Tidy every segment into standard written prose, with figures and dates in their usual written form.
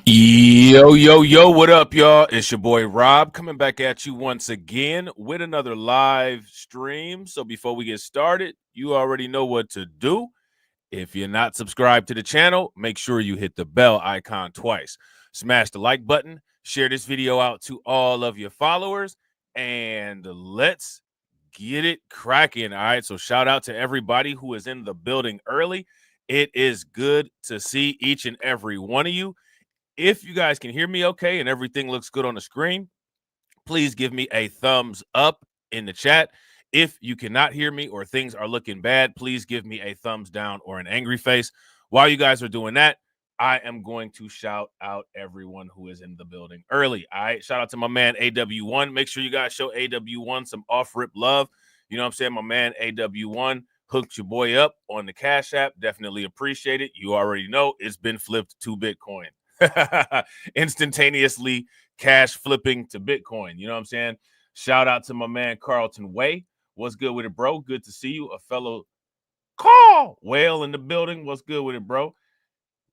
Yo, what up, y'all? It's your boy Rob coming back at you once again with another live stream. So before we get started, you already know what to do. If you're not subscribed to the channel, make sure you hit the bell icon twice. Smash the like button, share this video out to all of your followers, and let's get it cracking. All right, so shout out to everybody who is in the building early. It is good to see each and every one of you. If you guys can hear me okay and everything looks good on the screen, please give me a thumbs up in the chat. If you cannot hear me or things are looking bad, please give me a thumbs down or an angry face. While you guys are doing that, I am going to shout out everyone who is in the building early. All right, shout out to my man AW1. Make sure you guys show AW1 some off-rip love. You know what I'm saying? My man AW1 hooked your boy up on the Cash App. Definitely appreciate it. You already know it's been flipped to Bitcoin. Instantaneously cash flipping to Bitcoin. You know what I'm saying? Shout out to my man Carlton Way. What's good with it, bro? Good to see you. A fellow Carl Whale in the building. What's good with it, bro?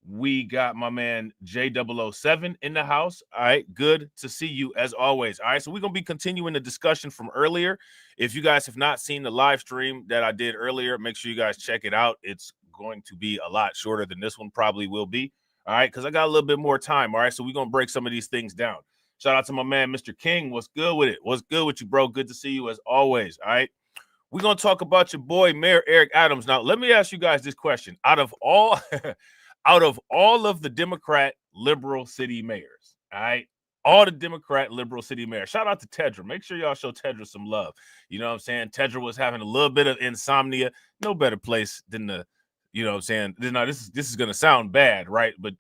We got my man J007 in the house. All right, good to see you as always. All right, so we're going to be continuing the discussion from earlier. If you guys have not seen the live stream that I did earlier, make sure you guys check it out. It's going to be a lot shorter than this one probably will be. All right, because I got a little bit more time. All right, so we're going to break some of these things down. Shout out to my man, Mr. King. What's good with it? What's good with you, bro? Good to see you as always. All right, we're going to talk about your boy, Mayor Eric Adams. Now, let me ask you guys this question. Out of all of the Democrat liberal city mayors, all right, all the Democrat liberal city mayors, shout out to Tedra. Make sure y'all show Tedra some love. You know what I'm saying? Tedra was having a little bit of insomnia. No better place than the, you know what I'm saying? Now, this is gonna sound bad, right? But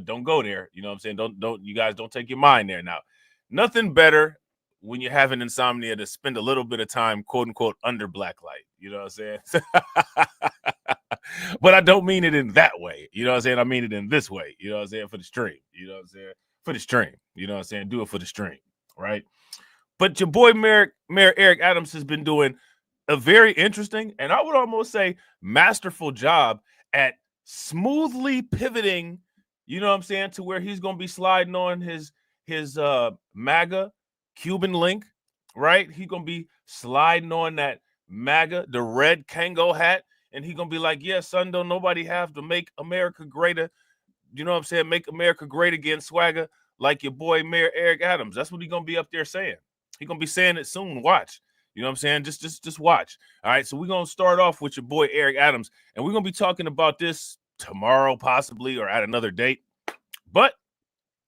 don't go there. You know what I'm saying? Don't you guys don't take your mind there. Now, nothing better when you're having insomnia to spend a little bit of time, quote unquote, under black light. You know what I'm saying? But I don't mean it in that way. You know what I'm saying? I mean it in this way. You know what I'm saying? For the stream. You know what I'm saying? For the stream. You know what I'm saying? Do it for the stream, right? But your boy Mayor Eric Adams has been doing a very interesting, and I would almost say masterful job at smoothly pivoting, you know what I'm saying, to where he's going to be sliding on his MAGA Cuban link, right? He's going to be sliding on that MAGA, the red kangol hat, and he's going to be like, yeah, son, don't nobody have to make America greater, you know what I'm saying, make America great again, swagger, like your boy Mayor Eric Adams. That's what he's going to be up there saying. He's going to be saying it soon. Watch. You know what I'm saying? Just watch. All right, so we're going to start off with your boy Eric Adams, and we're going to be talking about this tomorrow possibly or at another date. But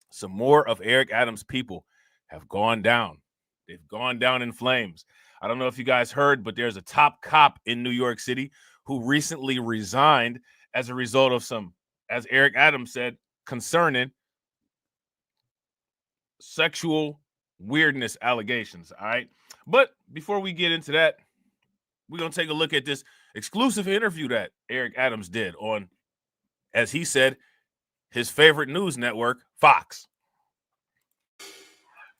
some more of Eric Adams' people have gone down. They've gone down in flames. I don't know if you guys heard, but there's a top cop in New York City who recently resigned as a result of some, as Eric Adams said, concerning sexual weirdness allegations. All right. But before we get into that, we're going to take a look at this exclusive interview that Eric Adams did on, as he said, his favorite news network, Fox.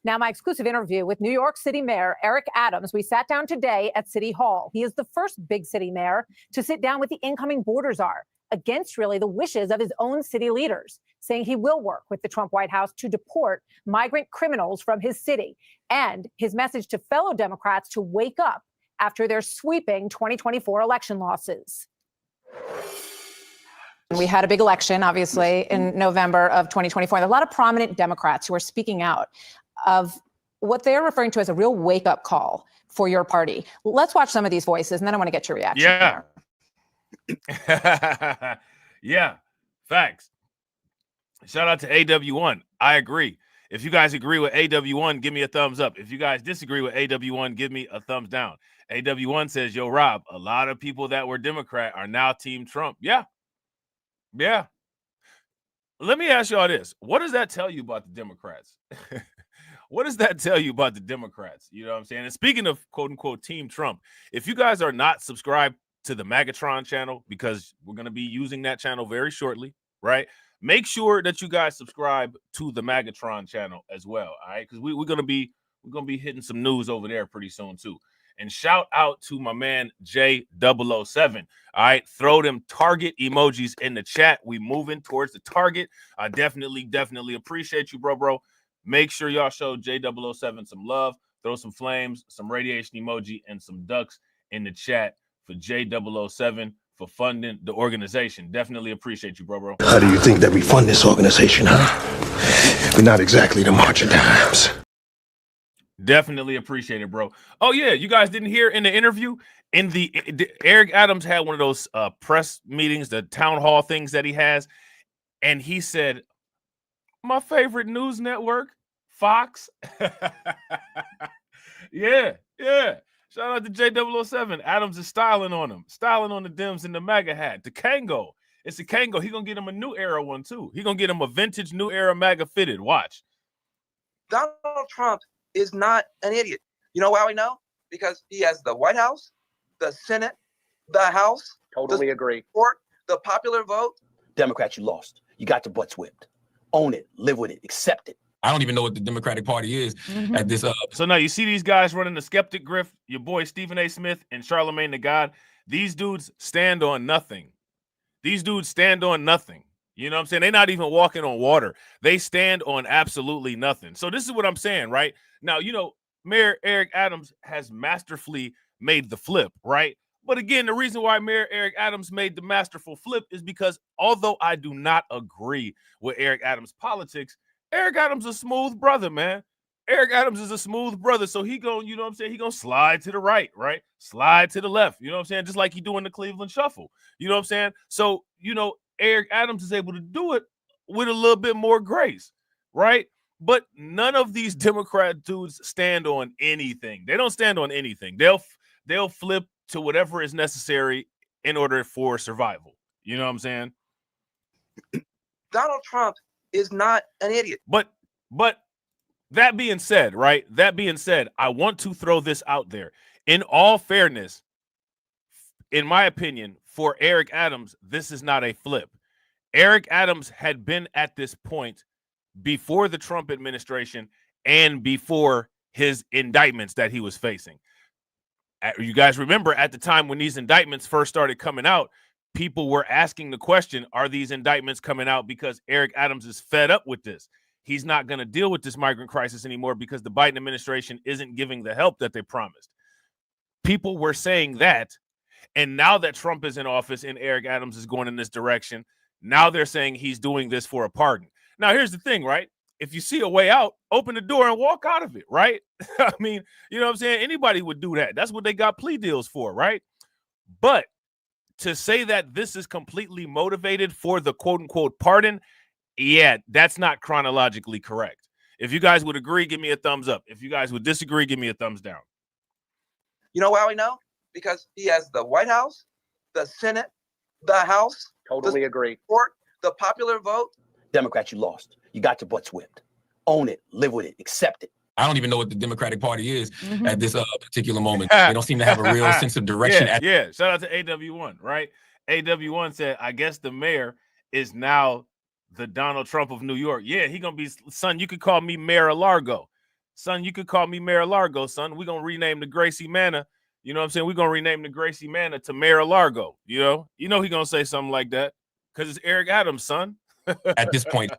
Now, my exclusive interview with New York City Mayor Eric Adams. We sat down today at City Hall. He is the first big city mayor to sit down with the incoming border czar, against really the wishes of his own city leaders, saying he will work with the Trump White House to deport migrant criminals from his city, and his message to fellow Democrats to wake up after their sweeping 2024 election losses. We had a big election, obviously, in November of 2024. And a lot of prominent Democrats who are speaking out of what they're referring to as a real wake-up call for your party. Let's watch some of these voices, and then I want to get your reaction. Yeah. Yeah, facts. Shout out to AW1. I agree. If you guys agree with AW1, give me a thumbs up. If you guys disagree with AW1, give me a thumbs down. AW1 says, yo, Rob, a lot of people that were Democrat are now Team Trump. Yeah. Yeah. Let me ask y'all this. What does that tell you about the Democrats? What does that tell you about the Democrats? You know what I'm saying? And speaking of quote unquote Team Trump, if you guys are not subscribed to the Magatron channel, because we're going to be using that channel very shortly, right? Make sure that you guys subscribe to the Magatron channel as well. All right. Because we're going to be hitting some news over there pretty soon too. And shout out to my man J007. All right, throw them target emojis in the chat. We moving towards the target. I definitely appreciate you, bro. Make sure y'all show J007 some love. Throw some flames, some radiation emoji, and some ducks in the chat for J007 for funding the organization. Definitely appreciate you, bro. How do you think that we fund this organization, huh? We're not exactly the march of dimes. Definitely appreciate it, bro. Oh yeah, you guys didn't hear in the interview Eric Adams had one of those press meetings, the town hall things that he has, and he said, "My favorite news network, Fox." yeah. Shout out to J007. Adams is styling on him, styling on the Dems in the MAGA hat. The kangol. It's a kangol. He gonna get him a new era one too. He gonna get him a vintage new era MAGA fitted. Watch. Donald Trump is not an idiot. You know why we know? Because he has the White House, the Senate, the House. Totally agree. Court, the popular vote. Democrats, you lost. You got your butts whipped. Own it, live with it, accept it. I don't even know what the Democratic Party is at this. So now you see these guys running the skeptic grift, your boy Stephen A. Smith and Charlemagne the God. These dudes stand on nothing. These dudes stand on nothing. You know what I'm saying? They're not even walking on water. They stand on absolutely nothing. So this is what I'm saying, right? Now, you know, Mayor Eric Adams has masterfully made the flip, right? But again, the reason why Mayor Eric Adams made the masterful flip is because although I do not agree with Eric Adams' politics, Eric Adams is a smooth brother, man. Eric Adams is a smooth brother. So he going, you know what I'm saying? He going to slide to the right? Slide to the left. You know what I'm saying? Just like he doing the Cleveland Shuffle. You know what I'm saying? So, you know, Eric Adams is able to do it with a little bit more grace, right? But none of these Democrat dudes stand on anything. They don't stand on anything. They'll flip to whatever is necessary in order for survival. You know what I'm saying? Donald Trump is not an idiot. But that being said, right? That being said, I want to throw this out there. In all fairness, in my opinion, for Eric Adams, this is not a flip. Eric Adams had been at this point before the Trump administration and before his indictments that he was facing. You guys remember at the time when these indictments first started coming out, people were asking the question, are these indictments coming out because Eric Adams is fed up with this? He's not going to deal with this migrant crisis anymore because the Biden administration isn't giving the help that they promised. People were saying that. And now that Trump is in office and Eric Adams is going in this direction, now they're saying he's doing this for a pardon. Now, here's the thing, right? If you see a way out, open the door and walk out of it, right? I mean, you know what I'm saying? Anybody would do that. That's what they got plea deals for, right? But to say that this is completely motivated for the quote-unquote pardon, yeah, that's not chronologically correct. If you guys would agree, give me a thumbs up. If you guys would disagree, give me a thumbs down. You know why we know? Because he has the White House, the Senate, the House. Totally agree. Court, the popular vote. Democrats, you lost. You got your butts whipped. Own it, live with it, accept it. I don't even know what the Democratic Party is at this particular moment. They don't seem to have a real sense of direction. Yeah. Shout out to AW1, right? AW1 said, I guess the mayor is now the Donald Trump of New York. Yeah, he going to be, son, you could call me Mayor of Largo. Son, you could call me Mayor of Largo, son. We're going to rename the Gracie Manor. You know what I'm saying? We're going to rename the Gracie Manor to Mayor of Largo. You know he going to say something like that because it's Eric Adams, son. At this point.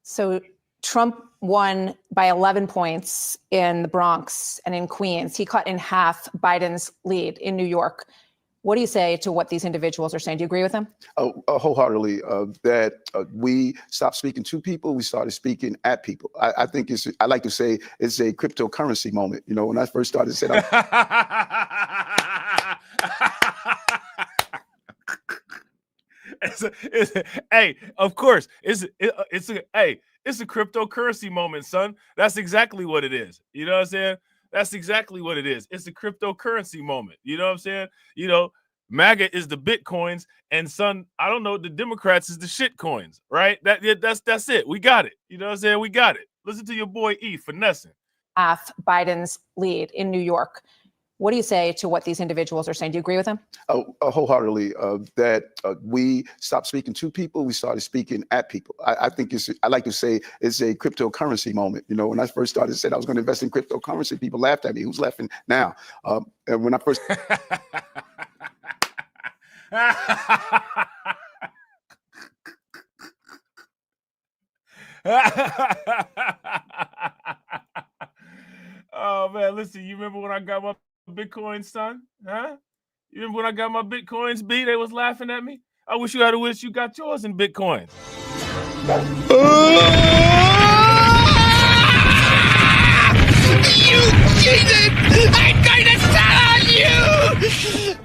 So Trump won by 11 points in the Bronx and in Queens. He cut in half Biden's lead in New York. What do you say to what these individuals are saying? Do you agree with them? Wholeheartedly. That we stopped speaking to people. We started speaking at people. I think I like to say it's a cryptocurrency moment. You know, when I first started saying, hey, of course, it's a cryptocurrency moment, son. That's exactly what it is. You know what I'm saying? That's exactly what it is. It's a cryptocurrency moment. You know what I'm saying? You know, MAGA is the Bitcoins, and son, I don't know, the Democrats is the shit coins, right? That's it. We got it. You know what I'm saying? We got it. Listen to your boy E finessing. Half Biden's lead in New York. What do you say to what these individuals are saying? Do you agree with them? Wholeheartedly, that we stopped speaking to people, we started speaking at people. I think I like to say it's a cryptocurrency moment. You know, when I first started, said I was going to invest in cryptocurrency, people laughed at me. Who's laughing now? And when I first Oh man, listen, you remember when I got my Bitcoin, son? Huh? You remember when I got my Bitcoins, B? They was laughing at me. I wish you had a wish you got yours in Bitcoins. You cheated! I'm going to tell on you!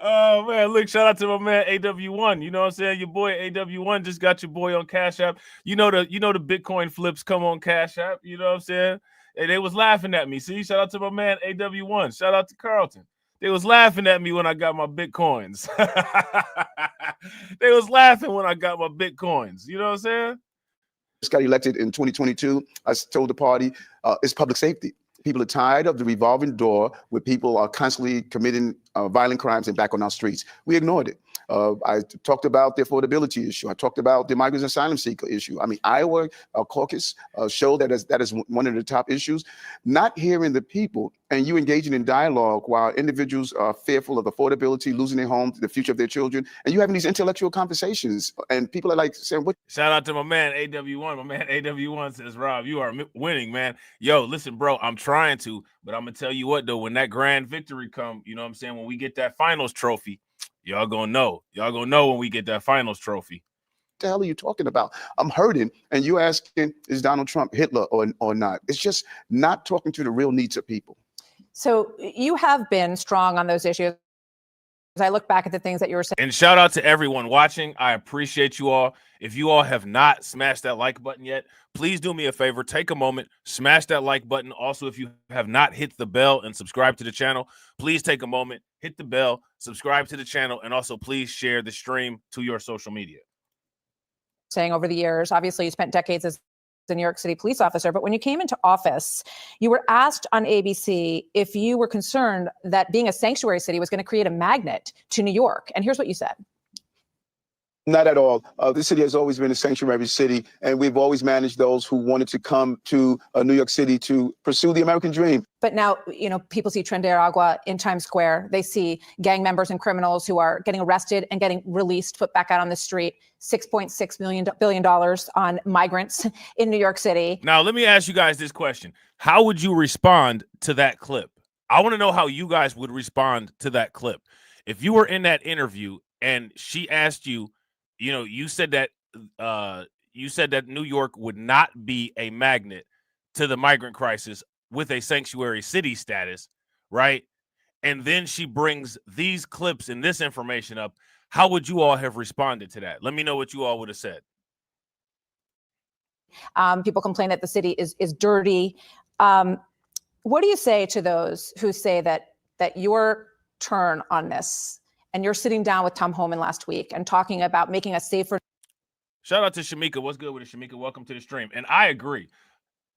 Oh man, look, shout out to my man AW1. You know what I'm saying? Your boy AW1 just got your boy on Cash App. You know the Bitcoin flips come on Cash App. You know what I'm saying? And they was laughing at me. See, shout out to my man AW1. Shout out to Carlton. They was laughing at me when I got my Bitcoins. They was laughing when I got my Bitcoins. You know what I'm saying? just got elected in 2022, I told the party it's public safety. People are tired of the revolving door where people are constantly committing violent crimes and back on our streets. We ignored it. I talked about the affordability issue. I talked about the migrants and asylum seeker issue. I mean, Iowa caucus showed that is one of the top issues. Not hearing the people and you engaging in dialogue while individuals are fearful of affordability, losing their homes, the future of their children, and you having these intellectual conversations, and people are like saying, "What?" Shout out to my man AW1. My man AW1 says, "Rob, you are winning, man." Yo, listen, bro, I'm trying to, but I'm gonna tell you what though, when that grand victory come, you know what I'm saying? When we get that finals trophy, y'all gonna know. Y'all gonna know when we get that finals trophy. The hell are you talking about? I'm hurting, and you asking, is Donald Trump Hitler or not? It's just not talking to the real needs of people. So you have been strong on those issues. As I look back at the things that you were saying. And shout out to everyone watching. I appreciate you all. If you all have not smashed that like button yet, please do me a favor. Take a moment, smash that like button. Also, if you have not hit the bell and subscribe to the channel, please take a moment, hit the bell, subscribe to the channel, and also please share the stream to your social media. Saying over the years, obviously you spent decades as a New York City police officer, but when you came into office, you were asked on ABC if you were concerned that being a sanctuary city was going to create a magnet to New York. And here's what you said. Not at all. This city has always been a sanctuary city, and we've always managed those who wanted to come to New York City to pursue the American dream. But now, you know, people see Tren De Aragua in Times Square. They see gang members and criminals who are getting arrested and getting released, put back out on the street. $6.6 billion on migrants in New York City. Now, let me ask you guys this question. How would you respond to that clip? I want to know how you guys would respond to that clip. If you were in that interview and she asked you, you know, you said that New York would not be a magnet to the migrant crisis with a sanctuary city status, right? And then she brings these clips and this information up. How would you all have responded to that? Let me know what you all would have said. People complain that the city is dirty. What do you say to those who say that your turn on this, and you're sitting down with Tom Homan last week and talking about making us safer? Shout out to Shamika. What's good with it, Shamika? Welcome to the stream. And I agree.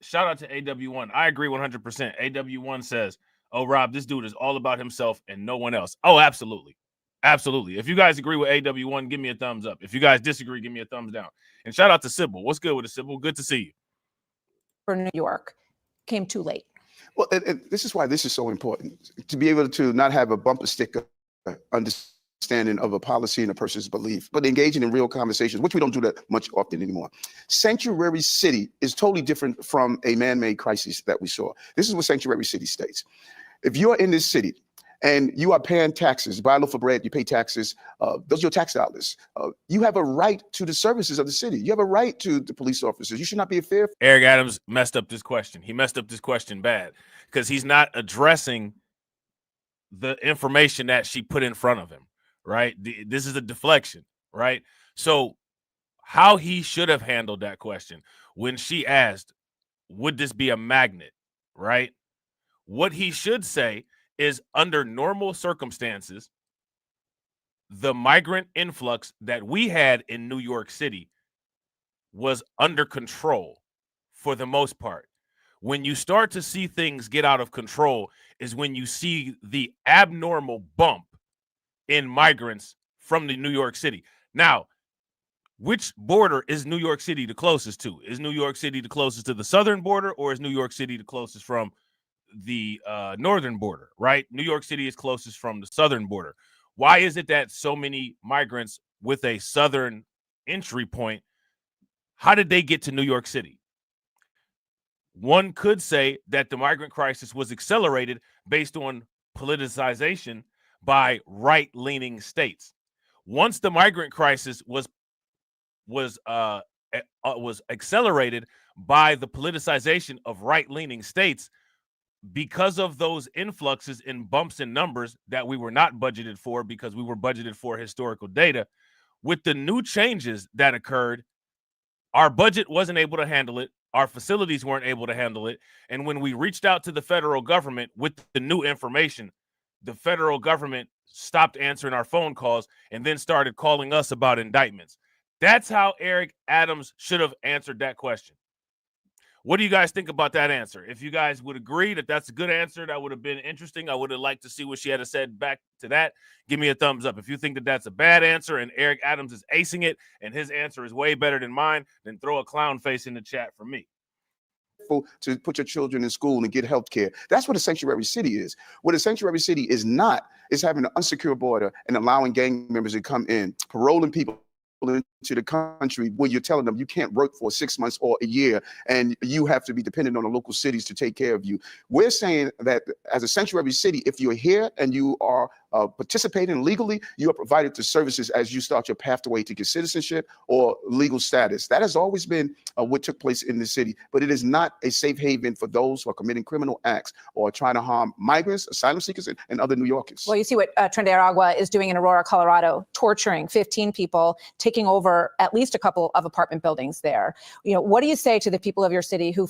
Shout out to AW1. I agree 100%. AW1 says, "Oh, Rob, this dude is all about himself and no one else." Oh, absolutely. Absolutely. If you guys agree with AW1, give me a thumbs up. If you guys disagree, give me a thumbs down. And shout out to Sybil. What's good with it, Sybil? Good to see you. For New York came too late. Well, and this is why this is so important, to be able to not have a bumper sticker understanding of a policy and a person's belief, but engaging in real conversations, which we don't do that much often anymore. Sanctuary city is totally different from a man-made crisis that we saw. This is what sanctuary city states. If you're in this city and you are paying taxes, buy a loaf of bread, you pay taxes, those are your tax dollars. You have a right to the services of the city. You have a right to the police officers. You should not be fearful. Eric Adams messed up this question. He messed up this question bad because he's not addressing the information that she put in front of him, right? This is a deflection, right? So how he should have handled that question when she asked, would this be a magnet, right? What he should say is, under normal circumstances, the migrant influx that we had in New York City was under control for the most part. When you start to see things get out of control is when you see the abnormal bump in migrants from the New York City. Now, which border is New York City the closest to? Is New York City the closest to the southern border, or is New York City the closest from the northern border, right? New York City is closest from the southern border. Why is it that so many migrants with a southern entry point, how did they get to New York City? One could say that the migrant crisis was accelerated based on politicization by right-leaning states. Once the migrant crisis was accelerated by the politicization of right-leaning states, because of those influxes and bumps in numbers that we were not budgeted for because we were budgeted for historical data, with the new changes that occurred, our budget wasn't able to handle it. Our facilities weren't able to handle it. And when we reached out to the federal government with the new information, the federal government stopped answering our phone calls and then started calling us about indictments. That's how Eric Adams should have answered that question. What do you guys think about that answer? If you guys would agree that that's a good answer, that would have been interesting. I would have liked to see what she had to say back to that. Give me a thumbs up. If you think that that's a bad answer and Eric Adams is acing it and his answer is way better than mine, then throw a clown face in the chat for me. To put your children in school and get health care. That's what a sanctuary city is. What a sanctuary city is not is having an unsecure border and allowing gang members to come in, paroling people into the country where you're telling them you can't work for 6 months or a year and you have to be dependent on the local cities to take care of you. We're saying that as a sanctuary city, if you're here and you are participating legally, you are provided the services as you start your pathway to get citizenship or legal status. That has always been what took place in the city, but it is not a safe haven for those who are committing criminal acts or trying to harm migrants, asylum seekers, and other New Yorkers. Well, you see what Tren De Aragua is doing in Aurora, Colorado, torturing 15 people, taking over at least a couple of apartment buildings there. You know, what do you say to the people of your city who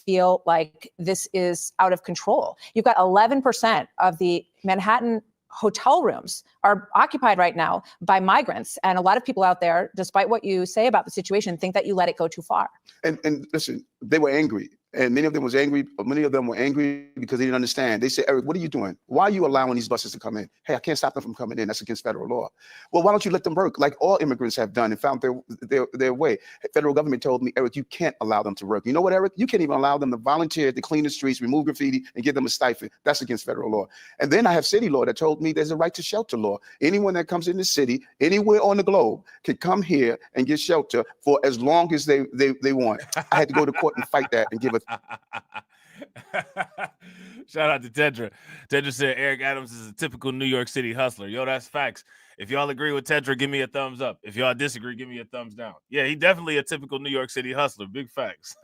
feel like this is out of control? You've got 11% of the Manhattan hotel rooms are occupied right now by migrants. And a lot of people out there, despite what you say about the situation, think that you let it go too far. And listen, they were angry. And many of them were angry because they didn't understand. They said, Eric, what are you doing? Why are you allowing these buses to come in? Hey, I can't stop them from coming in. That's against federal law. Well, why don't you let them work like all immigrants have done and found their way? The federal government told me, Eric, you can't allow them to work. You know what, Eric? You can't even allow them to volunteer to clean the streets, remove graffiti, and give them a stipend. That's against federal law. And then I have city law that told me there's a right to shelter law. Anyone that comes in the city, anywhere on the globe, can come here and get shelter for as long as they want. I had to go to court and fight that and give a Shout out to Tedra. Tedra said Eric Adams is a typical New York City hustler. Yo, that's facts. If y'all agree with Tedra, give me a thumbs up. If y'all disagree, give me a thumbs down. Yeah, he definitely a typical New York City hustler. Big facts.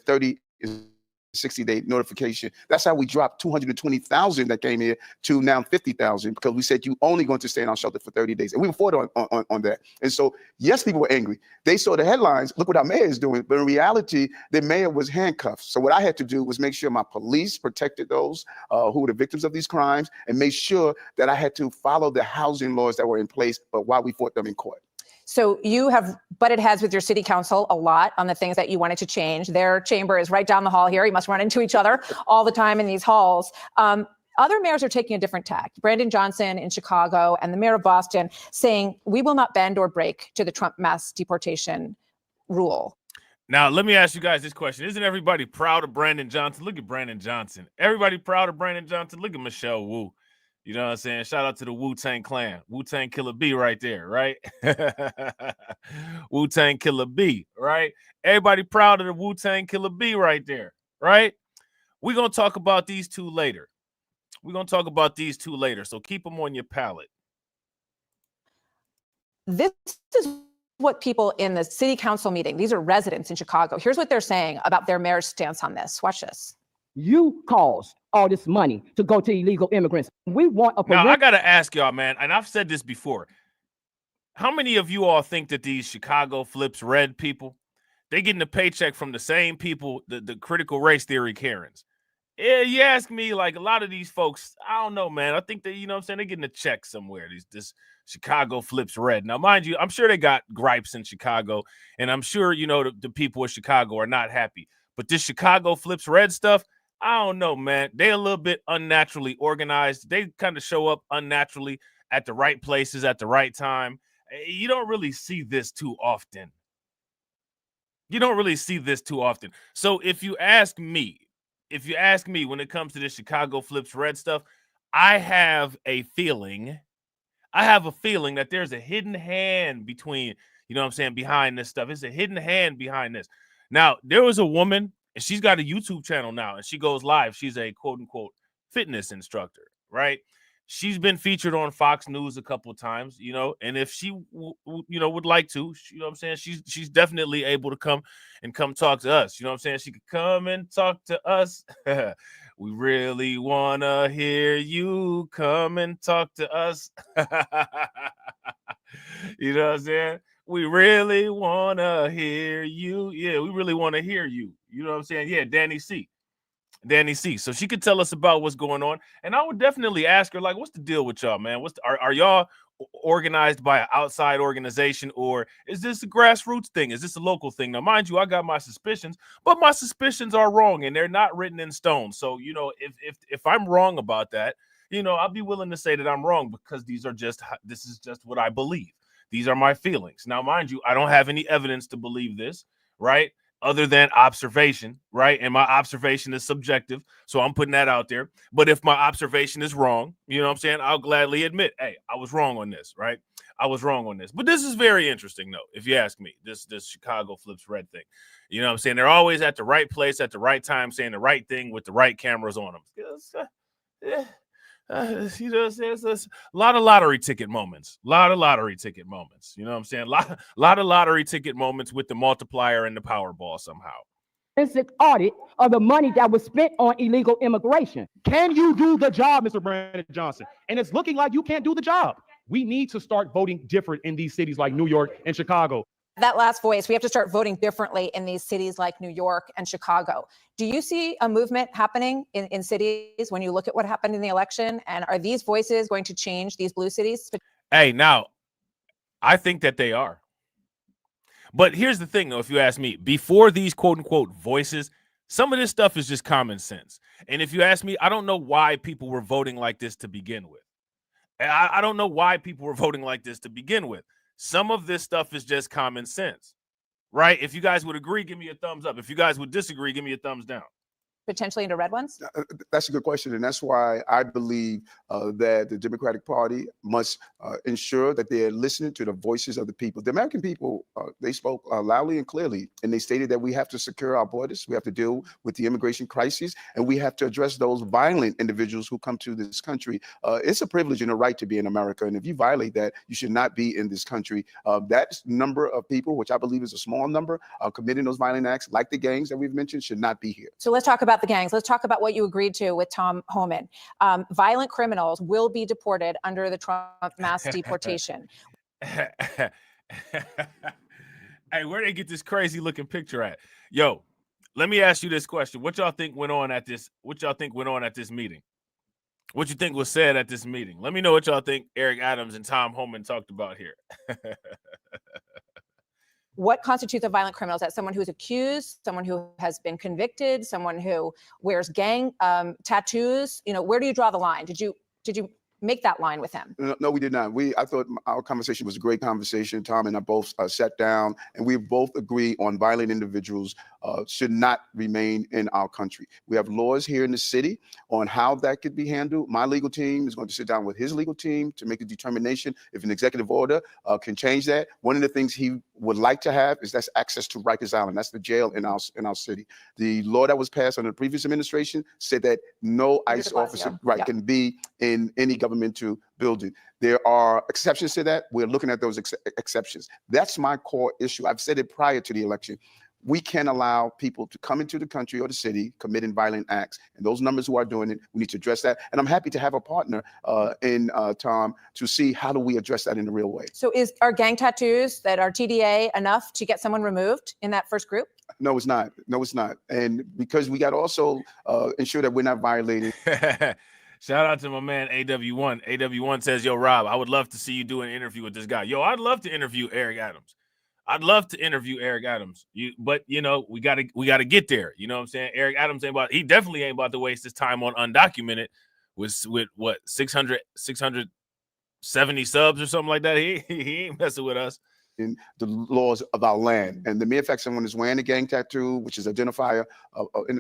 30 is 60-day notification. That's how we dropped 220,000 that came here to now 50,000 because we said you only going to stay in our shelter for 30 days. And we fought on that. And so, yes, people were angry. They saw the headlines, look what our mayor is doing. But in reality, the mayor was handcuffed. So what I had to do was make sure my police protected those who were the victims of these crimes and made sure that I had to follow the housing laws that were in place, but while we fought them in court. So you have butted heads with your city council a lot on the things that you wanted to change. Their chamber is right down the hall here. You must run into each other all the time in these halls. Other mayors are taking a different tack. Brandon Johnson in Chicago and the mayor of Boston saying, we will not bend or break to the Trump mass deportation rule. Now, let me ask you guys this question. Isn't everybody proud of Brandon Johnson? Look at Brandon Johnson. Everybody proud of Brandon Johnson? Look at Michelle Wu. You know what I'm saying? Shout out to the Wu-Tang Clan. Wu-Tang Killer B right there, right? Wu-Tang Killer B, right? Everybody proud of the Wu-Tang Killer B right there, right? We're going to talk about these two later. So keep them on your palate. This is what people in the city council meeting, these are residents in Chicago. Here's what they're saying about their mayor's stance on this. Watch this. You caused all this money to go to illegal immigrants. We want a Now, I got to ask y'all, man, and I've said this before. How many of you all think that these Chicago flips red people, they getting a paycheck from the same people, the critical race theory Karens? Yeah, you ask me, like a lot of these folks, I don't know, man. I think that, you know what I'm saying, they're getting a check somewhere. This Chicago flips red. Now, mind you, I'm sure they got gripes in Chicago, and I'm sure, you know, the people of Chicago are not happy. But this Chicago flips red stuff, I don't know, man. They a little bit unnaturally organized. They kind of show up unnaturally at the right places at the right time. You don't really see this too often. You don't really see this too often. So if you ask me when it comes to this Chicago flips red stuff, I have a feeling that there's a hidden hand between, you know what I'm saying, behind this stuff. It's a hidden hand behind this. Now, there was a woman, and she's got a YouTube channel now, and she goes live. She's a quote unquote fitness instructor, right? She's been featured on Fox News a couple of times, you know, and if she, would like to, you know what I'm saying, she's definitely able to come talk to us. You know what I'm saying? She could come and talk to us. We really want to hear you. Come and talk to us. You know what I'm saying? We really want to hear you. Yeah, we really want to hear you. You know what I'm saying? Yeah, Danny C. So she could tell us about what's going on. And I would definitely ask her, like, what's the deal with y'all, man? Are y'all organized by an outside organization, or is this a grassroots thing? Is this a local thing? Now, mind you, I got my suspicions, but my suspicions are wrong and they're not written in stone. So, you know, if I'm wrong about that, you know, I'll be willing to say that I'm wrong, because this is just what I believe. These are my feelings. Now, mind you, I don't have any evidence to believe this, right? Other than observation, right? And my observation is subjective, so I'm putting that out there. But if my observation is wrong, you know what I'm saying, I'll gladly admit, hey, I was wrong on this, right? I was wrong on this. But this is very interesting, though, if you ask me, this Chicago flips red thing. You know what I'm saying? They're always at the right place at the right time, saying the right thing with the right cameras on them. You know what I'm saying? So it's a lot of lottery ticket moments. You know what I'm saying? Lot of lottery ticket moments with the multiplier and the Powerball somehow. Forensic audit of the money that was spent on illegal immigration. Can you do the job, Mr. Brandon Johnson? And it's looking like you can't do the job. We need to start voting different in these cities like New York and Chicago. That last voice, we have to start voting differently in these cities like New York and Chicago. Do you see a movement happening in cities when you look at what happened in the election? And are these voices going to change these blue cities? Hey, now, I think that they are. But here's the thing, though, if you ask me, before these quote unquote voices, some of this stuff is just common sense. And if you ask me, I don't know why people were voting like this to begin with. I don't know why people were voting like this to begin with. Some of this stuff is just common sense, right? If you guys would agree, give me a thumbs up. If you guys would disagree, give me a thumbs down. Potentially into red ones? That's a good question. And that's why I believe that the Democratic Party must ensure that they're listening to the voices of the people. The American people, they spoke loudly and clearly, and they stated that we have to secure our borders. We have to deal with the immigration crisis, and we have to address those violent individuals who come to this country. It's a privilege and a right to be in America. And if you violate that, you should not be in this country. That number of people, which I believe is a small number, committing those violent acts, like the gangs that we've mentioned, should not be here. So let's talk about the gangs. Let's talk about what you agreed to with Tom Homan. Violent criminals will be deported under the Trump mass deportation. Hey, where they get this crazy looking picture at? Yo, let me ask you this question. What y'all think went on at this? What y'all think went on at this meeting? What you think was said at this meeting? Let me know what y'all think Eric Adams and Tom Homan talked about here. What constitutes a violent criminal? Is that someone who's accused, someone who has been convicted, someone who wears gang tattoos? You know, where do you draw the line? Did you make that line with him? No, we did not. I thought our conversation was a great conversation. Tom and I both sat down, and we both agree on violent individuals should not remain in our country. We have laws here in the city on how that could be handled. My legal team is going to sit down with his legal team to make a determination if an executive order can change that. One of the things he would like to have is that's access to Rikers Island. That's the jail in our city. The law that was passed under the previous administration said that no ICE officer can be in any governmental building. There are exceptions to that. We're looking at those exceptions. That's my core issue. I've said it prior to the election. we can't allow people to come into the country or the city committing violent acts. And those numbers who are doing it, we need to address that. And I'm happy to have a partner in Tom to see how do we address that in a real way. So are gang tattoos that are TDA enough to get someone removed in that first group? No, it's not. No, it's not. And because we got to also ensure that we're not violating. Shout out to my man AW1. AW1 says, yo, Rob, I would love to see you do an interview with this guy. Yo, I'd love to interview Eric Adams. I'd love to interview Eric Adams. But you know, we gotta get there. You know what I'm saying? Eric Adams he definitely ain't about to waste his time on Undocumented with what 670 subs or something like that. He ain't messing with us. In the laws of our land. And the mere fact someone is wearing a gang tattoo, which is an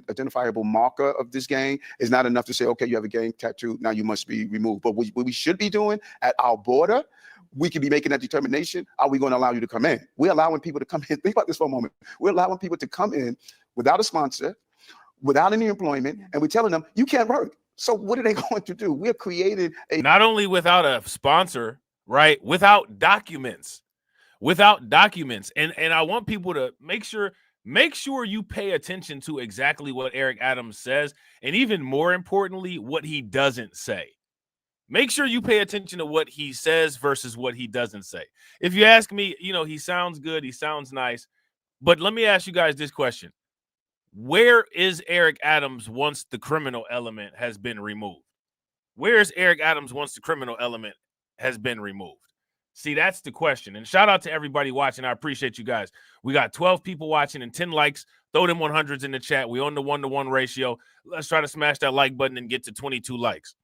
identifiable marker of this gang, is not enough to say, okay, you have a gang tattoo, now you must be removed. But what we should be doing at our border, we could be making that determination. Are we going to allow you to come in? We're allowing people to come in. Think about this for a moment. We're allowing people to come in without a sponsor, without any employment, and we're telling them, you can't work. So what are they going to do? We're creating not only without a sponsor, right? Without documents. And I want people to make sure you pay attention to exactly what Eric Adams says, and even more importantly, what he doesn't say. Make sure you pay attention to what he says versus what he doesn't say. If you ask me, you know, he sounds good, he sounds nice, but let me ask you guys this question. Where is Eric Adams once the criminal element has been removed? Where is Eric Adams once the criminal element has been removed? See, that's the question. And shout out to everybody watching. I appreciate you guys. We got 12 people watching and 10 likes. Throw them 100s in the chat. We on the 1-to-1 ratio. Let's try to smash that like button and get to 22 likes.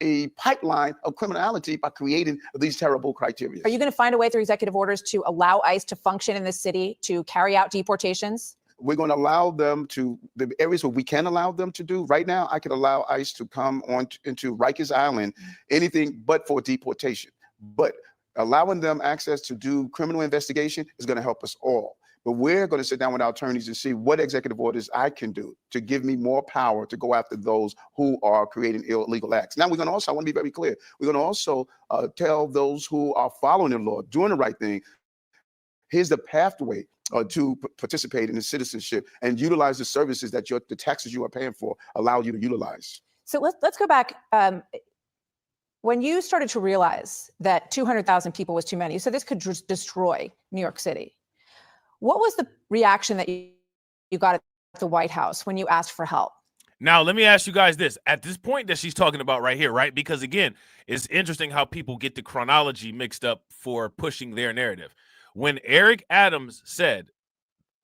A pipeline of criminality by creating these terrible criteria. Are you going to find a way through executive orders to allow ICE to function in this city to carry out deportations? We're going to allow them to, the areas where we can allow them to do. Right now, I could allow ICE to come on into Rikers Island, anything but for deportation. But allowing them access to do criminal investigation is going to help us all. But we're going to sit down with our attorneys and see what executive orders I can do to give me more power to go after those who are creating illegal acts. Now, we're going to also, I want to be very clear, we're going to also tell those who are following the law, doing the right thing, here's the pathway to participate in the citizenship and utilize the services that the taxes you are paying for allow you to utilize. So let's go back. When you started to realize that 200,000 people was too many, you said this could destroy New York City. What was the reaction that you got at the White House when you asked for help? Now, let me ask you guys this. At this point that she's talking about right here, right? Because, again, it's interesting how people get the chronology mixed up for pushing their narrative. When Eric Adams said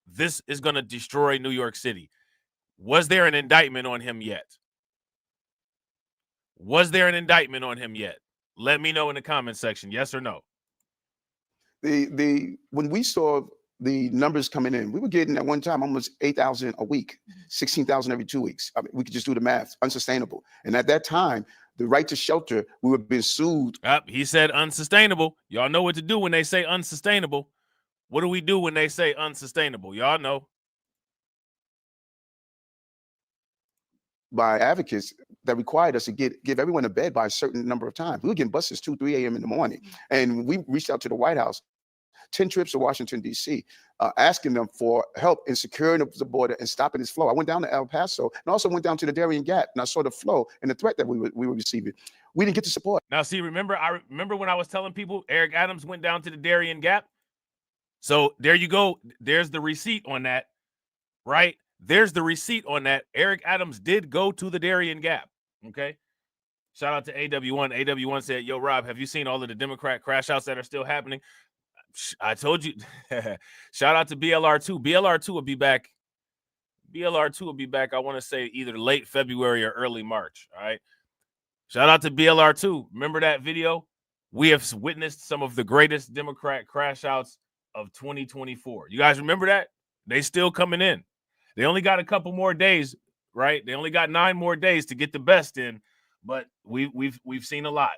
this is going to destroy New York City, was there an indictment on him yet? Was there an indictment on him yet? Let me know in the comment section, yes or no. When we saw the numbers coming in, we were getting at one time almost 8,000 a week, 16,000 every 2 weeks. I mean, we could just do the math, unsustainable. And at that time, the right to shelter, we were being sued. He said unsustainable. Y'all know what to do when they say unsustainable. What do we do when they say unsustainable? Y'all know. By advocates that required us to give everyone a bed by a certain number of times. We were getting buses 2, 3 a.m. in the morning. And we reached out to the White House, 10 trips to Washington, D.C., asking them for help in securing the border and stopping this flow. I went down to El Paso and also went down to the Darien Gap, and I saw the flow and the threat that we were receiving. We didn't get the support. Now, see, I remember when I was telling people Eric Adams went down to the Darien Gap. So there you go. There's the receipt on that, right? There's the receipt on that. Eric Adams did go to the Darien Gap, okay? Shout out to AW1. AW1 said, yo, Rob, have you seen all of the Democrat crash outs that are still happening? I told you. Shout out to BLR2. BLR2 will be back. BLR2 will be back, I want to say, either late February or early March, all right? Shout out to BLR2. Remember that video? We have witnessed some of the greatest Democrat crash outs of 2024. You guys remember that? They still coming in. They only got a couple more days, right? They only got 9 more days to get the best in, but we've seen a lot.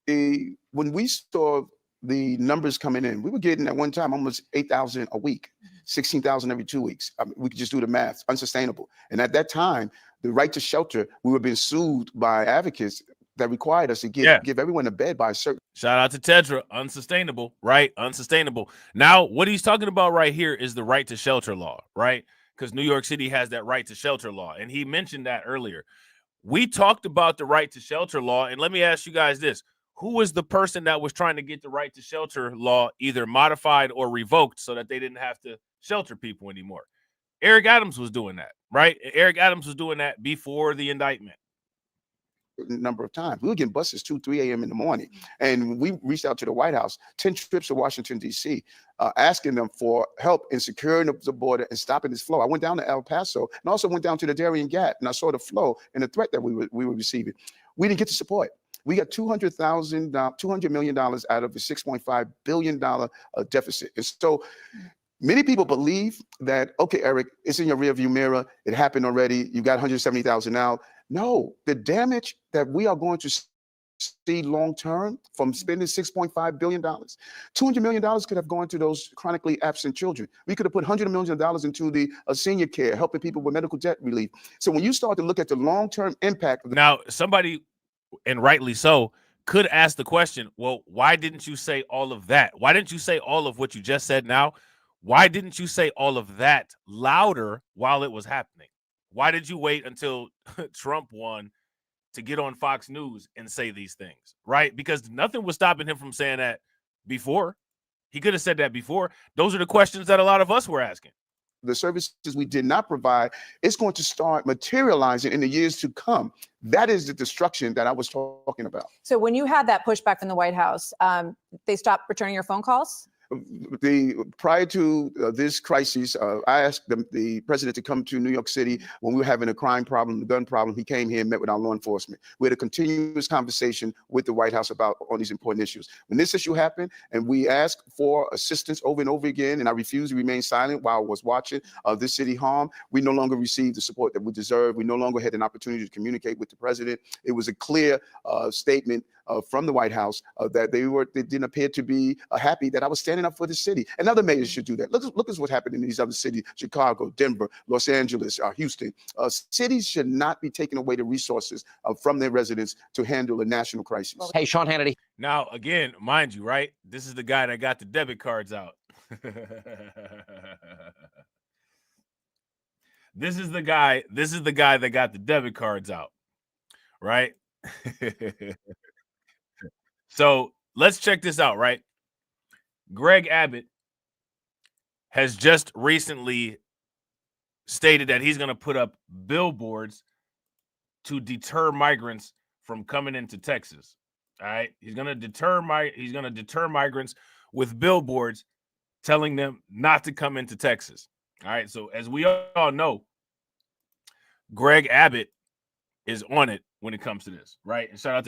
When we saw the numbers coming in, we were getting at one time almost 8,000 a week, 16,000 every 2 weeks. I mean, we could just do the math, unsustainable. And at that time, the right to shelter, we were being sued by advocates that required us to give everyone a bed by a certain. Shout out to Tedra. Unsustainable, right? Unsustainable. Now, what he's talking about right here is the right to shelter law, right? Because New York City has that right to shelter law. And he mentioned that earlier. We talked about the right to shelter law. And let me ask you guys this. Who was the person that was trying to get the right to shelter law either modified or revoked so that they didn't have to shelter people anymore? Eric Adams was doing that, right? Eric Adams was doing that before the indictment. Number of times. We were getting buses 2, 3 a.m. in the morning. And we reached out to the White House, 10 trips to Washington, D.C., asking them for help in securing the border and stopping this flow. I went down to El Paso and also went down to the Darien Gap, and I saw the flow and the threat that we were receiving. We didn't get the support. We got $200 million out of the $6.5 billion deficit. And so many people believe that, okay, Eric, it's in your rearview mirror. It happened already. You got 170,000 out. No, the damage that we are going to see long-term from spending $6.5 billion, $200 million could have gone to those chronically absent children. We could have put $100 million into the senior care, helping people with medical debt relief. So when you start to look at the long-term impact. Now, somebody, and rightly so, could ask the question, well, why didn't you say all of that? Why didn't you say all of what you just said now? Why didn't you say all of that louder while it was happening? Why did you wait until Trump won to get on Fox News and say these things, right? Because nothing was stopping him from saying that before. He could have said that before. Those are the questions that a lot of us were asking. The services we did not provide, it's going to start materializing in the years to come. That is the destruction that I was talking about. So when you had that pushback from the White House, they stopped returning your phone calls? Prior to this crisis, I asked the president to come to New York City when we were having a crime problem, a gun problem. He came here and met with our law enforcement. We had a continuous conversation with the White House about all these important issues. When this issue happened and we asked for assistance over and over again, and I refused to remain silent while I was watching this city harm, we no longer received the support that we deserve. We no longer had an opportunity to communicate with the president. It was a clear statement from the White House that they didn't appear to be happy that I was standing up for the city. And other mayors should do that. Look at what happened in these other cities: Chicago, Denver, Los Angeles, Houston. Cities should not be taking away the resources from their residents to handle a national crisis. Hey, Sean Hannity. Now, again, mind you, right? This is the guy that got the debit cards out. This is the guy that got the debit cards out, right? So let's check this out, right? Greg Abbott has just recently stated that he's going to put up billboards to deter migrants from coming into Texas. All right, he's going to deter migrants with billboards telling them not to come into Texas. All right, so as we all know, Greg Abbott is on it when it comes to this, right? And shout out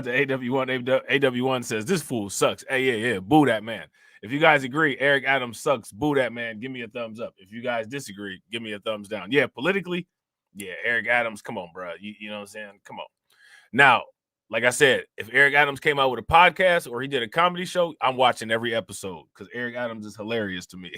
to AW1. AW1 says, this fool sucks. Hey, yeah, boo that man. If you guys agree, Eric Adams sucks, boo that man, give me a thumbs up. If you guys disagree, give me a thumbs down. Yeah, politically, yeah, Eric Adams, come on, bro. You know what I'm saying? Come on. Now, like I said, if Eric Adams came out with a podcast or he did a comedy show, I'm watching every episode because Eric Adams is hilarious to me.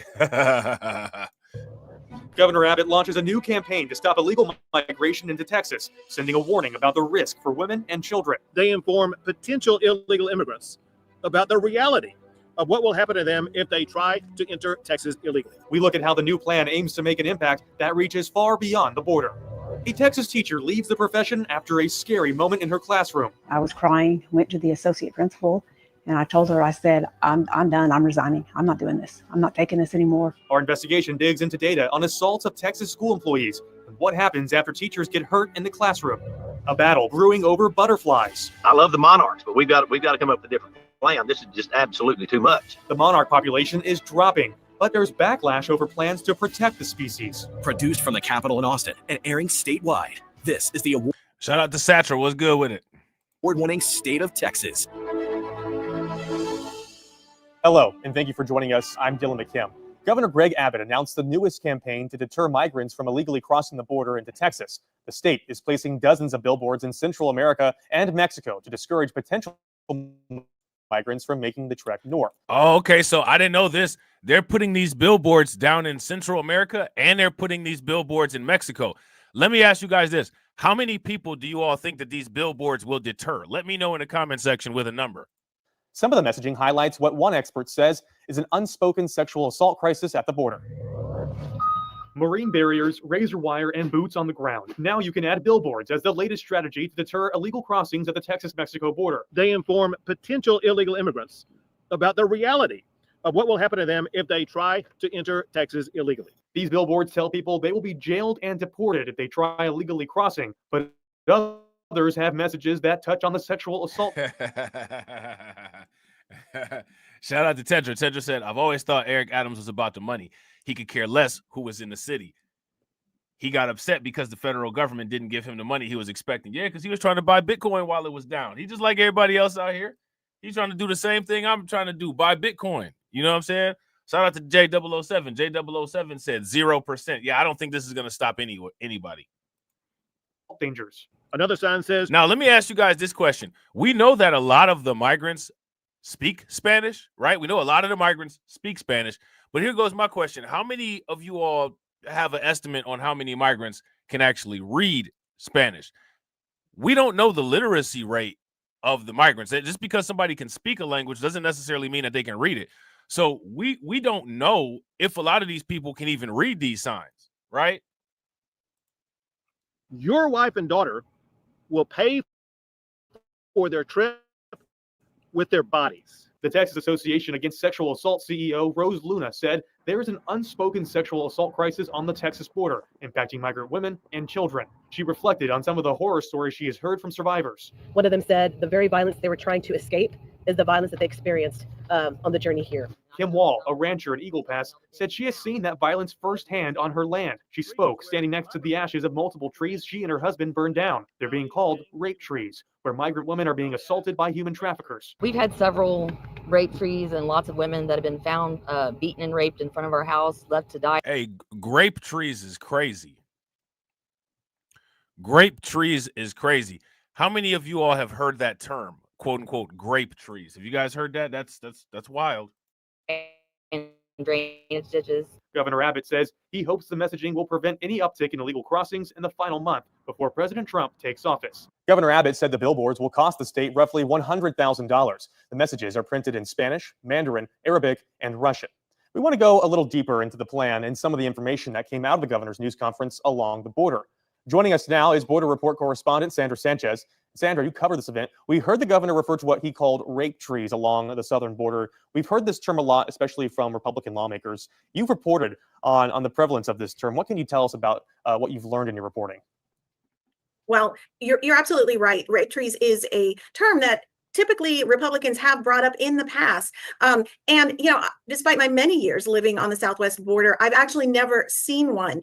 Governor Abbott launches a new campaign to stop illegal migration into Texas, sending a warning about the risk for women and children. They inform potential illegal immigrants about the reality of what will happen to them if they try to enter Texas illegally. We look at how the new plan aims to make an impact that reaches far beyond the border. A Texas teacher leaves the profession after a scary moment in her classroom. I was crying, went to the associate principal, and I told her, I said, I'm done. I'm resigning. I'm not doing this. I'm not taking this anymore. Our investigation digs into data on assaults of Texas school employees and what happens after teachers get hurt in the classroom. A battle brewing over butterflies. I love the monarchs, but we've got to come up with a different plan. This is just absolutely too much. The monarch population is dropping, but there's backlash over plans to protect the species. Produced from the Capitol in Austin and airing statewide. This is the award. Shout out to Satra. What's good with it? Award-winning State of Texas. Hello, and thank you for joining us. I'm Dylan McKim. Governor Greg Abbott announced the newest campaign to deter migrants from illegally crossing the border into Texas. The state is placing dozens of billboards in Central America and Mexico to discourage potential migrants from making the trek north. Oh, okay. So I didn't know this. They're putting these billboards down in Central America and they're putting these billboards in Mexico. Let me ask you guys this. How many people do you all think that these billboards will deter? Let me know in the comment section with a number. Some of the messaging highlights what one expert says is an unspoken sexual assault crisis at the border. Marine barriers, razor wire, and boots on the ground. Now you can add billboards as the latest strategy to deter illegal crossings at the Texas-Mexico border. They inform potential illegal immigrants about the reality of what will happen to them if they try to enter Texas illegally. These billboards tell people they will be jailed and deported if they try illegally crossing, but others have messages that touch on the sexual assault. Shout out to Tedra. Tedra said, I've always thought Eric Adams was about the money. He could care less who was in the city. He got upset because the federal government didn't give him the money he was expecting. Yeah, because he was trying to buy Bitcoin while it was down. He just like everybody else out here. He's trying to do the same thing I'm trying to do, buy Bitcoin. You know what I'm saying? Shout out to J007. J007 said 0%. Yeah, I don't think this is going to stop anybody. Dangers. Another sign says... Now, let me ask you guys this question. We know that a lot of the migrants speak Spanish, right? We know a lot of the migrants speak Spanish. But here goes my question. How many of you all have an estimate on how many migrants can actually read Spanish? We don't know the literacy rate of the migrants. Just because somebody can speak a language doesn't necessarily mean that they can read it. So we don't know if a lot of these people can even read these signs, right? Your wife and daughter will pay for their trip with their bodies. The Texas Association Against Sexual Assault CEO Rose Luna said there is an unspoken sexual assault crisis on the Texas border, impacting migrant women and children. She reflected on some of the horror stories she has heard from survivors. One of them said the very violence they were trying to escape is the violence that they experienced on the journey here. Kim Wall, a rancher at Eagle Pass, said she has seen that violence firsthand on her land. She spoke standing next to the ashes of multiple trees she and her husband burned down. They're being called rape trees, where migrant women are being assaulted by human traffickers. We've had several rape trees and lots of women that have been found beaten and raped in front of our house, left to die. Hey, grape trees is crazy. Grape trees is crazy. How many of you all have heard that term, quote unquote, grape trees? Have you guys heard that? That's wild. And drainage ditches. Governor Abbott says he hopes the messaging will prevent any uptick in illegal crossings in the final month before President Trump takes office. Governor Abbott said the billboards will cost the state roughly $100,000. The messages are printed in Spanish, Mandarin, Arabic, and Russian. We want to go a little deeper into the plan and some of the information that came out of the governor's news conference along the border. Joining us now is Border Report correspondent Sandra Sanchez. Sandra, you covered this event. We heard the governor refer to what he called rape trees along the southern border. We've heard this term a lot, especially from Republican lawmakers. You've reported on the prevalence of this term. What can you tell us about what you've learned in your reporting? Well, you're absolutely right. Rape trees is a term that typically Republicans have brought up in the past. And, you know, despite my many years living on the southwest border, I've actually never seen one.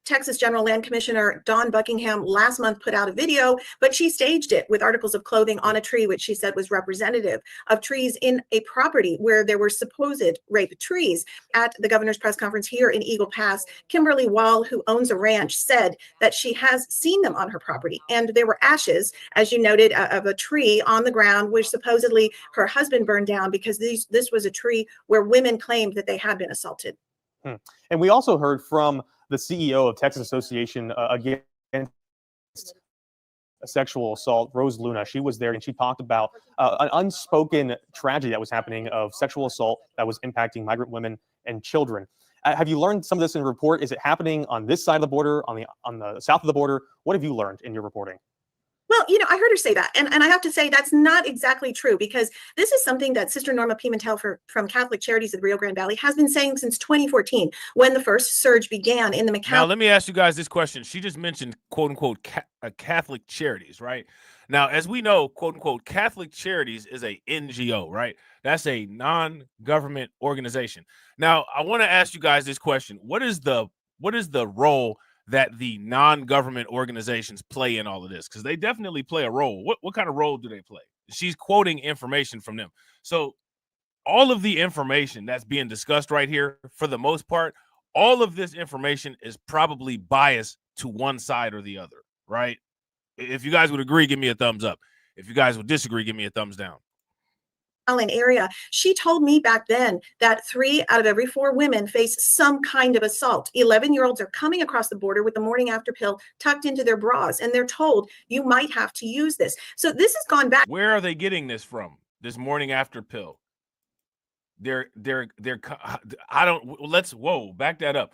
Texas General Land Commissioner Dawn Buckingham last month put out a video, but she staged it with articles of clothing on a tree, which she said was representative of trees in a property where there were supposed rape trees. At the governor's press conference here in Eagle Pass, Kimberly Wall, who owns a ranch, said that she has seen them on her property. And there were ashes, as you noted, of a tree on the ground, which supposedly her husband burned down because this was a tree where women claimed that they had been assaulted. And we also heard from the CEO of Texas Association Against Sexual Assault, Rose Luna. She was there and she talked about an unspoken tragedy that was happening of sexual assault that was impacting migrant women and children. Have you learned some of this in the report? Is it happening on this side of the border, on the south of the border? What have you learned in your reporting? Well, you know, I heard her say that, and I have to say that's not exactly true, because this is something that Sister Norma Pimentel from Catholic Charities of the Rio Grande Valley has been saying since 2014, when the first surge began in the McAllen. Now, let me ask you guys this question. She just mentioned, quote unquote, Catholic Charities, right? Now, as we know, quote unquote, Catholic Charities is a NGO, right? That's a non-government organization. Now, I want to ask you guys this question. What is the role that the non-government organizations play in all of this? Because they definitely play a role. What kind of role do they play? She's quoting information from them. So all of the information that's being discussed right here, for the most part, all of this information is probably biased to one side or the other, right? If you guys would agree, give me a thumbs up. If you guys would disagree, give me a thumbs down. area, she told me back then that 3 out of every 4 women face some kind of assault. 11-year-olds are coming across the border with the morning after pill tucked into their bras, and they're told you might have to use this. So this has gone back. Where are they getting this from? This morning after pill? I don't, let's, whoa, back that up.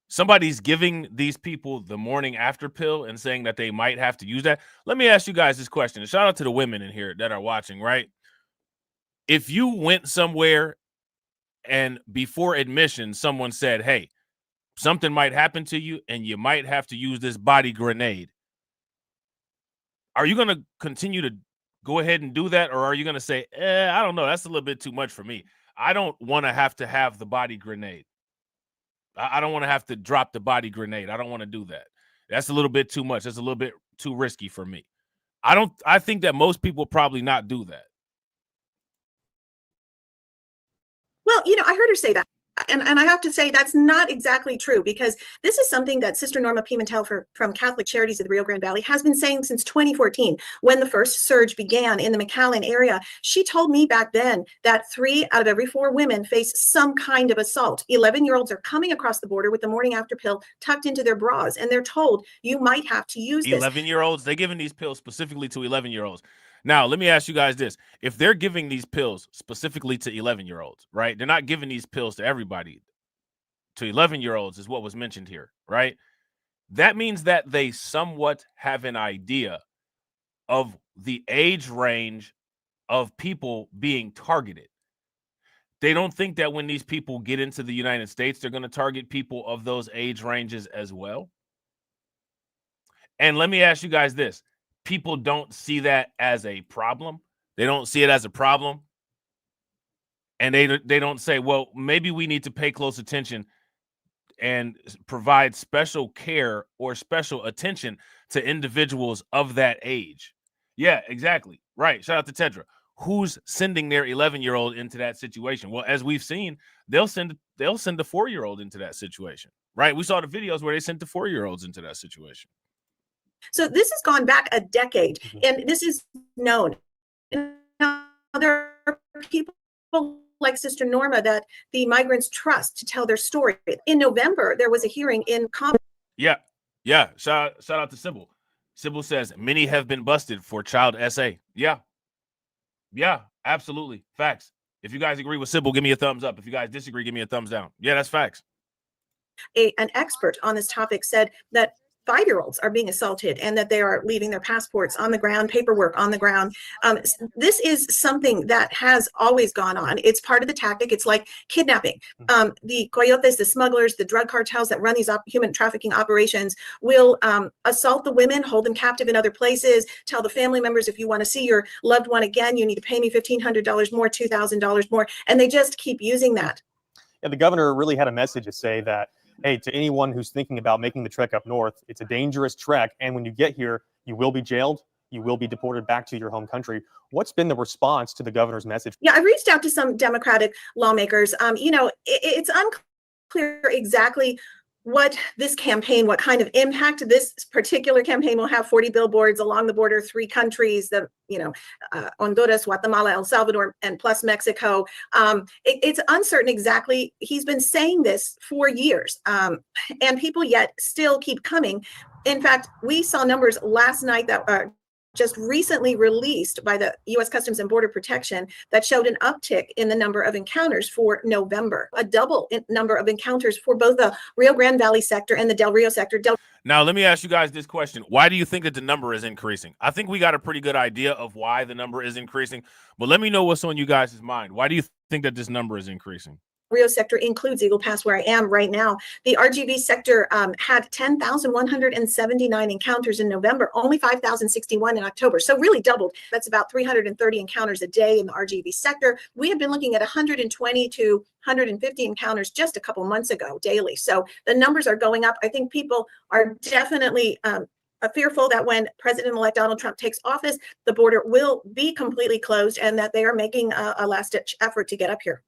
Somebody's giving these people the morning after pill and saying that they might have to use that. Let me ask you guys this question. And shout out to the women in here that are watching, right? If you went somewhere and before admission, someone said, hey, something might happen to you and you might have to use this body grenade, are you going to continue to go ahead and do that? Or are you going to say, I don't know, that's a little bit too much for me. I don't want to have the body grenade. I don't want to have to drop the body grenade. I don't want to do that. That's a little bit too much. That's a little bit too risky for me. I think that most people probably not do that. Well, I heard her say that. And I have to say that's not exactly true, because this is something that Sister Norma Pimentel from Catholic Charities of the Rio Grande Valley has been saying since 2014, when the first surge began in the McAllen area. She told me back then that 3 out of every 4 women face some kind of assault. 11-year-olds are coming across the border with the morning after pill tucked into their bras, and they're told you might have to use this. 11-year-olds, they're giving these pills specifically to 11-year-olds. Now, let me ask you guys this. If they're giving these pills specifically to 11-year-olds, right? They're not giving these pills to everybody. To 11-year-olds is what was mentioned here, right? That means that they somewhat have an idea of the age range of people being targeted. They don't think that when these people get into the United States, they're going to target people of those age ranges as well. And let me ask you guys this. People don't see that as a problem. They don't see it as a problem. And they don't say, well, maybe we need to pay close attention and provide special care or special attention to individuals of that age. Yeah, exactly. Right. Shout out to Tedra. Who's sending their 11-year-old into that situation? Well, as we've seen, they'll send a 4-year-old into that situation. Right. We saw the videos where they sent the 4-year-olds into that situation. So this has gone back a decade, and this is known. Now, there are people like Sister Norma that the migrants trust to tell their story. In November, there was a hearing in Congress. Yeah. Shout out to Sybil. Sybil says many have been busted for child SA. Yeah, absolutely. Facts. If you guys agree with Sybil, give me a thumbs up. If you guys disagree, give me a thumbs down. Yeah, that's facts. An expert on this topic said that 5-year-olds are being assaulted and that they are leaving their passports on the ground, paperwork on the ground. This is something that has always gone on. It's part of the tactic. It's like kidnapping. The coyotes, the smugglers, the drug cartels that run these human trafficking operations will assault the women, hold them captive in other places, tell the family members, if you want to see your loved one again, you need to pay me $1,500 more, $2,000 more. And they just keep using that. Yeah, the governor really had a message to say that, hey, to anyone who's thinking about making the trek up north, it's a dangerous trek. And when you get here, you will be jailed. You will be deported back to your home country. What's been the response to the governor's message? Yeah, I reached out to some Democratic lawmakers. It's unclear exactly what this campaign, what kind of impact this particular campaign will have. 40 billboards along the border, 3 countries, Honduras, Guatemala, El Salvador, and plus Mexico. It's uncertain exactly. He's been saying this for years, and people yet still keep coming. In fact, we saw numbers last night that are just recently released by the U.S. Customs and Border Protection that showed an uptick in the number of encounters for November, a double number of encounters for both the Rio Grande Valley sector and the Del Rio sector. Now, let me ask you guys this question. Why do you think that the number is increasing? I think we got a pretty good idea of why the number is increasing, but let me know what's on you guys' mind. Why do you think that this number is increasing? Rio sector includes Eagle Pass, where I am right now. The RGV sector had 10,179 encounters in November, only 5,061 in October. So really doubled. That's about 330 encounters a day in the RGV sector. We had been looking at 120 to 150 encounters just a couple months ago daily. So the numbers are going up. I think people are definitely fearful that when President-elect Donald Trump takes office, the border will be completely closed and that they are making a last-ditch effort to get up here.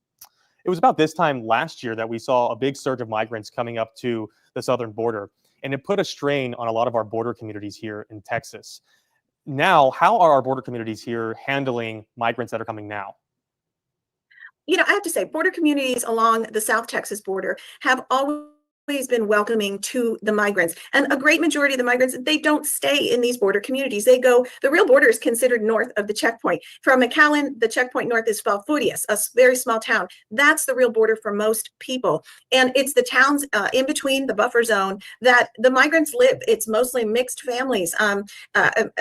It was about this time last year that we saw a big surge of migrants coming up to the southern border, and it put a strain on a lot of our border communities here in Texas. Now, how are our border communities here handling migrants that are coming now? I have to say, border communities along the South Texas border have always been welcoming to the migrants. And a great majority of the migrants, they don't stay in these border communities. They go, the real border is considered north of the checkpoint. From McAllen, the checkpoint north is Falfurrias, a very small town. That's the real border for most people. And it's the towns in between the buffer zone that the migrants live. It's mostly mixed families. I'm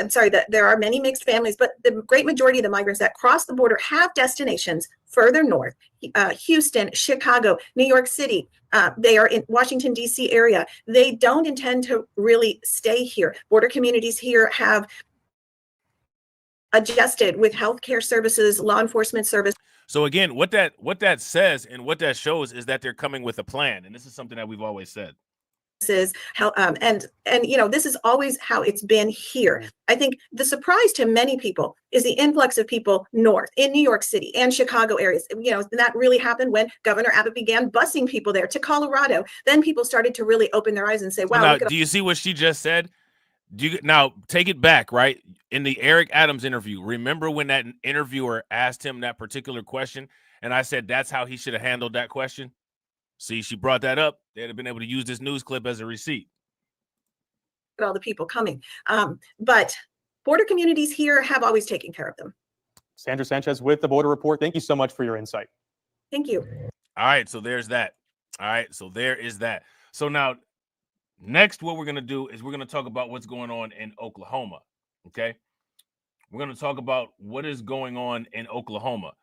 sorry, that there are many mixed families, but the great majority of the migrants that cross the border have destinations further north, Houston, Chicago, New York City. They are in Washington, D.C. area. They don't intend to really stay here. Border communities here have adjusted with healthcare services, law enforcement service. So again, what that says and what that shows is that they're coming with a plan. And this is something that we've always said. Is how and this is always how it's been here. I think the surprise to many people is the influx of people north in New York City and Chicago areas. That really happened when Governor Abbott began busing people there to Colorado. Then people started to really open their eyes and say, wow, now, do you see what she just said? Now take it back, right? In the Eric Adams interview, remember when that interviewer asked him that particular question and I said that's how he should have handled that question? See, she brought that up. They'd have been able to use this news clip as a receipt. All the people coming. But border communities here have always taken care of them. Sandra Sanchez with the Border Report. Thank you so much for your insight. Thank you. All right, so there's that. All right, so there is that. So now, next, what we're going to do is we're going to talk about what's going on in Oklahoma, okay? We're going to talk about what is going on in Oklahoma.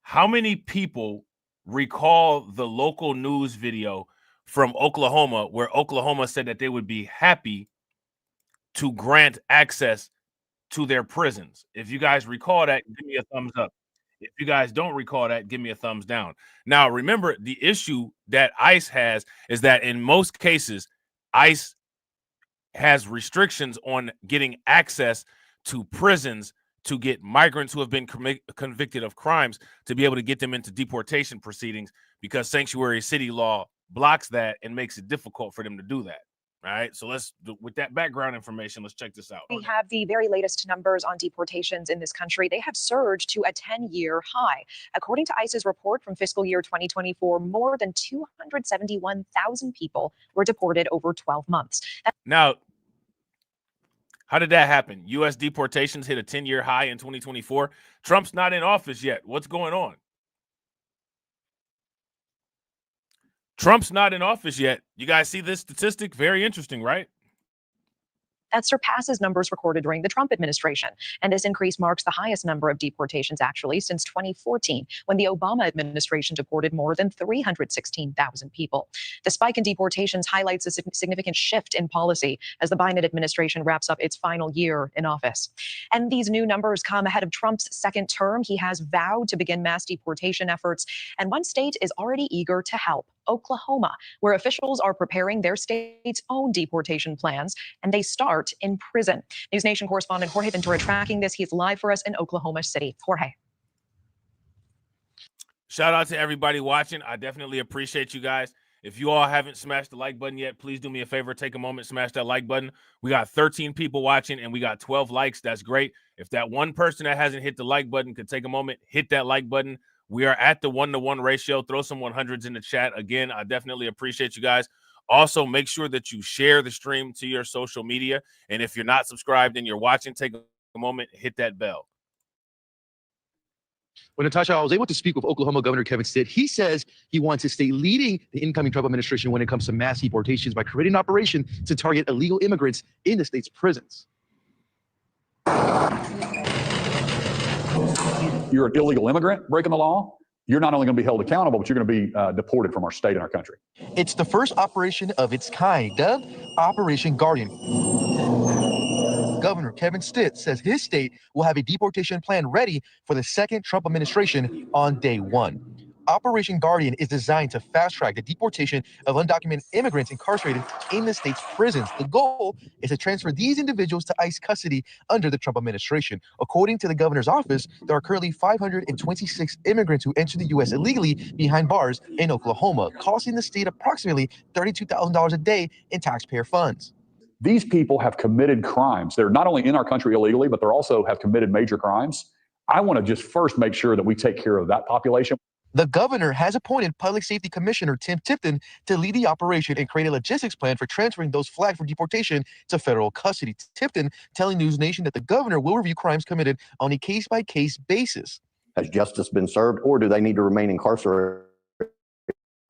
How many people recall the local news video from Oklahoma where Oklahoma said that they would be happy to grant access to their prisons? If you guys recall that, give me a thumbs up. If you guys don't recall that, give me a thumbs down. Now, remember, the issue that ICE has is that in most cases, ICE has restrictions on getting access to prisons to get migrants who have been convicted of crimes to be able to get them into deportation proceedings, because sanctuary city law blocks that and makes it difficult for them to do that. All right, so with that background information, let's check this out. We have the very latest numbers on deportations in this country. They have surged to a 10-year high. According to ICE's report from fiscal year 2024, more than 271,000 people were deported over 12 months. Now, how did that happen? U.S. deportations hit a 10-year high in 2024. Trump's not in office yet. What's going on? Trump's not in office yet. You guys see this statistic? Very interesting, right? That surpasses numbers recorded during the Trump administration. And this increase marks the highest number of deportations actually since 2014, when the Obama administration deported more than 316,000 people. The spike in deportations highlights a significant shift in policy as the Biden administration wraps up its final year in office. And these new numbers come ahead of Trump's second term. He has vowed to begin mass deportation efforts, and one state is already eager to help: Oklahoma, where officials are preparing their state's own deportation plans, and they start in prison. News Nation correspondent Jorge Ventura tracking this. He's live for us in Oklahoma City. Jorge. Shout out to everybody watching. I definitely appreciate you guys. If you all haven't smashed the like button yet, please do me a favor. Take a moment, smash that like button. We got 13 people watching and we got 12 likes. That's great. If that one person that hasn't hit the like button could take a moment, hit that like button. We are at the 1-to-1 ratio. Throw some 100s in the chat. Again, I definitely appreciate you guys. Also, make sure that you share the stream to your social media. And if you're not subscribed and you're watching, take a moment, hit that bell. Well, Natasha, I was able to speak with Oklahoma Governor Kevin Stitt. He says he wants to stay leading the incoming Trump administration when it comes to mass deportations by creating an operation to target illegal immigrants in the state's prisons. You're an illegal immigrant breaking the law, you're not only going to be held accountable, but you're going to be deported from our state and our country. It's the first operation of its kind, dubbed Operation Guardian. Governor Kevin Stitt says his state will have a deportation plan ready for the second Trump administration on day one. Operation Guardian is designed to fast-track the deportation of undocumented immigrants incarcerated in the state's prisons. The goal is to transfer these individuals to ICE custody under the Trump administration. According to the governor's office, there are currently 526 immigrants who enter the U.S. illegally behind bars in Oklahoma, costing the state approximately $32,000 a day in taxpayer funds. These people have committed crimes. They're not only in our country illegally, but they also have committed major crimes. I want to just first make sure that we take care of that population. The governor has appointed Public Safety Commissioner Tim Tipton to lead the operation and create a logistics plan for transferring those flagged for deportation to federal custody. Tipton telling News Nation that the governor will review crimes committed on a case-by-case basis. Has justice been served, or do they need to remain incarcerated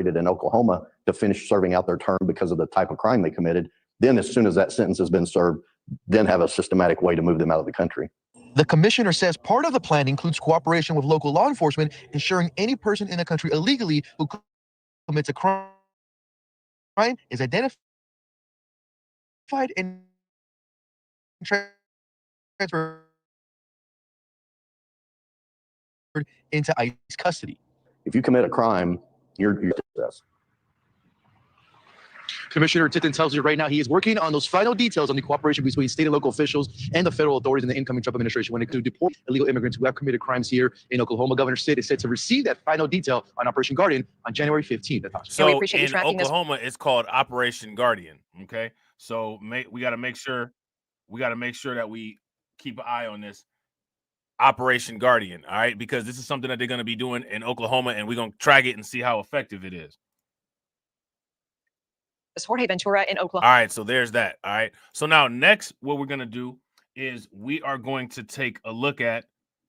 in Oklahoma to finish serving out their term because of the type of crime they committed? Then, as soon as that sentence has been served, then have a systematic way to move them out of the country. The commissioner says part of the plan includes cooperation with local law enforcement, ensuring any person in the country illegally who commits a crime is identified and transferred into ICE custody. If you commit a crime, you're Commissioner Tipton tells you right now he is working on those final details on the cooperation between state and local officials and the federal authorities in the incoming Trump administration when it comes to deport illegal immigrants who have committed crimes here in Oklahoma. Governor Stitt is set to receive that final detail on Operation Guardian on January 15th. So in Oklahoma, it's called Operation Guardian. Okay, so we got to make sure that we keep an eye on this Operation Guardian. All right, because this is something that they're going to be doing in Oklahoma, and we're going to track it and see how effective it is. Jorge Ventura in Oklahoma. All right, so there's that. All right, so now next, what we're going to do is we are going to take a look at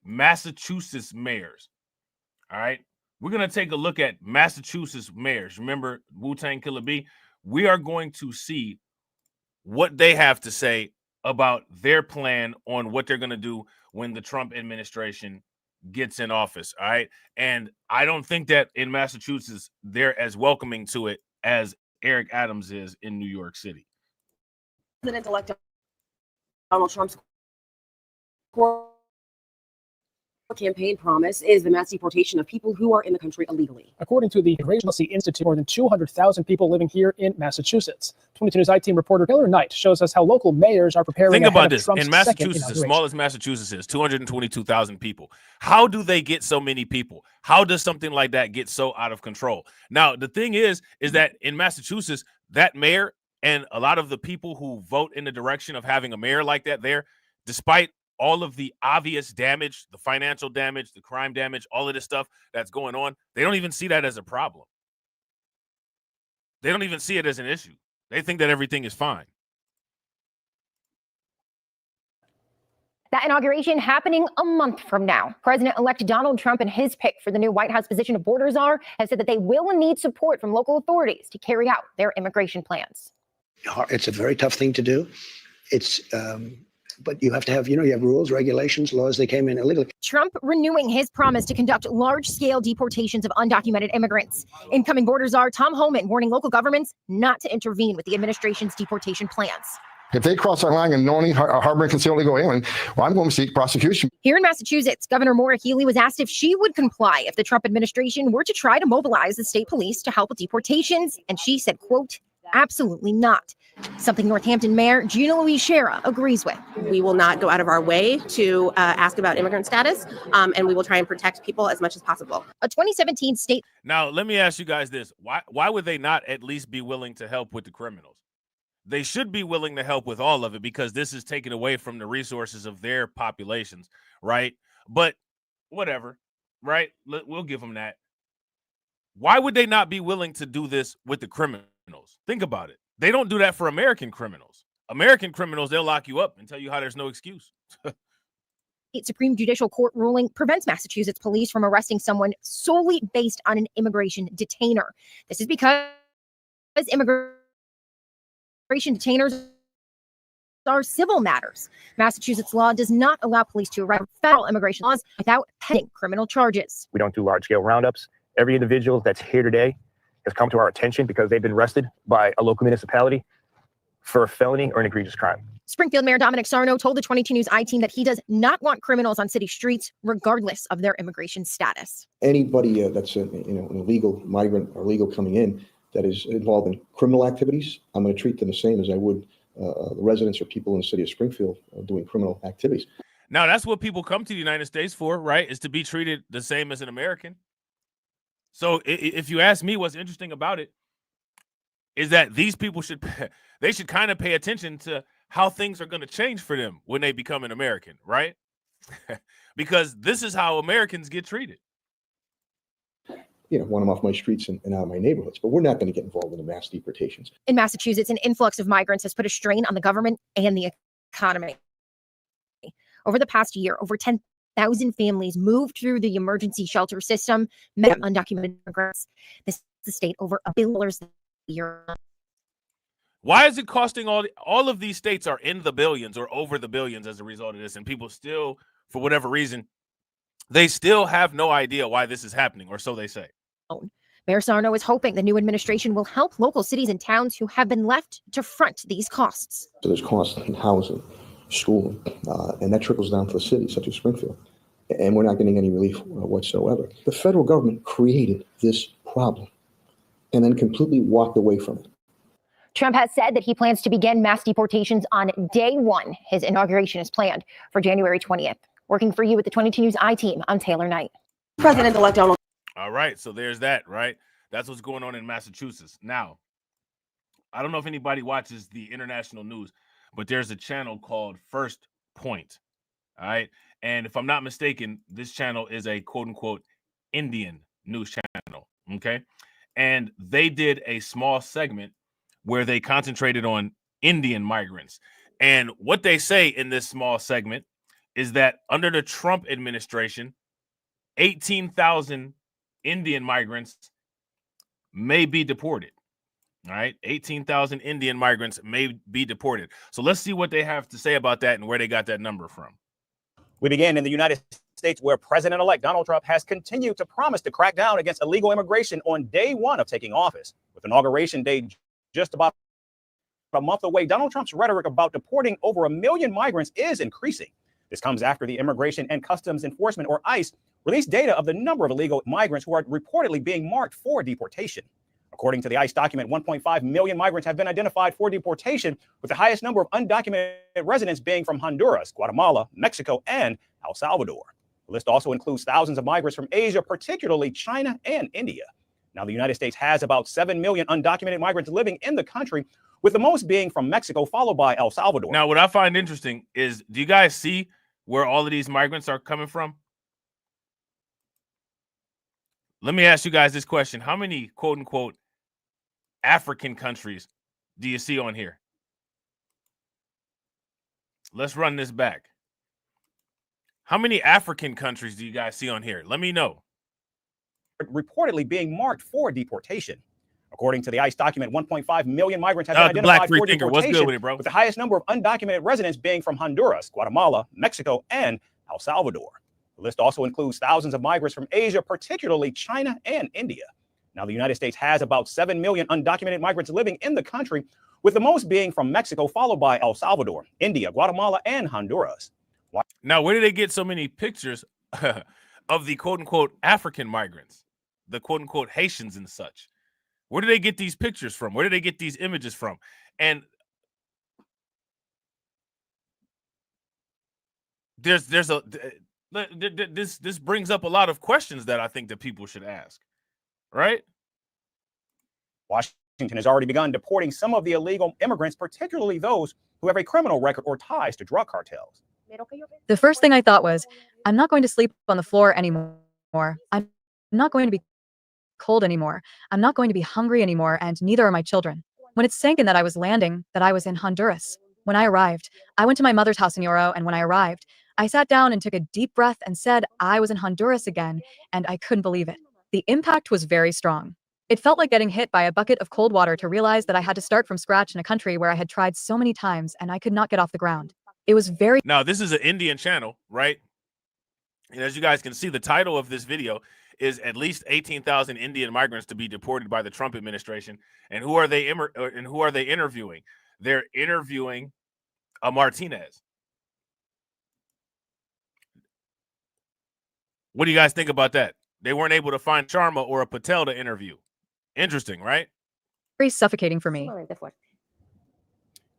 Massachusetts mayors. All right, we're going to take a look at Massachusetts mayors. Remember Wu-Tang Killer B? We are going to see what they have to say about their plan on what they're going to do when the Trump administration gets in office. All right, and I don't think that in Massachusetts they're as welcoming to it as Eric Adams is in New York City. President-elect Donald Trump's core campaign promise is the mass deportation of people who are in the country illegally. According to the Immigration Institute, more than 200,000 people living here in Massachusetts. 22 News I-Team reporter Taylor Knight shows us how local mayors are preparing. Think ahead about of this. Trump's In Massachusetts, second as small as Massachusetts is, 222,000 people. How do they get so many people? How does something like that get so out of control? Now, the thing is that in Massachusetts, that mayor and a lot of the people who vote in the direction of having a mayor like that there, despite all of the obvious damage, the financial damage, the crime damage, all of this stuff that's going on, they don't even see that as a problem. They don't even see it as an issue. They think that everything is fine. That inauguration happening a month from now. President-elect Donald Trump and his pick for the new White House position of border czar has said that they will need support from local authorities to carry out their immigration plans. It's a very tough thing to do. But you have to have, you have rules, regulations, laws. They came in illegally. Trump renewing his promise to conduct large-scale deportations of undocumented immigrants. Incoming border czar Tom Homan warning local governments not to intervene with the administration's deportation plans. If they cross our line and knowingly harbor and conceal illegal alien, well, I'm going to seek prosecution. Here in Massachusetts, Governor Maura Healey was asked if she would comply if the Trump administration were to try to mobilize the state police to help with deportations. And she said, quote, absolutely not. Something Northampton Mayor Gina Louise Shera agrees with. We will not go out of our way to ask about immigrant status, and we will try and protect people as much as possible. A 2017 state. Now, let me ask you guys this. Why would they not at least be willing to help with the criminals? They should be willing to help with all of it because this is taken away from the resources of their populations, right? But whatever, right? We'll give them that. Why would they not be willing to do this with the criminals? Think about it. They don't do that for American criminals. American criminals, they'll lock you up and tell you how there's no excuse. Supreme Judicial Court ruling prevents Massachusetts police from arresting someone solely based on an immigration detainer. This is because immigration detainers are civil matters. Massachusetts law does not allow police to arrest federal immigration laws without pending criminal charges. We don't do large-scale roundups. Every individual that's here today has come to our attention because they've been arrested by a local municipality for a felony or an egregious crime. Springfield Mayor Dominic Sarno told the 22 News I-Team that he does not want criminals on city streets, regardless of their immigration status. Anybody that's an illegal migrant or illegal coming in that is involved in criminal activities, I'm going to treat them the same as I would the residents or people in the city of Springfield doing criminal activities. Now, that's what people come to the United States for, right? Is to be treated the same as an American. So if you ask me, what's interesting about it is that these people should kind of pay attention to how things are going to change for them when they become an American, right? Because this is how Americans get treated. want them off my streets and out of my neighborhoods. But we're not going to get involved in the mass deportations. In Massachusetts, an influx of migrants has put a strain on the government and the economy. Over the past year, over 10,000 families moved through the emergency shelter system, met undocumented immigrants. This is the state over $1 billion a year. Why is it costing all of these states are in the billions or over the billions as a result of this, and people still, for whatever reason, they still have no idea why this is happening, or so they say. Mayor Sarno is hoping the new administration will help local cities and towns who have been left to front these costs. So there's costs in housing, schooling, and that trickles down to the cities such as Springfield. And we're not getting any relief whatsoever. The federal government created this problem and then completely walked away from it. Trump has said that he plans to begin mass deportations on day one. His inauguration is planned for January 20th. Working for you with the 22 News I-Team, I'm Taylor Knight. President-elect Donald. All right, so there's that, right? That's what's going on in Massachusetts. Now, I don't know if anybody watches the international news, but there's a channel called First Point, all right? And if I'm not mistaken, this channel is a quote-unquote Indian news channel, okay? And they did a small segment where they concentrated on Indian migrants. And what they say in this small segment is that under the Trump administration, 18,000 Indian migrants may be deported. All right, 18,000 Indian migrants may be deported. So let's see what they have to say about that and where they got that number from. We begin in the United States, where President-elect Donald Trump has continued to promise to crack down against illegal immigration on day one of taking office. With Inauguration Day just about a month away, Donald Trump's rhetoric about deporting over 1 million migrants is increasing. This comes after the Immigration and Customs Enforcement, or ICE, released data of the number of illegal migrants who are reportedly being marked for deportation. According to the ICE document, 1.5 million migrants have been identified for deportation, with the highest number of undocumented residents being from Honduras, Guatemala, Mexico, and El Salvador. The list also includes thousands of migrants from Asia, particularly China and India. Now, the United States has about 7 million undocumented migrants living in the country, with the most being from Mexico, followed by El Salvador. Now, what I find interesting is, do you guys see where all of these migrants are coming from? Let me ask you guys this question. How many quote-unquote African countries do you see on here? Let's run this back. How many African countries do you guys see on here? Let me know. Reportedly being marked for deportation. According to the ICE document, 1.5 million migrants have been identified for deportation, what's good with it, bro? With the highest number of undocumented residents being from Honduras, Guatemala, Mexico, and El Salvador. The list also includes thousands of migrants from Asia, particularly China and India. Now, the United States has about 7 million undocumented migrants living in the country, with the most being from Mexico, followed by El Salvador, India, Guatemala, and Honduras. Now, where did they get so many pictures of the quote-unquote African migrants, the quote-unquote Haitians and such? Where do they get these pictures from? Where do they get these images from? And this brings up a lot of questions that I think that people should ask, right? Washington has already begun deporting some of the illegal immigrants, particularly those who have a criminal record or ties to drug cartels. The first thing I thought was, I'm not going to sleep on the floor anymore. I'm not going to be cold anymore. I'm not going to be hungry anymore, and neither are my children. When it sank in that I was landing, that I was in Honduras. When I arrived, I went to my mother's house in Oro, and when I arrived, I sat down and took a deep breath and said I was in Honduras again, and I couldn't believe it. The impact was very strong. It felt like getting hit by a bucket of cold water to realize that I had to start from scratch in a country where I had tried so many times and I could not get off the ground. It was very— Now, this is an Indian channel, right? And as you guys can see, the title of this video is at least 18,000 Indian migrants to be deported by the Trump administration. And who are they interviewing? They're interviewing a Martinez. What do you guys think about that? They weren't able to find Sharma or a Patel to interview. Interesting, right? very suffocating for me.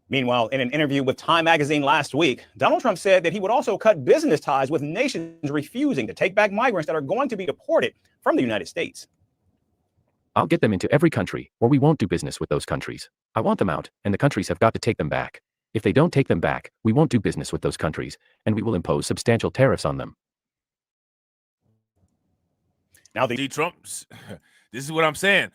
Meanwhile, in an interview with Time magazine last week, Donald Trump said that he would also cut business ties with nations refusing to take back migrants that are going to be deported from the United States. I'll get them into every country, or we won't do business with those countries. I want them out, and the countries have got to take them back. If they don't take them back, we won't do business with those countries, and we will impose substantial tariffs on them. Now the Trump's this is what I'm saying.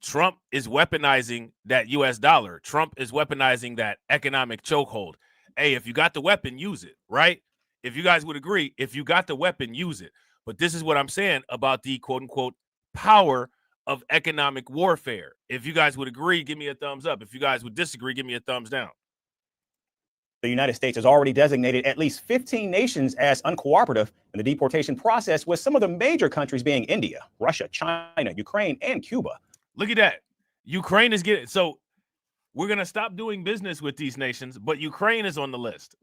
Trump is weaponizing that US dollar. Trump is weaponizing that economic chokehold. Hey, if you got the weapon, use it, right? If you guys would agree, if you got the weapon, use it. But this is what I'm saying about the quote unquote power of economic warfare. If you guys would agree, give me a thumbs up. If you guys would disagree, give me a thumbs down. The United States has already designated at least 15 nations as uncooperative in the deportation process, with some of the major countries being India, Russia, China, Ukraine, and Cuba. Look at that. Ukraine is getting, so we're going to stop doing business with these nations, but Ukraine is on the list.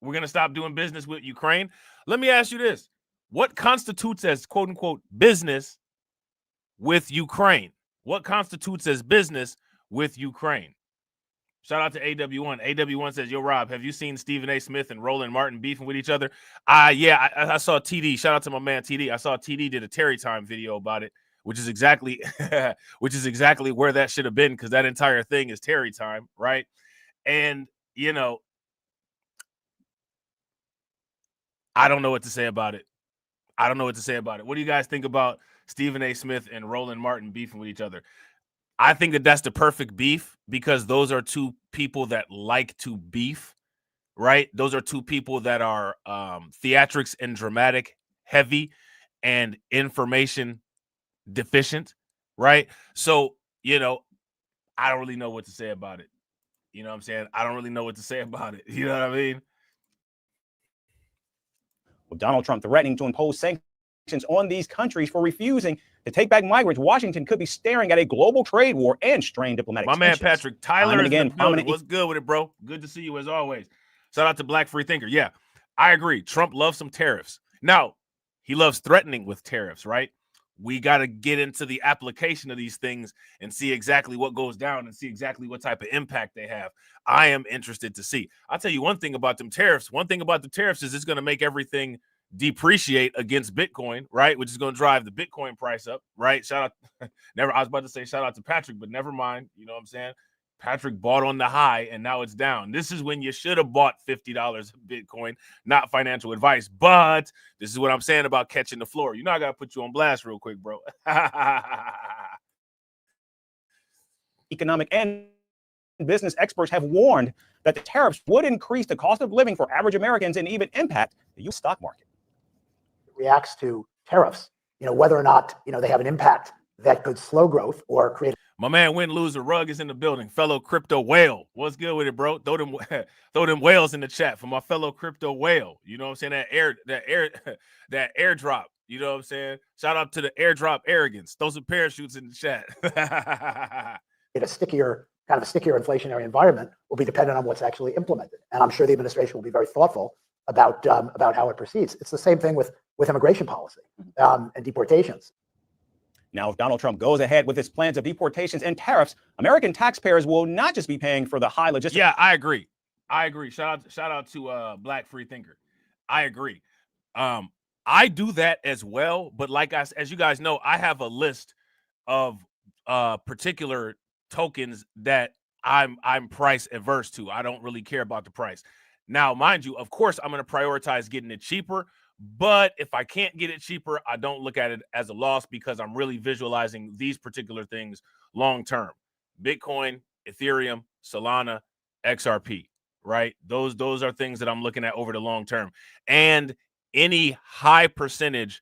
We're going to stop doing business with Ukraine. Let me ask you this. What constitutes as quote unquote business with Ukraine? What constitutes as business with Ukraine? Shout out to AW1. AW1 says, yo, Rob, have you seen Stephen A. Smith and Roland Martin beefing with each other? Yeah, I saw TD. Shout out to my man TD. I saw TD did a Terry Time video about it, which is exactly where that should have been, because that entire thing is Terry Time, right? And, you know, I don't know what to say about it. What do you guys think about Stephen A. Smith and Roland Martin beefing with each other? I think that that's the perfect beef, because those are two people that like to beef, right? Those are two people that are theatrics and dramatic heavy and information deficient, right? So, you know, I don't really know what to say about it. You know what I'm saying? I don't really know what to say about it. You know what I mean? With Donald Trump threatening to impose sanctions on these countries for refusing to take back migrants, Washington could be staring at a global trade war and strained diplomatic tensions. Man Patrick Tyler is again prominent. What's good with it, bro? Good to see you as always. Shout out to Black Free Thinker. Yeah, I agree. Trump loves some tariffs. Now, he loves threatening with tariffs, right? We got to get into the application of these things and see exactly what goes down and see exactly what type of impact they have. I am interested to see. I'll tell you one thing about them tariffs. One thing about the tariffs is it's going to make everything depreciate against Bitcoin, right? Which is going to drive the Bitcoin price up, right? Shout out. I was about to say shout out to Patrick, but never mind. You know what I'm saying? Patrick bought on the high and now it's down. This is when you should have bought $50 of Bitcoin, not financial advice. But this is what I'm saying about catching the floor. You know, I got to put you on blast real quick, bro. Economic and business experts have warned that the tariffs would increase the cost of living for average Americans and even impact the U.S. stock market. Reacts to tariffs, whether or not, they have an impact that could slow growth or create. My man Win Loser Rug is in the building. Fellow crypto whale. What's good with it, bro? Throw them whales in the chat for my fellow crypto whale. You know what I'm saying? That airdrop. You know what I'm saying? Shout out to the airdrop arrogance. Throw some parachutes in the chat. A stickier inflationary environment will be dependent on what's actually implemented. And I'm sure the administration will be very thoughtful about how it proceeds. It's the same thing with immigration policy and deportations. Now, if Donald Trump goes ahead with his plans of deportations and tariffs, American taxpayers will not just be paying for the high logistics. Yeah, I agree. Shout out to Black Free Thinker. I agree. I do that as well, but as you guys know, I have a list of particular tokens that I'm price averse to. I don't really care about the price. Now, mind you, of course, I'm going to prioritize getting it cheaper. But if I can't get it cheaper, I don't look at it as a loss, because I'm really visualizing these particular things long term. Bitcoin, Ethereum, Solana, XRP, right? Those are things that I'm looking at over the long term. And any high percentage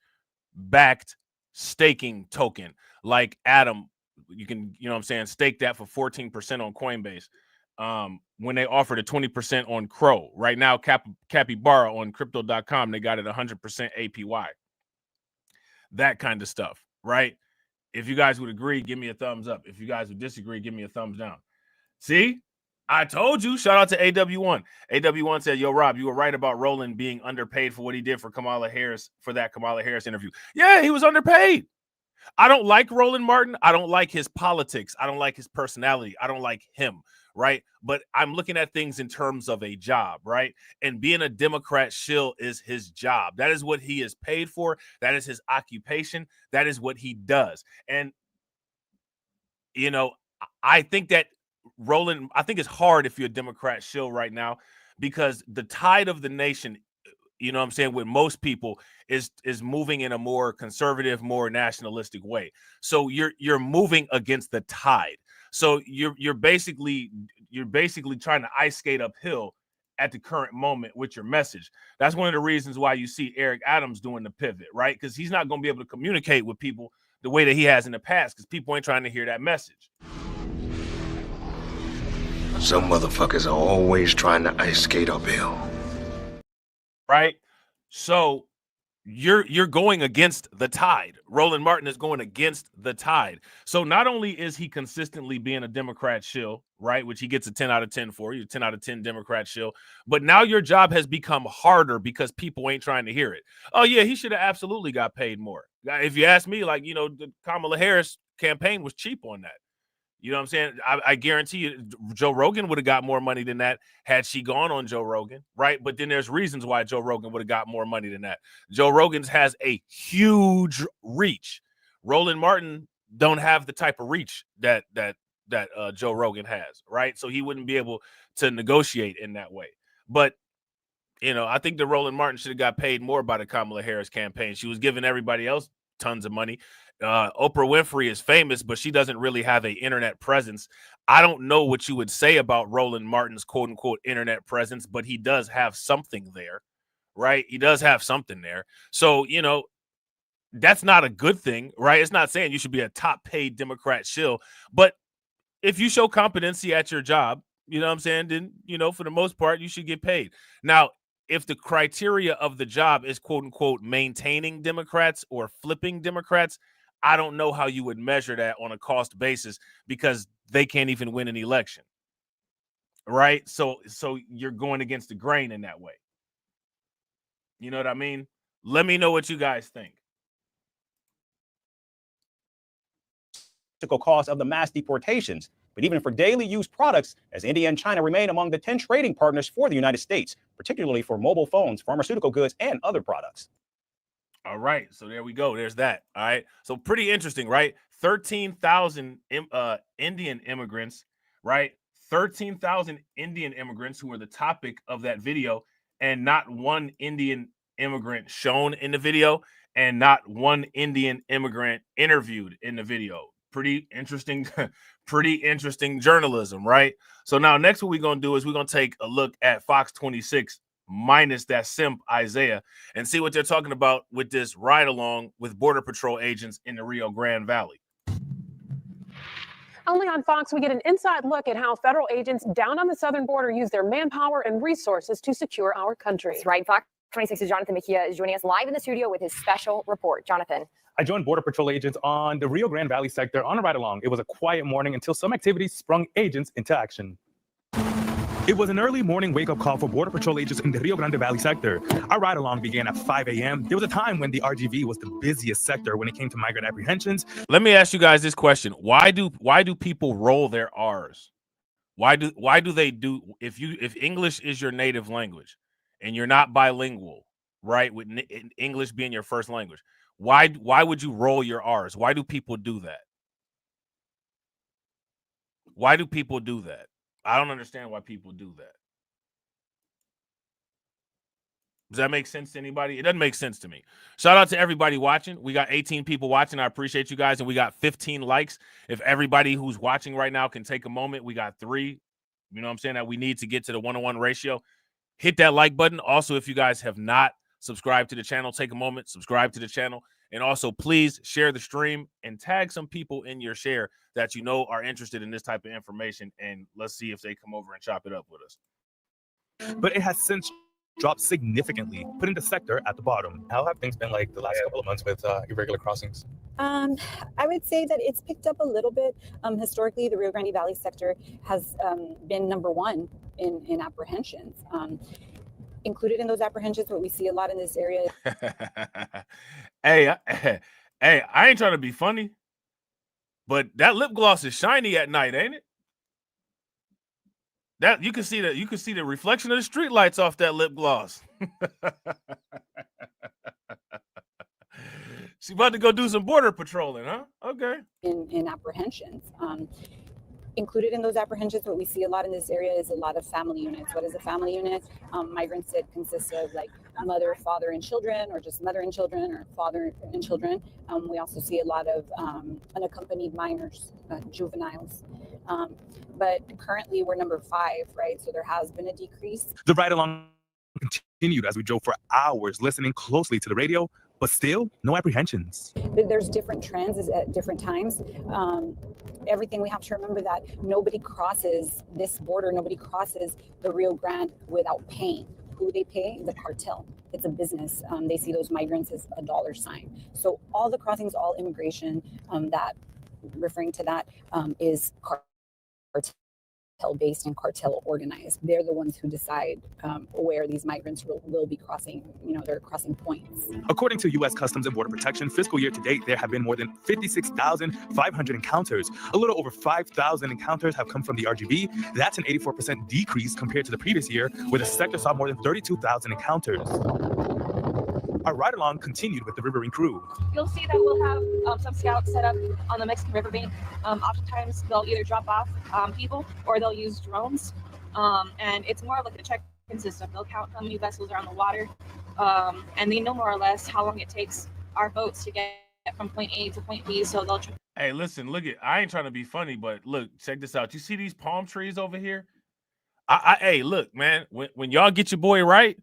backed staking token like Atom, you can, stake that for 14% on Coinbase. When they offered a 20% on Crow. Right now, Capybara on crypto.com, they got it 100% APY. That kind of stuff, right? If you guys would agree, give me a thumbs up. If you guys would disagree, give me a thumbs down. See? I told you. Shout out to AW1. AW1 said, yo, Rob, you were right about Roland being underpaid for what he did for Kamala Harris, for that Kamala Harris interview. Yeah, he was underpaid. I don't like Roland Martin. I don't like his politics. I don't like his personality. I don't like him. Right. But I'm looking at things in terms of a job. Right. And being a Democrat shill is his job. That is what he is paid for. That is his occupation. That is what he does. And, I think that I think it's hard if you're a Democrat shill right now, because the tide of the nation, you know what I'm saying, with most people is moving in a more conservative, more nationalistic way. So you're moving against the tide. So you're basically trying to ice skate uphill at the current moment with your message. That's one of the reasons why you see Eric Adams doing the pivot, right? Because he's not going to be able to communicate with people the way that he has in the past, because people ain't trying to hear that message. Some motherfuckers are always trying to ice skate uphill. Right? So you're going against the tide. Roland Martin is going against the tide. So not only is he consistently being a Democrat shill, right, which he gets a 10 out of 10 for, you 10 out of 10 Democrat shill, but now your job has become harder because people ain't trying to hear it. Oh yeah, he should have absolutely got paid more. If you ask me, like, you know, the Kamala Harris campaign was cheap on that. You know what I'm saying? I guarantee you Joe Rogan would have got more money than that had she gone on Joe Rogan, right? But then there's reasons why Joe Rogan would have got more money than that. Joe Rogan's has a huge reach. Roland Martin don't have the type of reach that Joe Rogan has, right? So he wouldn't be able to negotiate in that way. But, you know, I think that Roland Martin should have got paid more by the Kamala Harris campaign. She was giving everybody else tons of money. Oprah Winfrey is famous, but she doesn't really have an internet presence. I don't know what you would say about Roland Martin's quote unquote internet presence, but he does have something there, right? He does have something there. So, you know, that's not a good thing, right? It's not saying you should be a top paid Democrat shill, but if you show competency at your job, you know what I'm saying, then, you know, for the most part, you should get paid. Now, if the criteria of the job is quote unquote maintaining Democrats or flipping Democrats, I don't know how you would measure that on a cost basis, because they can't even win an election, right? So you're going against the grain in that way. You know what I mean? Let me know what you guys think. Cost of the mass deportations, but even for daily use products, as India and China remain among the 10 trading partners for the United States, particularly for mobile phones, pharmaceutical goods, and other products. All right, so there we go. There's that. All right, so pretty interesting, right? 13,000 Indian immigrants, right? 13,000 Indian immigrants who were the topic of that video, and not one Indian immigrant shown in the video, and not one Indian immigrant interviewed in the video. Pretty interesting, pretty interesting journalism, right? So now next what we're going to do is we're going to take a look at Fox 26 minus that simp Isaiah and see what they're talking about with this ride along with Border Patrol agents in the Rio Grande Valley. Only on Fox, we get an inside look at how federal agents down on the southern border use their manpower and resources to secure our country. That's right. Fox 26's Jonathan Mejia is joining us live in the studio with his special report. Jonathan. I joined Border Patrol agents on the Rio Grande Valley sector on a ride along. It was a quiet morning until some activity sprung agents into action. It was an early morning wake-up call for Border Patrol agents in the Rio Grande Valley sector. Our ride-along began at 5 a.m. There was a time when the RGV was the busiest sector when it came to migrant apprehensions. Let me ask you guys this question. Why do people roll their R's? Why do they do, if English is your native language and you're not bilingual, right, with English being your first language, why would you roll your R's? Why do people do that? Why do people do that? I don't understand why people do that. Does that make sense to anybody? It doesn't make sense to me. Shout out to everybody watching. We got 18 people watching. I appreciate you guys. And we got 15 likes. If everybody who's watching right now can take a moment, we got 3. You know what I'm saying? That we need to get to the 1-to-1 ratio. Hit that like button. Also, if you guys have not subscribed to the channel, take a moment, subscribe to the channel. And also, please share the stream and tag some people in your share that you know are interested in this type of information. And let's see if they come over and chop it up with us. But it has since dropped significantly, putting the sector at the bottom. How have things been like the last couple of months with irregular crossings? I would say that it's picked up a little bit. Historically, the Rio Grande Valley sector has been number 1 in apprehensions. Included in those apprehensions, what we see a lot in this area. Hey, I ain't trying to be funny, but that lip gloss is shiny at night, ain't it? That you can see the reflection of the street lights off that lip gloss. She about to go do some border patrolling, huh? Okay. In apprehensions. Included in those apprehensions, what we see a lot in this area is a lot of family units. What is a family unit? Migrants that consist of like mother, father, and children, or just mother and children, or father and children. We also see a lot of unaccompanied minors, juveniles. But currently we're number 5, right? So there has been a decrease. The ride along continued as we drove for hours, listening closely to the radio, but still no apprehensions. There's different trends at different times. Everything we have to remember that nobody crosses this border, nobody crosses the Rio Grande without paying. Who they pay? The cartel. It's a business. They see those migrants as a dollar sign. So all the crossings, all immigration, that referring to that is cartel-based and cartel organized. They're the ones who decide where these migrants will be crossing, their crossing points. According to U.S. Customs and Border Protection, fiscal year to date, there have been more than 56,500 encounters. A little over 5,000 encounters have come from the RGB. That's an 84% decrease compared to the previous year, where the sector saw more than 32,000 encounters. Our ride-along continued with the riverine crew. You'll see that we'll have some scouts set up on the Mexican riverbank. Oftentimes, they'll either drop off people or they'll use drones. And it's more like a check-in system. They'll count how many vessels are on the water, and they know more or less how long it takes our boats to get from point A to point B. So they'll. Hey, listen, look I ain't trying to be funny, but look, check this out. You see these palm trees over here? Hey, look, man. When y'all get your boy right,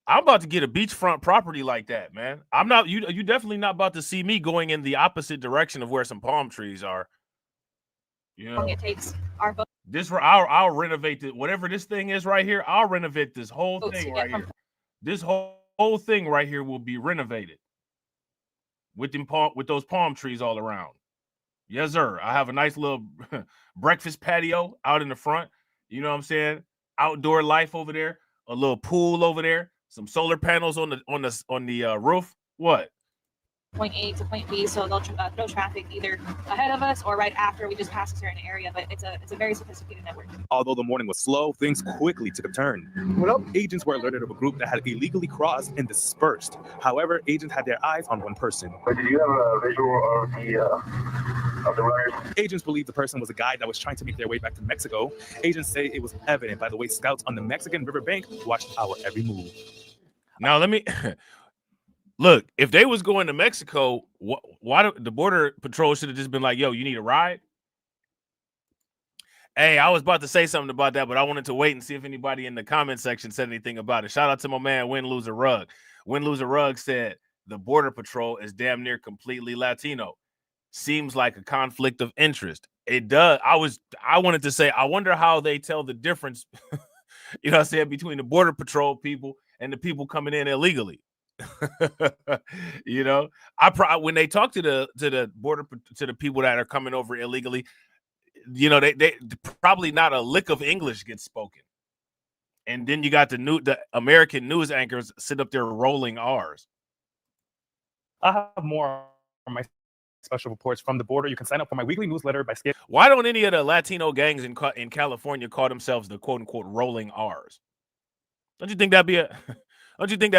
I'm about to get a beachfront property like that, man. I'm not you definitely not about to see me going in the opposite direction of where some palm trees are. You know, it takes our boat. I'll renovate it. Whatever this thing is right here, I'll renovate this whole thing right here. This whole thing right here will be renovated with those palm trees all around. Yes, sir. I have a nice little breakfast patio out in the front. You know what I'm saying? Outdoor life over there, a little pool over there. Some solar panels on the roof. What? Point A to point B, so they'll throw traffic either ahead of us or right after we just pass a certain area. But it's a very sophisticated network. Although the morning was slow, things quickly took a turn. Agents were alerted of a group that had illegally crossed and dispersed. However, agents had their eyes on one person. But did you have a visual of the runners? Agents believe the person was a guy that was trying to make their way back to Mexico. Agents say it was evident by the way scouts on the Mexican riverbank watched our every move. Now let me look. If they was going to Mexico, why the border patrol should have just been like, "Yo, you need a ride." Hey, I was about to say something about that, but I wanted to wait and see if anybody in the comment section said anything about it. Shout out to my man Win Lose a Rug. Win Lose a Rug said the border patrol is damn near completely Latino. Seems like a conflict of interest. It does. I wanted to say, I wonder how they tell the difference. You know what I'm saying, between the border patrol people and the people coming in illegally. You know, when they talk to the border, to the people that are coming over illegally, you know, they probably not a lick of English gets spoken. And then you got the American news anchors sit up there rolling R's. I have more on my special reports from the border. You can sign up for my weekly newsletter by skipping. Why don't any of the Latino gangs in California call themselves the quote unquote rolling R's? Don't you think that'd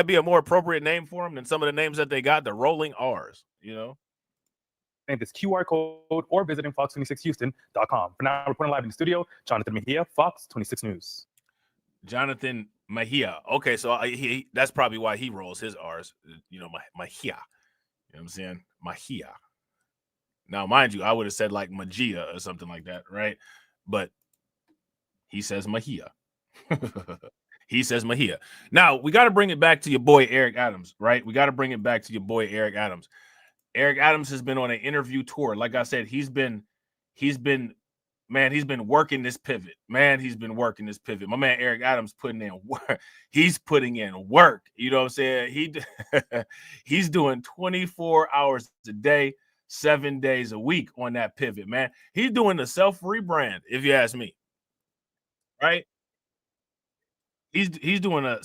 be a more appropriate name for them than some of the names that they got, the rolling R's, you know? This QR code or visiting fox26houston.com. For now, reporting live in the studio, Jonathan Mejia, Fox 26 News. Jonathan Mejia. Okay, so that's probably why he rolls his R's, you know, Mejia. You know what I'm saying? Mejia. Now, mind you, I would have said like Magia or something like that, right? But he says Mejia. He says Mejia. Now, we got to bring it back to your boy Eric Adams, right? We got to bring it back to your boy Eric Adams. Eric Adams has been on an interview tour. Like I said, he's been working this pivot. Man, he's been working this pivot. My man Eric Adams putting in work. He's putting in work. You know what I'm saying? He's doing 24 hours a day, 7 days a week on that pivot, man. He's doing a self rebrand, if you ask me. Right? He's doing a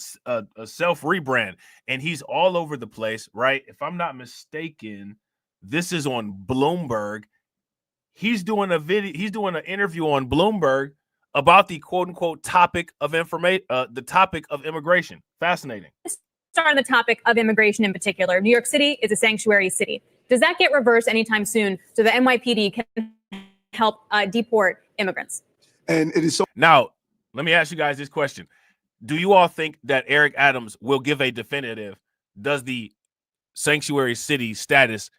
self rebrand, and he's all over the place, right? If I'm not mistaken, this is on Bloomberg. He's doing a video. He's doing an interview on Bloomberg about the quote unquote topic of information, the topic of immigration. Fascinating. Start on the topic of immigration in particular. New York City is a sanctuary city. Does that get reversed anytime soon so the NYPD can help deport immigrants? And it is so. Now, let me ask you guys this question. do you all think that Eric Adams will give a definitive, does the sanctuary city status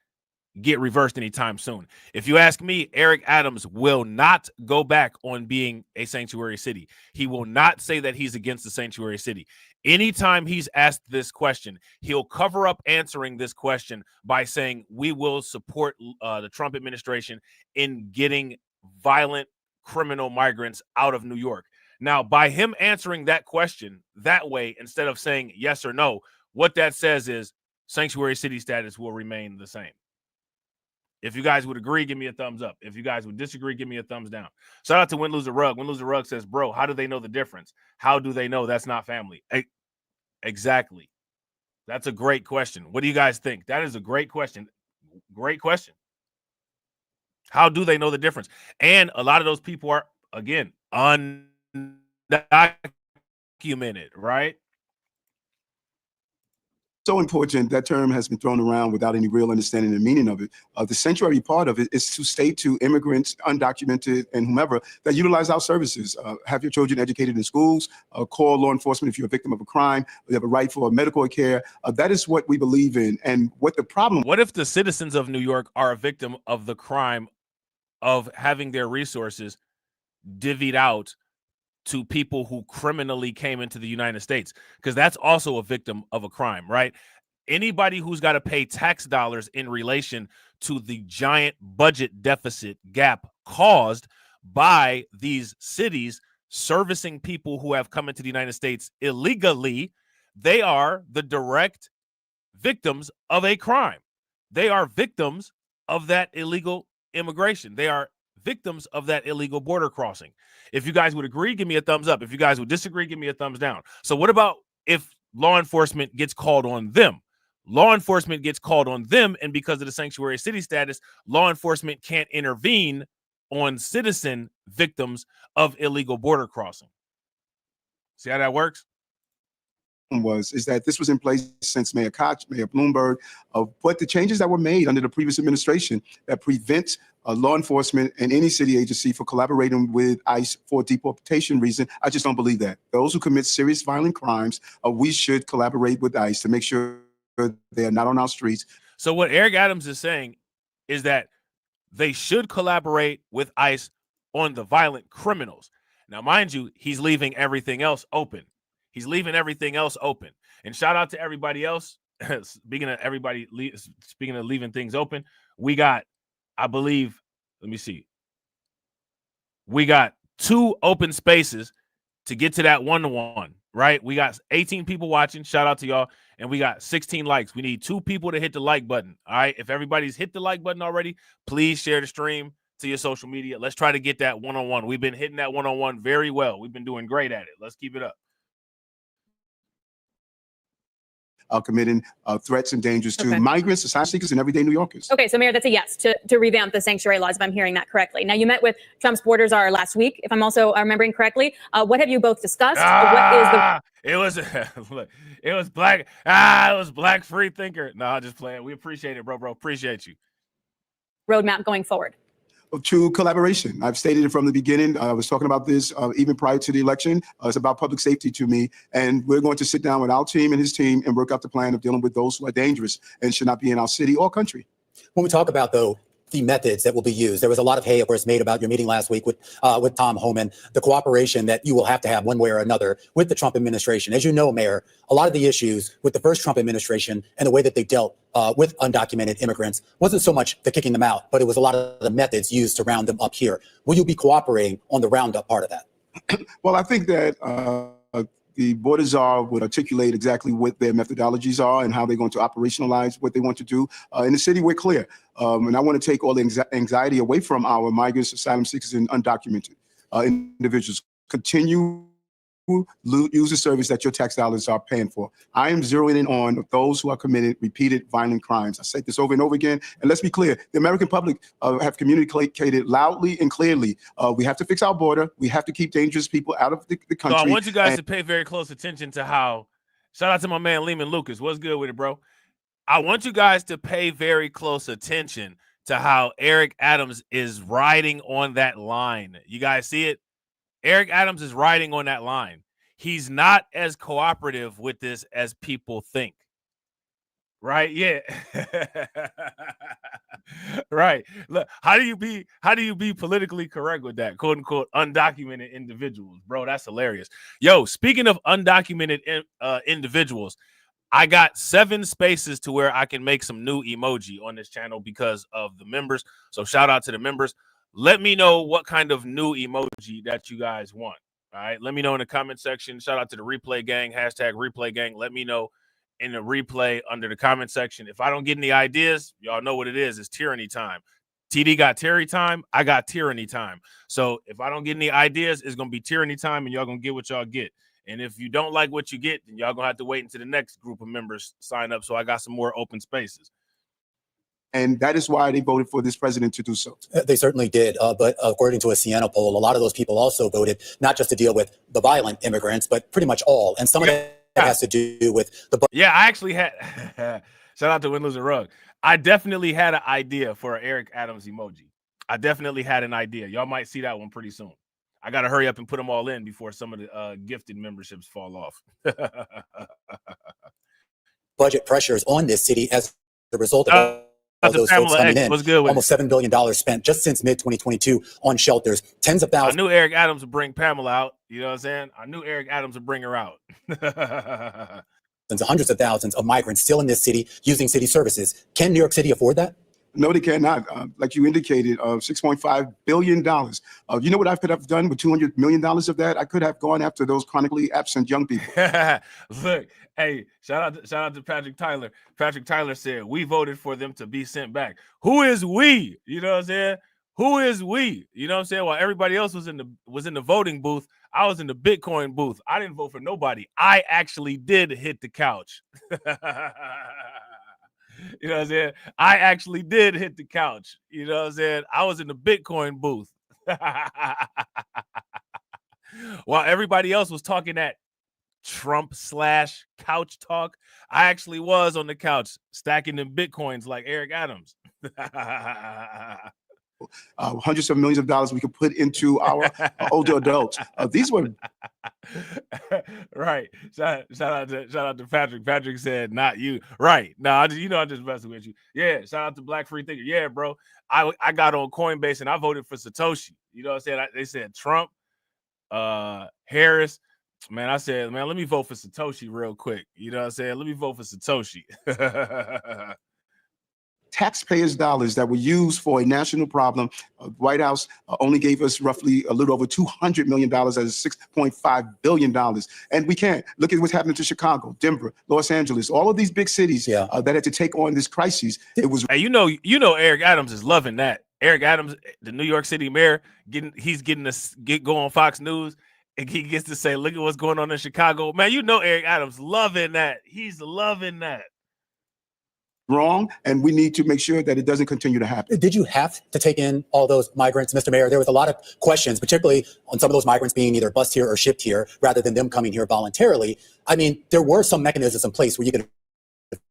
get reversed anytime soon? If you ask me, Eric Adams will not go back on being a sanctuary city. He will not say that he's against the sanctuary city. Anytime he's asked this question, he'll cover up answering this question by saying, we will support the Trump administration in getting violent criminal migrants out of New York. Now, by him answering that question that way, instead of saying yes or no, what that says is sanctuary city status will remain the same. If you guys would agree, give me a thumbs up. If you guys would disagree, give me a thumbs down. Shout out to Win Lose a Rug. Win Lose a Rug says, bro, how do they know the difference? How do they know that's not family? Exactly. That's a great question. What do you guys think? That is a great question. Great question. How do they know the difference? And a lot of those people are, again, undocumented, right? So important, that term has been thrown around without any real understanding and meaning of it. The sanctuary part of it is to state to immigrants, undocumented, and whomever that utilize our services. Have your children educated in schools, call law enforcement if you're a victim of a crime, you have a right for medical care. That is what we believe in. And what the problem... What if the citizens of New York are a victim of the crime of having their resources divvied out to people who criminally came into the United States? Because that's also a victim of a crime, right? Anybody who's got to pay tax dollars in relation to the giant budget deficit gap caused by these cities servicing people who have come into the United States illegally, they are the direct victims of a crime. They are victims of that illegal immigration. They are victims of that illegal border crossing. If you guys would agree, give me a thumbs up. If you guys would disagree, give me a thumbs down. So what about if law enforcement gets called on them? Law enforcement gets called on them, and because of the sanctuary city status, law enforcement can't intervene on citizen victims of illegal border crossing. See how that works? Is that this was in place since Mayor Koch, Mayor Bloomberg, but the changes that were made under the previous administration that prevent law enforcement and any city agency for collaborating with ICE for deportation reason, I just don't believe that. Those who commit serious violent crimes, we should collaborate with ICE to make sure they are not on our streets. So what Eric Adams is saying is that they should collaborate with ICE on the violent criminals. Now, mind you, he's leaving everything else open. He's leaving everything else open. And shout out to everybody else. Speaking of leaving things open, we got, I believe, let me see. We got 2 open spaces to get to that 1-to-1, right? We got 18 people watching. Shout out to y'all. And we got 16 likes. We need 2 people to hit the like button. All right. If everybody's hit the like button already, please share the stream to your social media. Let's try to get that 1-on-1. We've been hitting that 1-on-1 very well. We've been doing great at it. Let's keep it up. Committing threats and dangers to migrants, asylum seekers, and everyday New Yorkers. Okay, so Mayor, that's a yes to revamp the sanctuary laws, if I'm hearing that correctly. Now, you met with Trump's border czar last week, if I'm also remembering correctly. What have you both discussed? What is the... It was black free thinker. No, just playing. We appreciate it, bro. Appreciate you. Roadmap going forward. To collaboration. I've stated it from the beginning. I was talking about this even prior to the election. It's about public safety to me. And we're going to sit down with our team and his team and work out the plan of dealing with those who are dangerous and should not be in our city or country. When we talk about, though, the methods that will be used, there was a lot of hay, of course, made about your meeting last week with Tom Homan, the cooperation that you will have to have one way or another with the Trump administration. As you know, Mayor, a lot of the issues with the first Trump administration and the way that they dealt with undocumented immigrants wasn't so much the kicking them out, but it was a lot of the methods used to round them up here. Will you be cooperating on the roundup part of that? Well, I think that the border czar would articulate exactly what their methodologies are and how they're going to operationalize what they want to do. In the city, we're clear. And I want to take all the anxiety away from our migrants, asylum seekers, and undocumented individuals. Continue use the service that your tax dollars are paying for. I am zeroing in on those who are committed repeated violent crimes. I said this over and over again. And let's be clear, the American public have communicated loudly and clearly. We have to fix our border. We have to keep dangerous people out of the country. So I want you guys to pay very close attention to how, shout out to my man Lehman Lucas. What's good with it, bro? I want you guys to pay very close attention to how Eric Adams is riding on that line. You guys see it? Eric Adams is riding on that line. he's not as cooperative with this as people think. Right? Yeah. Right. Look, how do you be politically correct with that? Quote unquote undocumented individuals, bro. That's hilarious. Yo, speaking of undocumented individuals, I got 7 spaces to where I can make some new emoji on this channel because of the members. So shout out to the members. Let me know what kind of new emoji that you guys want. All right. Let me know in the comment section. Shout out to the replay gang, #replay gang. Let me know in the replay under the comment section. If I don't get any ideas, y'all know what it is. It's tyranny time. TD got Terry time. I got tyranny time. So if I don't get any ideas, it's going to be tyranny time and y'all going to get what y'all get. And if you don't like what you get, then y'all going to have to wait until the next group of members sign up. So I got some more open spaces. And that is why they voted for this president to do so. They certainly did. But according to a Siena poll, a lot of those people also voted not just to deal with the violent immigrants, but pretty much all. And some of that has to do with the. Yeah, I actually had. Shout out to Windless and Rug. I definitely had an idea for an Eric Adams emoji. I definitely had an idea. Y'all might see that one pretty soon. I got to hurry up and put them all in before some of the gifted memberships fall off. Budget pressures on this city as a result of all those folks coming in. What's good with almost $7 billion spent just since mid-2022 on shelters. Tens of thousands. I knew Eric Adams would bring Pamela out. You know what I'm saying? I knew Eric Adams would bring her out. Hundreds of thousands of migrants still in this city using city services. Can New York City afford that? No, they cannot. Like you indicated, $6.5 billion. You know what I could have done with $200 million of that? I could have gone after those chronically absent young people. Look, hey, shout out to Patrick Tyler. Patrick Tyler said, we voted for them to be sent back. Who is we? You know what I'm saying? Who is we? You know what I'm saying? While everybody else was in the voting booth, I was in the Bitcoin booth. I didn't vote for nobody. I actually did hit the couch. You know what I'm saying? I actually did hit the couch. You know what I'm saying? I was in the Bitcoin booth. While everybody else was talking that Trump/couch talk, I actually was on the couch stacking them Bitcoins like Eric Adams. Hundreds of millions of dollars we could put into our older adults. These were right. Shout out to Patrick. Patrick said, "Not you." Right. No, I'm just messing with you. Yeah. Shout out to Black Free Thinker. Yeah, bro. I got on Coinbase and I voted for Satoshi. You know what I'm saying? They said Trump, Harris. Man, I said, man, let me vote for Satoshi real quick. You know what I'm saying? Let me vote for Satoshi. Taxpayers' dollars that were used for a national problem. White House only gave us roughly a little over $200 million as $6.5 billion. And we can't. Look at what's happening to Chicago, Denver, Los Angeles, all of these big cities that had to take on this crisis. It was. Hey, you know, Eric Adams is loving that. Eric Adams, the New York City mayor, he's getting to go on Fox News. And he gets to say, look at what's going on in Chicago. Man, you know Eric Adams loving that. He's loving that. Wrong, and we need to make sure that it doesn't continue to happen. Did you have to take in all those migrants, Mr. Mayor? There was a lot of questions, particularly on some of those migrants being either bused here or shipped here rather than them coming here voluntarily. I mean, there were some mechanisms in place where you could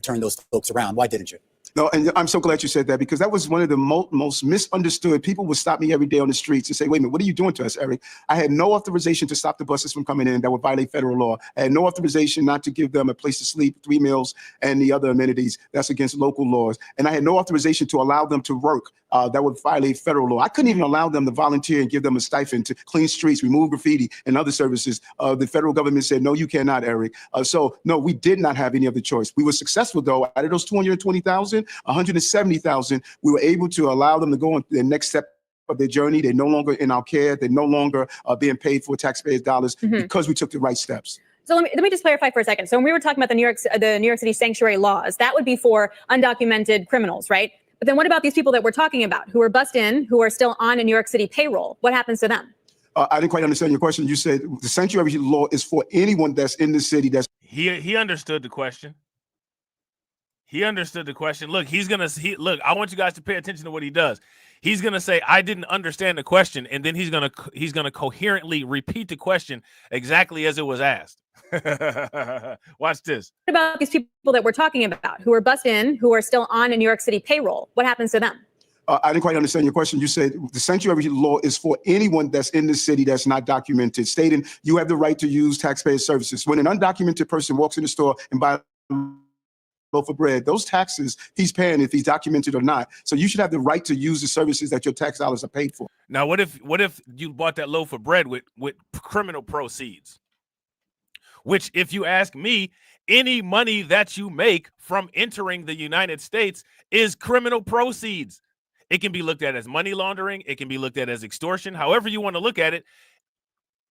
turn those folks around. Why didn't you? No, and I'm so glad you said that, because that was one of the most misunderstood. People would stop me every day on the streets and say, wait a minute, what are you doing to us, Eric? I had no authorization to stop the buses from coming in that would violate federal law. I had no authorization not to give them a place to sleep, 3 meals, and the other amenities. That's against local laws. And I had no authorization to allow them to work that would violate federal law. I couldn't even allow them to volunteer and give them a stipend to clean streets, remove graffiti, and other services. The federal government said, no, you cannot, Eric. So, no, we did not have any other choice. We were successful, though. Out of those 220,000, 170,000, we were able to allow them to go on their next step of their journey. They're no longer in our care. They're no longer being paid for taxpayers' dollars because we took the right steps. So let me just clarify for a second. So when we were talking about the New York City sanctuary laws, that would be for undocumented criminals, right? But then what about these people that we're talking about who are bussed in, who are still on a New York City payroll? What happens to them? I didn't quite understand your question. You said the sanctuary law is for anyone that's in the city. He understood the question. He understood the question. Look, look, I want you guys to pay attention to what he does. He's going to say, I didn't understand the question. And then he's going to coherently repeat the question exactly as it was asked. Watch this. What about these people that we're talking about who are bussed in, who are still on a New York City payroll? What happens to them? I didn't quite understand your question. You said the sanctuary law is for anyone that's in the city that's not documented, stating you have the right to use taxpayer services. When an undocumented person walks in the store and buys a loaf of bread, those taxes he's paying if he's documented or not. So you should have the right to use the services that your tax dollars are paid for. Now, what if you bought that loaf of bread with criminal proceeds? Which, if you ask me, any money that you make from entering the United States is criminal proceeds. It can be looked at as money laundering. It can be looked at as extortion. However you want to look at it,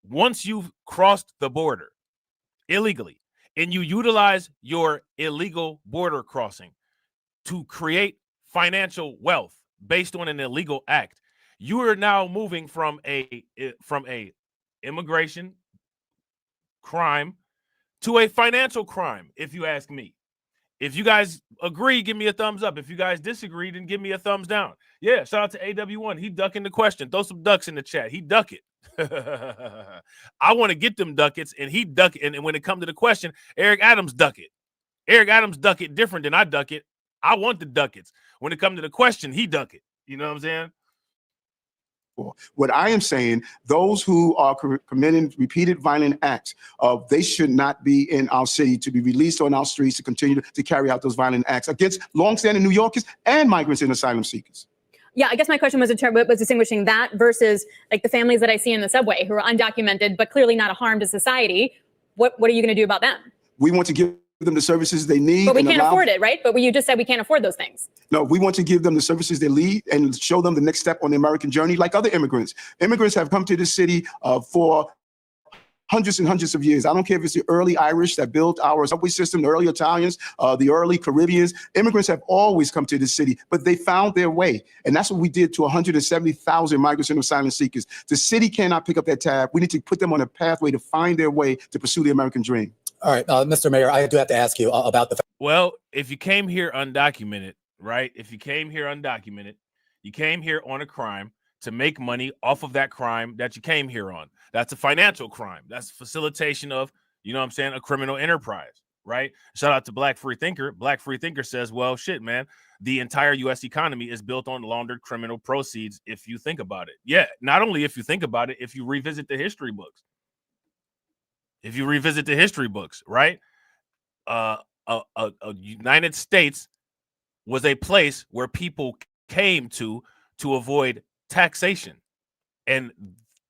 once you've crossed the border illegally and you utilize your illegal border crossing to create financial wealth based on an illegal act, you are now moving from a immigration crime to a financial crime, if you ask me. If you guys agree, give me a thumbs up. If you guys disagree, then give me a thumbs down. Yeah, shout out to AW1. He ducking the question. Throw some ducks in the chat. He duck it. I want to get them ducats, and he duck it. And when it comes to the question, Eric Adams duck it. Eric Adams duck it different than I duck it. I want the ducats. When it comes to the question, he duck it. You know what I'm saying? What I am saying, those who are committing repeated violent acts, they should not be in our city, to be released on our streets to continue to carry out those violent acts against longstanding New Yorkers and migrants and asylum seekers. Yeah, I guess my question was distinguishing that versus like the families that I see in the subway who are undocumented but clearly not a harm to society. What are you going to do about them? We want to give them the services they need. But we can't afford it, right? But you just said we can't afford those things. No, we want to give them the services they need and show them the next step on the American journey, like other immigrants. Immigrants have come to this city for hundreds and hundreds of years. I don't care if it's the early Irish that built our subway system, the early Italians, the early Caribbeans. Immigrants have always come to this city, but they found their way. And that's what we did to 170,000 migrants and asylum seekers. The city cannot pick up that tab. We need to put them on a pathway to find their way to pursue the American dream. All right, Mr. Mayor, I do have to ask you about the. Well, if you came here undocumented, right? If you came here undocumented, you came here on a crime to make money off of that crime that you came here on. That's a financial crime. That's facilitation of, you know what I'm saying, a criminal enterprise, right? Shout out to Black Free Thinker. Black Free Thinker says, well, shit, man, the entire U.S. economy is built on laundered criminal proceeds if you think about it. Yeah, not only if you think about it, if you revisit the history books. If you revisit the history books, right? United States was a place where people came to avoid taxation. And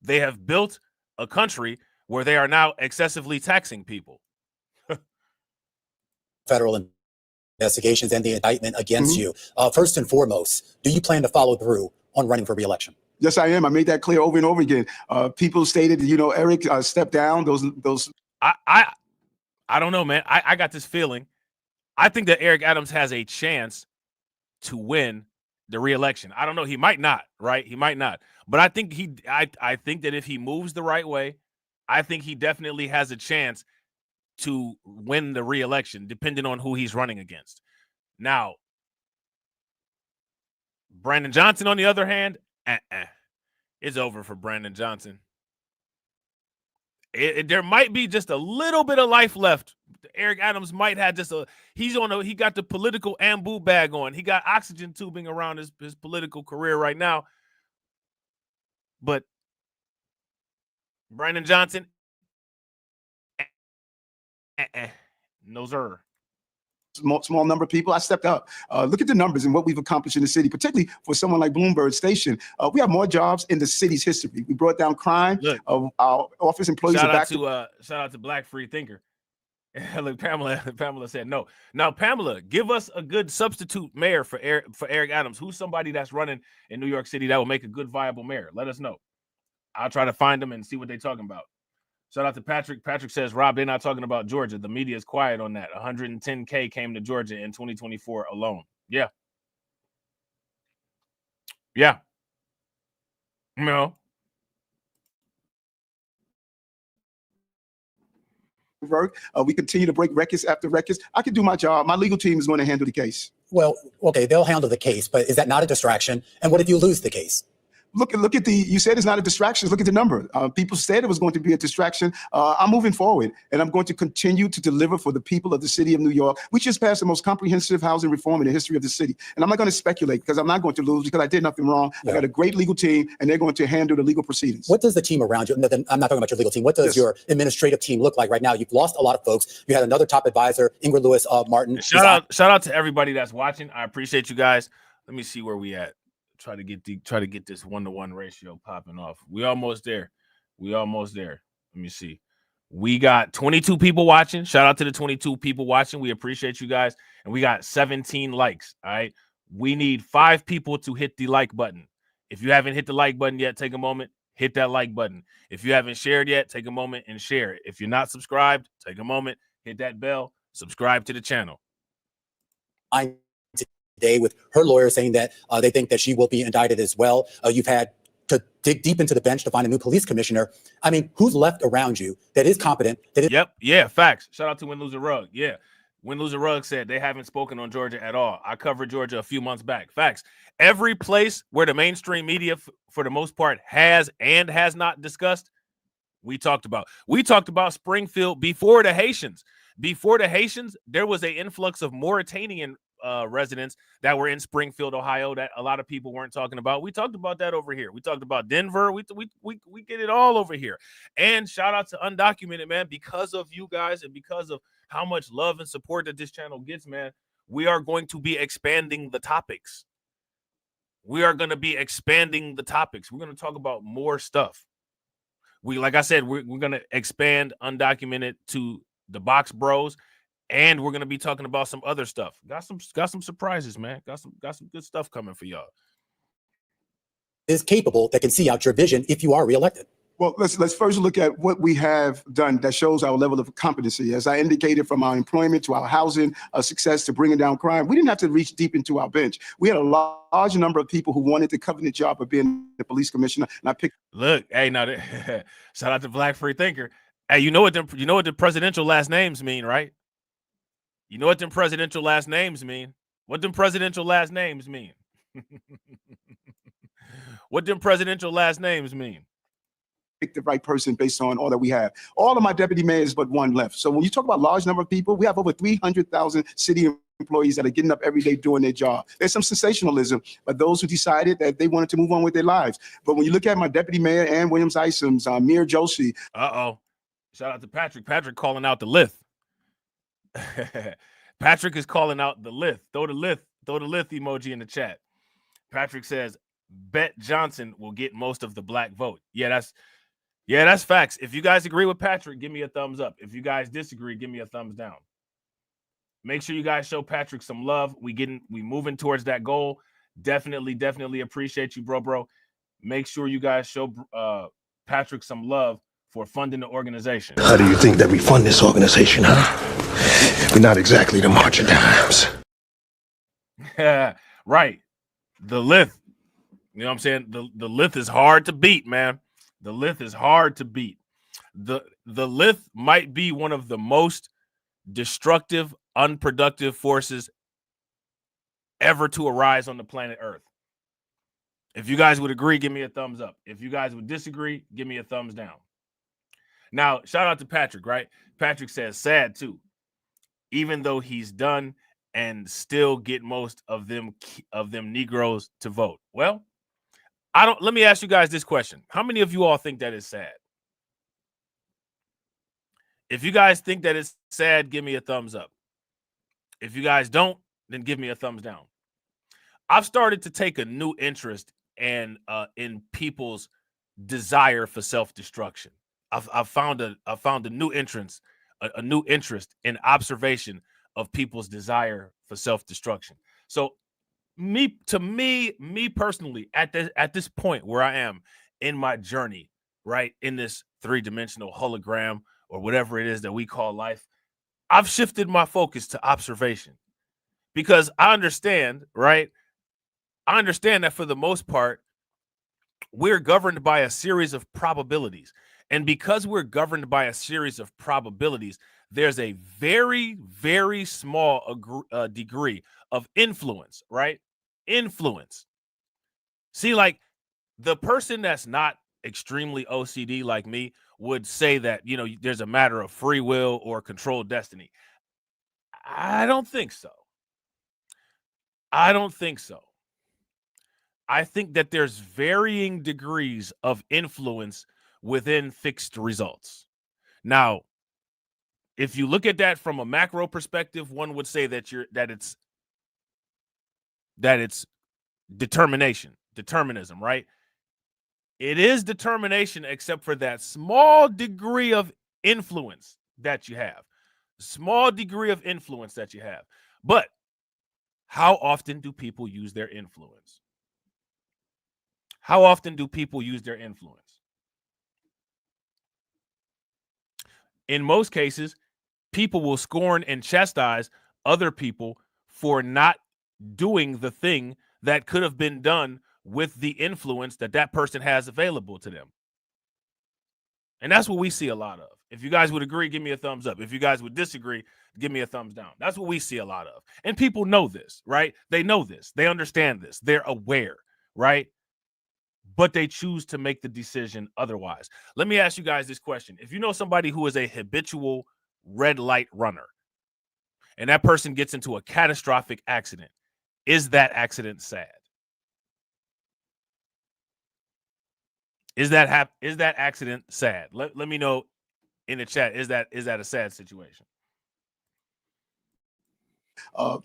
they have built a country where they are now excessively taxing people. Federal investigations and the indictment against you. First and foremost, do you plan to follow through on running for re-election? Yes, I am. I made that clear over and over again. People stated, you know, Eric, step down. Those. I don't know, man. I got this feeling. I think that Eric Adams has a chance to win the re-election. I don't know. He might not, right? He might not. But I think I think that if he moves the right way, I think he definitely has a chance to win the re-election, depending on who he's running against. Now, Brandon Johnson, on the other hand, it's over for Brandon Johnson. There might be just a little bit of life left. Eric Adams might have just he got the political Ambu bag on. He got oxygen tubing around his political career right now. But Brandon Johnson, no sir. Small number of people. I stepped up. Look at the numbers and what we've accomplished in the city, particularly for someone like Bloomberg Station. We have more jobs in the city's history. We brought down crime. Look, our office employees shout are back shout out to Black Free Thinker. Look, Pamela said no. Now, Pamela, give us a good substitute mayor for Eric Adams. Who's somebody that's running in New York City that will make a good, viable mayor? Let us know. I'll try to find them and see what they're talking about. Shout out to Patrick. Patrick says, Rob, they're not talking about Georgia. The media is quiet on that. 110K came to Georgia in 2024 alone. Yeah. Yeah. No. We continue to break records after records. I can do my job. My legal team is going to handle the case. Well, okay, they'll handle the case, but is that not a distraction? And what if you lose the case? Look at the, you said it's not a distraction. Look at the number. People said it was going to be a distraction. I'm moving forward, and I'm going to continue to deliver for the people of the city of New York. We just passed the most comprehensive housing reform in the history of the city. And I'm not going to speculate because I'm not going to lose because I did nothing wrong. I got a great legal team, and they're going to handle the legal proceedings. What does the team around you, I'm not talking about your legal team, what does your administrative team look like right now? You've lost a lot of folks. You had another top advisor, Ingrid Lewis Martin. Shout out to everybody that's watching. I appreciate you guys. Let me see where we at. Try to get this 1-to-1 ratio popping off. We almost there. Let me see. We got 22 people watching. Shout out to the 22 people watching. We appreciate you guys. And we got 17 likes. All right. We need 5 people to hit the like button. If you haven't hit the like button yet, take a moment, hit that like button. If you haven't shared yet, take a moment and share it. If you're not subscribed, take a moment, hit that bell, subscribe to the channel. Today with her lawyer saying that they think that she will be indicted as well. You've had to dig deep into the bench to find a new police commissioner. I mean, who's left around you that is competent? Yep. Yeah. Facts. Shout out to Win Lose a Rug. Yeah. Win Lose a Rug said they haven't spoken on Georgia at all. I covered Georgia a few months back. Facts. Every place where the mainstream media, for the most part, has and has not discussed, we talked about. We talked about Springfield before the Haitians. Before the Haitians, there was an influx of Mauritanian residents that were in Springfield, Ohio, that a lot of people weren't talking about. We talked about that over here. We talked about Denver. We get it all over here. And shout out to Undocumented, man, because of you guys and because of how much love and support that this channel gets, man. We are going to be expanding the topics. We're going to talk about more stuff. Like I said, we're going to expand Undocumented to the Box Bros. And we're gonna be talking about some other stuff. Got some surprises, man. Got some good stuff coming for y'all. Is capable that can see out your vision if you are reelected. Well, let's first look at what we have done that shows our level of competency. As I indicated, from our employment to our housing success to bringing down crime, we didn't have to reach deep into our bench. We had a large number of people who wanted the covenant job of being the police commissioner, and I picked. Look, hey, now shout out to Black Free Thinker. Hey, you know what the presidential last names mean, right? You know what them presidential last names mean? What them presidential last names mean? What them presidential last names mean? Pick the right person based on all that we have. All of my deputy mayors but one left. So when you talk about large number of people, we have over 300,000 city employees that are getting up every day doing their job. There's some sensationalism, but those who decided that they wanted to move on with their lives. But when you look at my deputy mayor, Ann Williams-Isams, Mir Joshi. Shout out to Patrick. Patrick calling out the lith. Patrick is calling out the lith. Throw the lith emoji in the chat. Patrick says, bet Johnson will get most of the black vote. Yeah, that's facts. If you guys agree with Patrick, give me a thumbs up. If you guys disagree, give me a thumbs down. Make sure you guys show Patrick some love. We moving towards that goal. Definitely appreciate you, bro. Make sure you guys show Patrick some love for funding the organization. How do you think that we fund this organization, huh? We're not exactly the marching dimes. Right. The lith. You know what I'm saying? The lith is hard to beat, man. The lith is hard to beat. The lith might be one of the most destructive, unproductive forces ever to arise on the planet Earth. If you guys would agree, give me a thumbs up. If you guys would disagree, give me a thumbs down. Now, shout out to Patrick, right? Patrick says sad too. Even though he's done and still get most of them Negroes to vote. Well, let me ask you guys this question. How many of you all think that is sad? If you guys think that it's sad, give me a thumbs up. If you guys don't, then give me a thumbs down. I've started to take a new interest in people's desire for self-destruction. I've found a new interest, a new interest in observation of people's desire for self-destruction. So me personally, at this point where I am in my journey, right, in this three-dimensional hologram or whatever it is that we call life, I've shifted my focus to observation because I understand, right? I understand that for the most part, we're governed by a series of probabilities. And because we're governed by a series of probabilities, there's a very, very small degree of influence, right? Influence. See, like the person that's not extremely OCD like me would say that, you know, there's a matter of free will or controlled destiny. I don't think so. I don't think so. I think that there's varying degrees of influence within fixed results. Now, if you look at that from a macro perspective, one would say that it's determinism, right? It is determination, except for that small degree of influence that you have. But how often do people use their influence? In most cases, people will scorn and chastise other people for not doing the thing that could have been done with the influence that that person has available to them. And that's what we see a lot of. If you guys would agree, give me a thumbs up. If you guys would disagree, give me a thumbs down. That's what we see a lot of. And people know this, right? They know this. They understand this. They're aware, right? But they choose to make the decision otherwise. Let me ask you guys this question. If you know somebody who is a habitual red light runner and that person gets into a catastrophic accident, is that accident sad? Is that accident sad? Let me know in the chat. Is that a sad situation?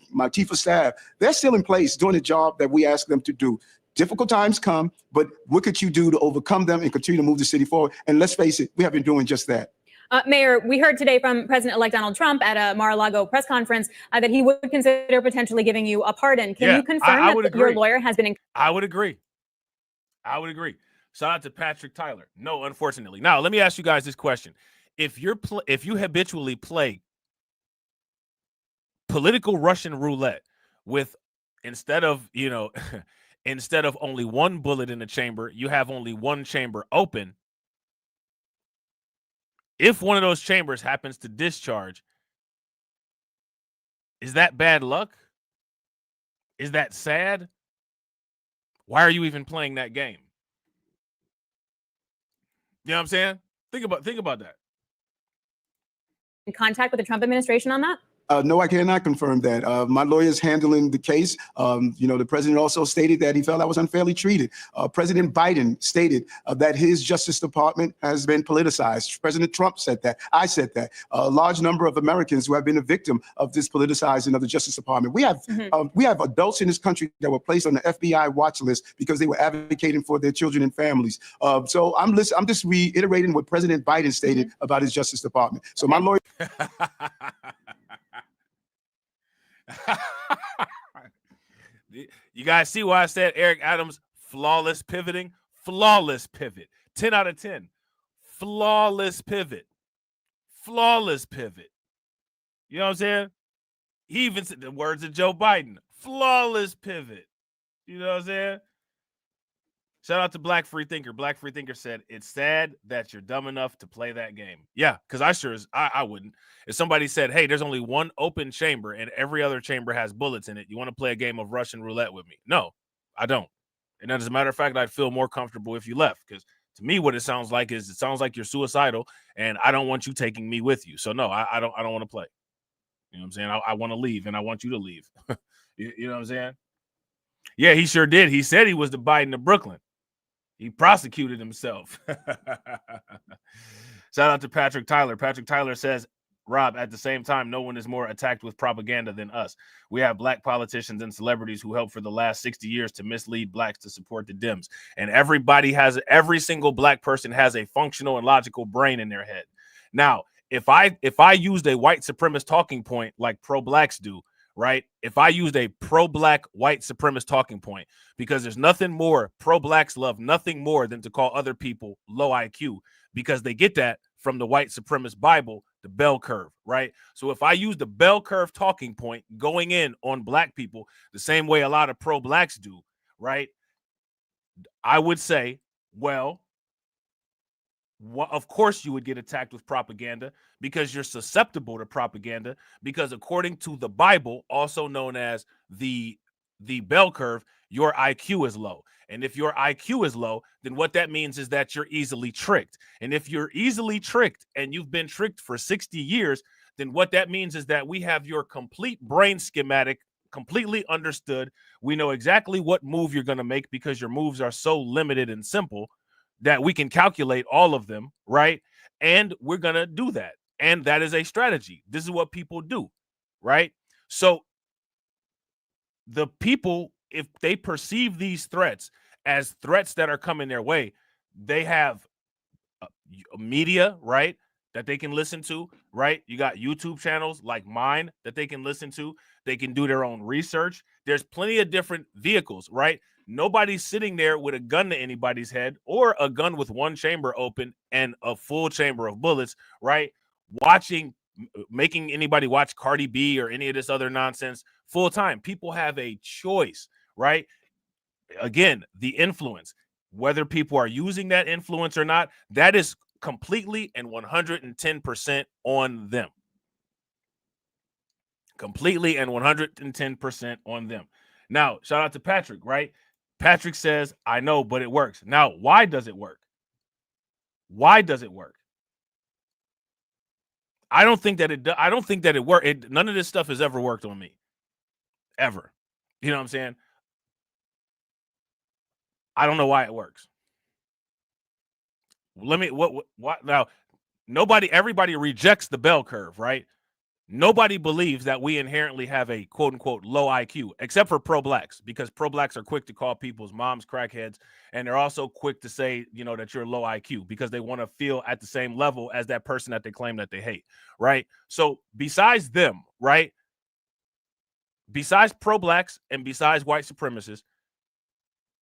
My chief of staff, they're still in place doing the job that we ask them to do. Difficult times come, but what could you do to overcome them and continue to move the city forward? And let's face it, we have been doing just that. Mayor, we heard today from President-elect Donald Trump at a Mar-a-Lago press conference that he would consider potentially giving you a pardon. Can you confirm that your lawyer has been? I would agree. Shout out to Patrick Tyler. No, unfortunately. Now, let me ask you guys this question. If you habitually play political Russian roulette with, instead of only one bullet in the chamber, you have only one chamber open. If one of those chambers happens to discharge, is that bad luck? Is that sad? Why are you even playing that game? You know what I'm saying? Think about that. In contact with the Trump administration on that? No, I cannot confirm that. My lawyer is handling the case. The president also stated that he felt I was unfairly treated. President Biden stated that his Justice Department has been politicized. President Trump said that. I said that. A large number of Americans who have been a victim of this politicizing of the Justice Department. We have adults in this country that were placed on the FBI watch list because they were advocating for their children and families. So I'm just reiterating what President Biden stated about his Justice Department. So my lawyer. You guys see why I said Eric Adams, flawless pivoting? Flawless pivot. 10 out of 10. Flawless pivot. Flawless pivot. You know what I'm saying? He even said the words of Joe Biden. Flawless pivot. You know what I'm saying? Shout out to Black Free Thinker. Black Free Thinker said, it's sad that you're dumb enough to play that game. Yeah, because I wouldn't. If somebody said, hey, there's only one open chamber and every other chamber has bullets in it, you want to play a game of Russian roulette with me? No, I don't. And as a matter of fact, I'd feel more comfortable if you left, because to me, what it sounds like you're suicidal and I don't want you taking me with you. So no, I don't want to play. You know what I'm saying? I want to leave and I want you to leave. You know what I'm saying? Yeah, he sure did. He said he was the Biden of Brooklyn. He prosecuted himself. Shout out to Patrick Tyler. Patrick Tyler says, Rob, at the same time, no one is more attacked with propaganda than us. We have black politicians and celebrities who helped for the last 60 years to mislead blacks to support the Dems. And every single black person has a functional and logical brain in their head. Now, if I used a white supremacist talking point like pro-blacks do, right? If I used a pro-black white supremacist talking point, because there's nothing more, pro-blacks love nothing more than to call other people low IQ, because they get that from the white supremacist Bible, the bell curve, right? So if I use the bell curve talking point going in on black people the same way a lot of pro-blacks do, right? I would say, well, of course you would get attacked with propaganda because you're susceptible to propaganda, because according to the Bible, also known as the the bell curve, your IQ is low. And if your IQ is low, then what that means is that you're easily tricked. And if you're easily tricked and you've been tricked for 60 years, then what that means is that we have your complete brain schematic completely understood. We know exactly what move you're going to make because your moves are so limited and simple that we can calculate all of them, right? And we're going to do that. And that is a strategy. This is what people do, right? So the people, if they perceive these threats as threats that are coming their way, they have media, right, that they can listen to, right? You got YouTube channels like mine that they can listen to. They can do their own research. There's plenty of different vehicles, right? Nobody's sitting there with a gun to anybody's head or a gun with one chamber open and a full chamber of bullets, right? Making anybody watch Cardi B or any of this other nonsense full time. People have a choice, right? Again, the influence, whether people are using that influence or not, that is completely and 110% on them. Completely and 110% on them. Now, shout out to Patrick, right? Patrick says, I know, but it works. Now, why does it work? Why does it work? I don't think that it works. None of this stuff has ever worked on me. Ever. You know what I'm saying? I don't know why it works. What now? Everybody rejects the bell curve, right? Nobody believes that we inherently have a quote unquote low IQ, except for pro-blacks, because pro-blacks are quick to call people's moms crackheads. And they're also quick to say, that you're low IQ because they want to feel at the same level as that person that they claim that they hate. Right. So besides them, right? Besides pro-blacks and besides white supremacists,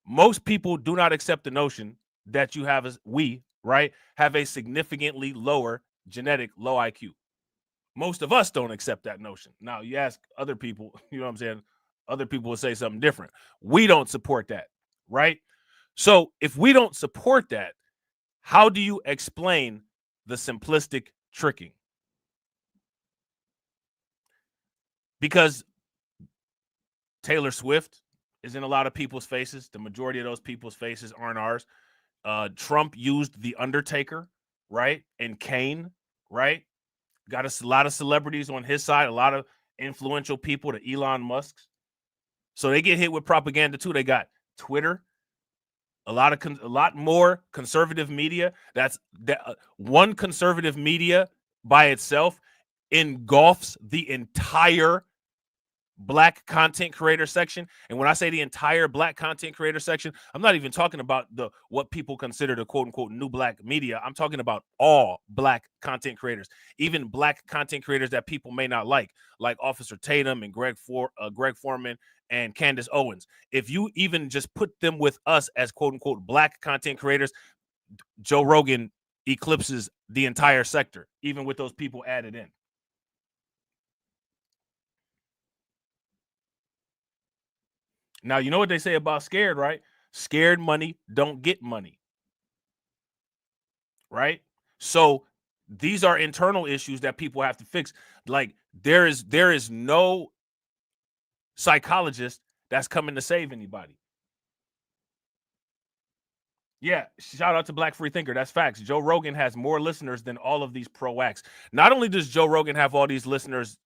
most people do not accept the notion that we have a significantly lower genetic low IQ. Most of us don't accept that notion. Now, you ask other people, you know what I'm saying? Other people will say something different. We don't support that, right? So if we don't support that, how do you explain the simplistic tricking? Because Taylor Swift is in a lot of people's faces. The majority of those people's faces aren't ours. Trump used The Undertaker, right? And Kane, right? Got a lot of celebrities on his side, a lot of influential people, the Elon Musks. So they get hit with propaganda too. They got Twitter, a lot more conservative media. One conservative media by itself engulfs the entire Black content creator section. And when I say the entire Black content creator section, I'm not even talking about what people consider the quote unquote new Black media. I'm talking about all Black content creators, even Black content creators that people may not like Officer Tatum and Greg Foreman and Candace Owens. If you even just put them with us as quote unquote Black content creators, Joe Rogan eclipses the entire sector, even with those people added in. Now, you know what they say about scared, right? Scared money don't get money, right? So these are internal issues that people have to fix. Like there is no psychologist that's coming to save anybody. Yeah, shout out to Black Free Thinker. That's facts. Joe Rogan has more listeners than all of these pro-wax. Not only does Joe Rogan have all these listeners,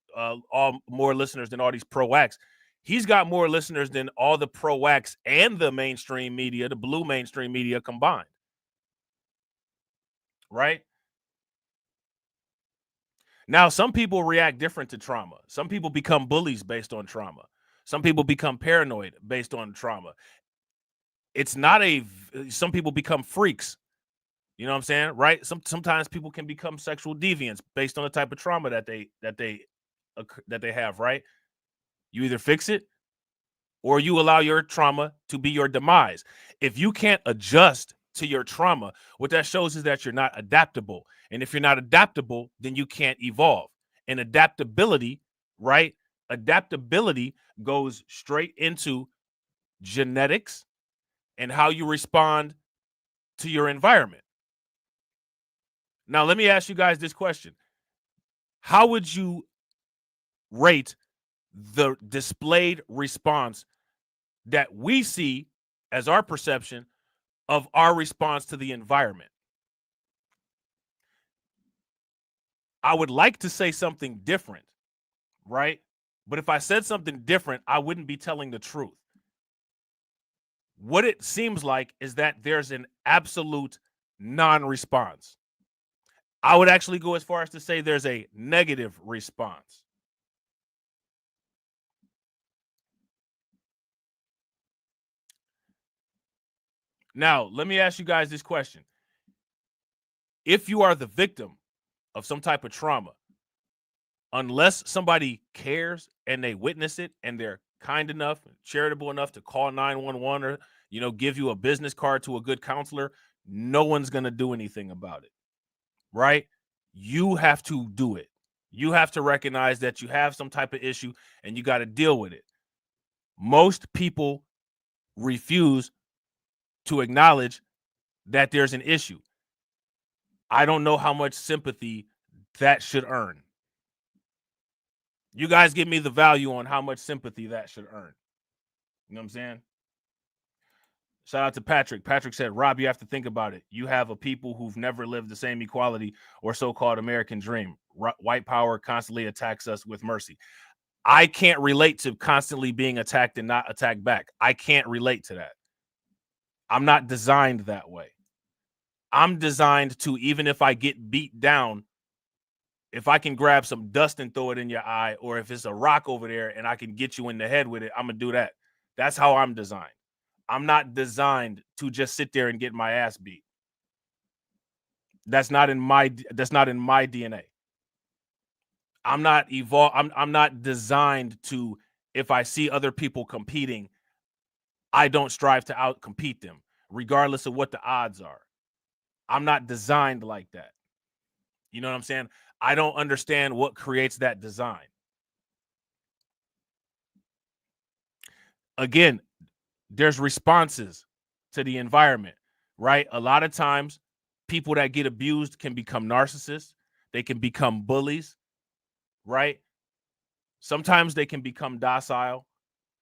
more listeners than all these pro-wax, he's got more listeners than all the pro-wax and the mainstream media, the blue mainstream media combined. Right? Now, some people react different to trauma. Some people become bullies based on trauma. Some people become paranoid based on trauma. Some people become freaks. You know what I'm saying? Right? Sometimes people can become sexual deviants based on the type of trauma that they have, right? You either fix it or you allow your trauma to be your demise. If you can't adjust to your trauma, what that shows is that you're not adaptable. And if you're not adaptable, then you can't evolve. And adaptability, right? Adaptability goes straight into genetics and how you respond to your environment. Now, let me ask you guys this question. How would you rate the displayed response that we see as our perception of our response to the environment. I would like to say something different, right? But if I said something different, I wouldn't be telling the truth. What it seems like is that there's an absolute non-response. I would actually go as far as to say there's a negative response. Now, let me ask you guys this question. If you are the victim of some type of trauma, unless somebody cares and they witness it and they're kind enough, charitable enough to call 911 or, give you a business card to a good counselor, no one's going to do anything about it, right? You have to do it. You have to recognize that you have some type of issue and you got to deal with it. Most people refuse to acknowledge that there's an issue. I don't know how much sympathy that should earn. You guys give me the value on how much sympathy that should earn. You know what I'm saying? Shout out to Patrick. Patrick said, Rob, you have to think about it. You have a people who've never lived the same equality or so-called American dream. White power constantly attacks us with mercy. I can't relate to constantly being attacked and not attacked back. I can't relate to that. I'm not designed that way. I'm designed to, even if I get beat down, if I can grab some dust and throw it in your eye, or if it's a rock over there and I can get you in the head with it, I'm going to do that. That's how I'm designed. I'm not designed to just sit there and get my ass beat. That's not in my DNA. I'm not designed to, if I see other people competing, I don't strive to outcompete them, regardless of what the odds are. I'm not designed like that. You know what I'm saying? I don't understand what creates that design. Again, there's responses to the environment, right? A lot of times, people that get abused can become narcissists. They can become bullies, right? Sometimes they can become docile.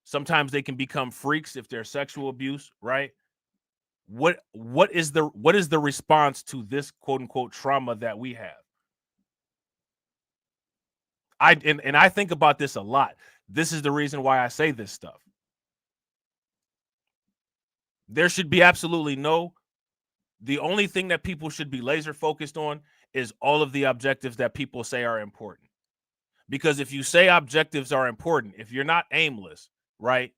Sometimes they can become freaks if they're sexual abuse, right? What is the response to this quote unquote trauma that we have? I think about this a lot. This is the reason why I say this stuff. There should be absolutely the only thing that people should be laser focused on is all of the objectives that people say are important. Because if you say objectives are important, if you're not aimless, right?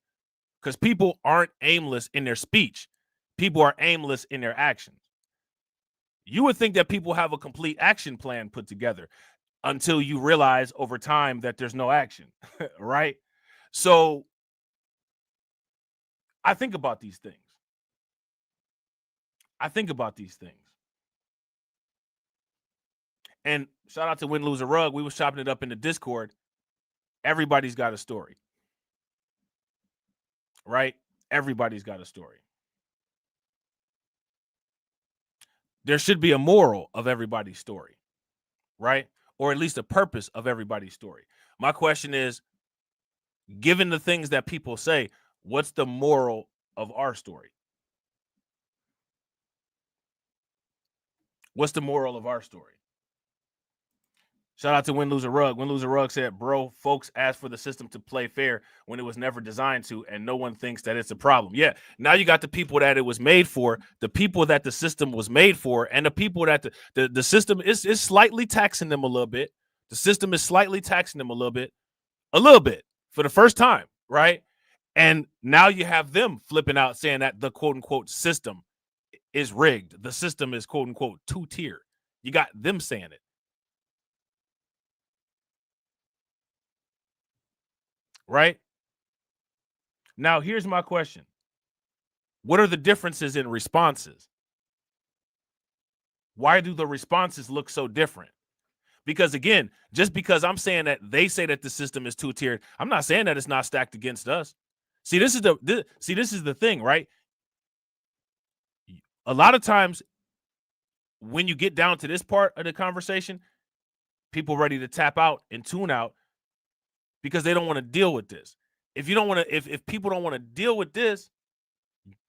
Because people aren't aimless in their speech. People are aimless in their actions. You would think that people have a complete action plan put together until you realize over time that there's no action, right? So I think about these things. And shout out to Win, Lose, or Rug. We was chopping it up in the Discord. Everybody's got a story, right? Everybody's got a story. There should be a moral of everybody's story, right? Or at least a purpose of everybody's story. My question is, given the things that people say, what's the moral of our story? What's the moral of our story? Shout out to Win, Lose, or Rug. Win, Lose, or Rug said, bro, folks asked for the system to play fair when it was never designed to, and no one thinks that it's a problem. Yeah, now you got the people that it was made for, the people that the system was made for, and the people that the system is slightly taxing them a little bit. The system is slightly taxing them a little bit for the first time, right? And now you have them flipping out saying that the quote-unquote system is rigged. The system is quote-unquote two-tier. You got them saying it. Right? Now, here's my question. What are the differences in responses? Why do the responses look so different? Because again, just because I'm saying that they say that the system is two-tiered, I'm not saying that it's not stacked against us. See, this is the thing, right? A lot of times when you get down to this part of the conversation, people ready to tap out and tune out because they don't want to deal with this. if you don't want to, if people don't want to deal with this,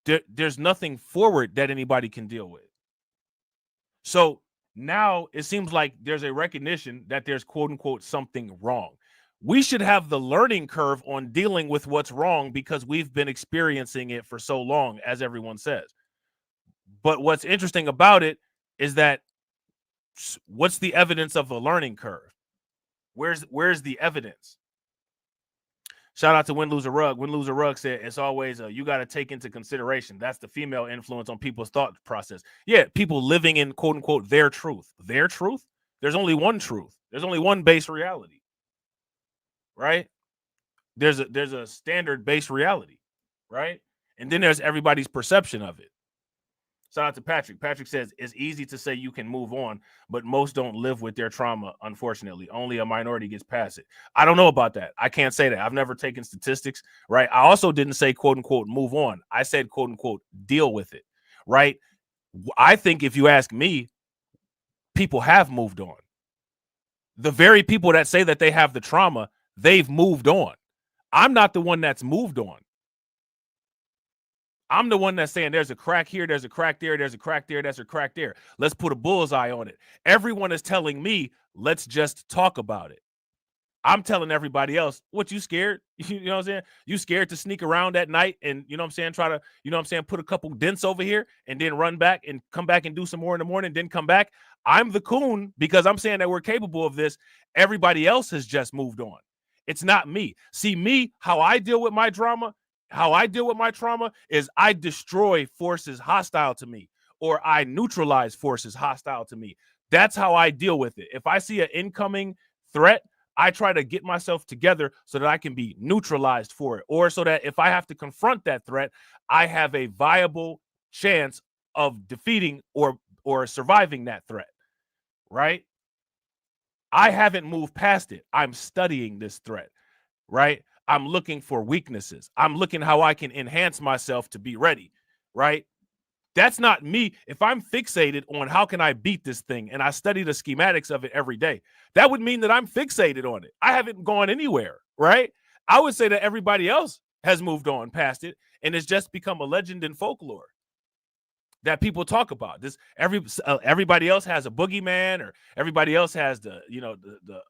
there's nothing forward that anybody can deal with. So now it seems like there's a recognition that there's quote unquote something wrong. We should have the learning curve on dealing with what's wrong because we've been experiencing it for so long, as everyone says. But what's interesting about it is that what's the evidence of a learning curve? Where's the evidence? Shout out to Win Lose a Rug. Win Lose a Rug said it's always you got to take into consideration. That's the female influence on people's thought process. Yeah, people living in quote unquote their truth. Their truth? There's only one truth. There's only one base reality. Right? There's a standard base reality, right? And then there's everybody's perception of it. Shout out to Patrick. Patrick says it's easy to say you can move on, but most don't live with their trauma, unfortunately. Only a minority gets past it. I don't know about that. I can't say that. I've never taken statistics, right? I also didn't say, quote unquote, move on. I said, quote unquote, deal with it, right? I think if you ask me, people have moved on. The very people that say that they have the trauma, they've moved on. I'm not the one that's moved on. I'm the one that's saying there's a crack here, there's a crack there, there's a crack there, there's a crack there. Let's put a bullseye on it. Everyone is telling me, let's just talk about it. I'm telling everybody else, what, you scared? You know what I'm saying? You scared to sneak around at night and, you know what I'm saying, try to, you know what I'm saying, put a couple dents over here and then run back and come back and do some more in the morning, then come back. I'm the coon because I'm saying that we're capable of this. Everybody else has just moved on. It's not me. See, me, how I deal with my drama, how I deal with my trauma is I destroy forces hostile to me, or I neutralize forces hostile to me. That's how I deal with it. If I see an incoming threat, I try to get myself together so that I can be neutralized for it, or so that if I have to confront that threat, I have a viable chance of defeating or surviving that threat, right? I haven't moved past it. I'm studying this threat, right? I'm looking for weaknesses. I'm looking how I can enhance myself to be ready, right? That's not me. If I'm fixated on how can I beat this thing and I study the schematics of it every day, that would mean that I'm fixated on it. I haven't gone anywhere, right? I would say that everybody else has moved on past it and it's just become a legend in folklore that people talk about. This everybody else has a boogeyman, or everybody else has the, you know, the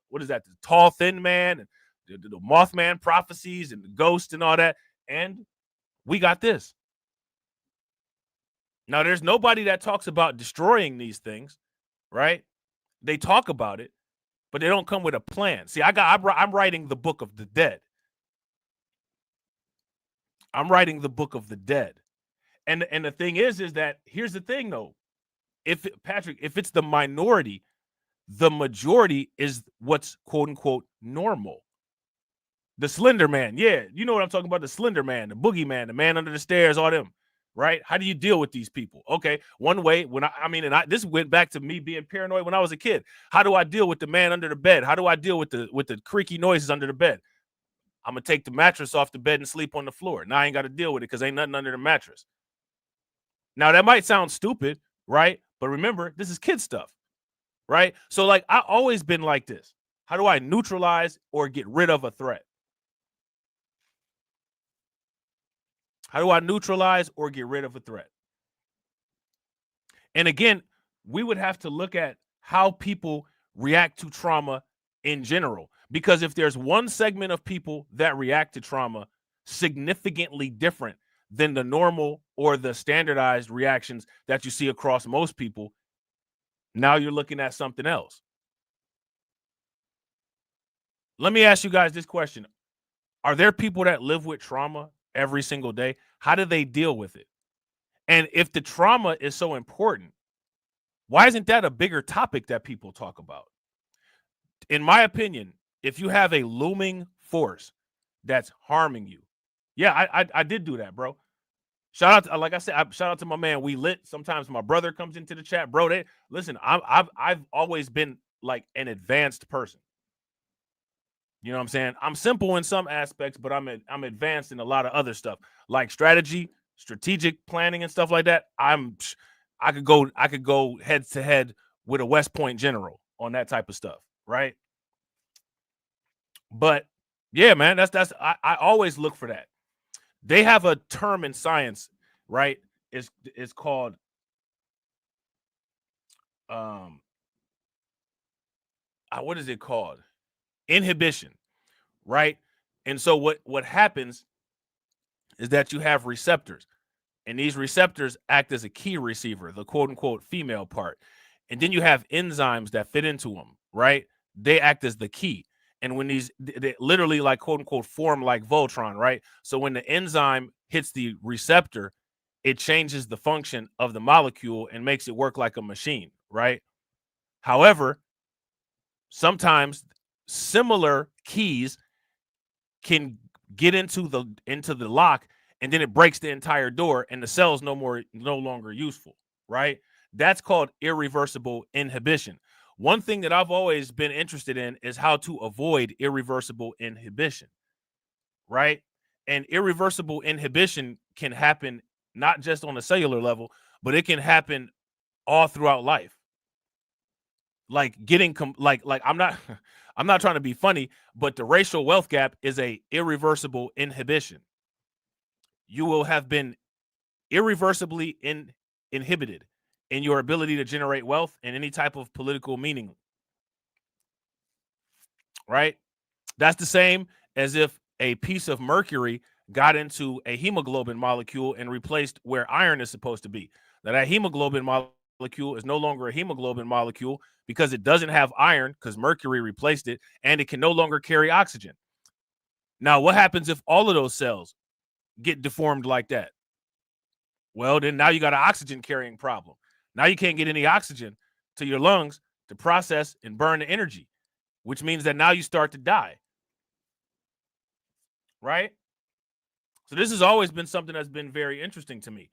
what is that? The tall, thin man, and the Mothman prophecies and the ghost and all that. And we got this. Now, there's nobody that talks about destroying these things, right? They talk about it, but they don't come with a plan. See, I'm writing the book of the dead. I'm writing the book of the dead. And the thing is that here's the thing, though. If it's the minority, the majority is what's quote unquote normal. The Slender Man, yeah, you know what I'm talking about. The Slender Man, the Boogeyman, the man under the stairs, all them, right? How do you deal with these people? Okay, one way, this went back to me being paranoid when I was a kid. How do I deal with the man under the bed? How do I deal with the creaky noises under the bed? I'm gonna take the mattress off the bed and sleep on the floor. Now I ain't got to deal with it because ain't nothing under the mattress. Now that might sound stupid, right? But remember, this is kid stuff, right? So like I always been like this. How do I neutralize or get rid of a threat? How do I neutralize or get rid of a threat? And again, we would have to look at how people react to trauma in general. Because if there's one segment of people that react to trauma significantly different than the normal or the standardized reactions that you see across most people, now you're looking at something else. Let me ask you guys this question. Are there people that live with trauma every single day? How do they deal with it? And if the trauma is so important, why isn't that a bigger topic that people talk about? In my opinion, if you have a looming force that's harming you, yeah, I did do that, bro. Shout out to, like I said, shout out to my man We Lit. Sometimes my brother comes into the chat, bro. Listen, I've always been like an advanced person. You know what I'm saying? I'm simple in some aspects, but I'm advanced in a lot of other stuff, like strategic planning and stuff like that. I could go head to head with a West Point general on that type of stuff, right? But Yeah, man. I always look for that. They have a term in science, right? It's called what is it called? Inhibition, right? And so what happens is that you have receptors, and these receptors act as a key receiver, the quote unquote female part. And then you have enzymes that fit into them, right? They act as the key. And when they literally like quote unquote form like Voltron, right? So when the enzyme hits the receptor, it changes the function of the molecule and makes it work like a machine, right? However, sometimes similar keys can get into the lock, and then it breaks the entire door and the cell's no longer useful, right? That's called irreversible inhibition. One thing that I've always been interested in is how to avoid irreversible inhibition, right? And irreversible inhibition can happen not just on a cellular level, but it can happen all throughout life. Like getting like I'm not trying to be funny, but the racial wealth gap is a irreversible inhibition. You will have been irreversibly inhibited in your ability to generate wealth and any type of political meaning. Right? That's the same as if a piece of mercury got into a hemoglobin molecule and replaced where iron is supposed to be. Now that hemoglobin molecule is no longer a hemoglobin molecule because it doesn't have iron because mercury replaced it, and it can no longer carry oxygen. Now, what happens if all of those cells get deformed like that? Well, then now you got an oxygen carrying problem. Now you can't get any oxygen to your lungs to process and burn the energy, which means that now you start to die. Right? So this has always been something that's been very interesting to me.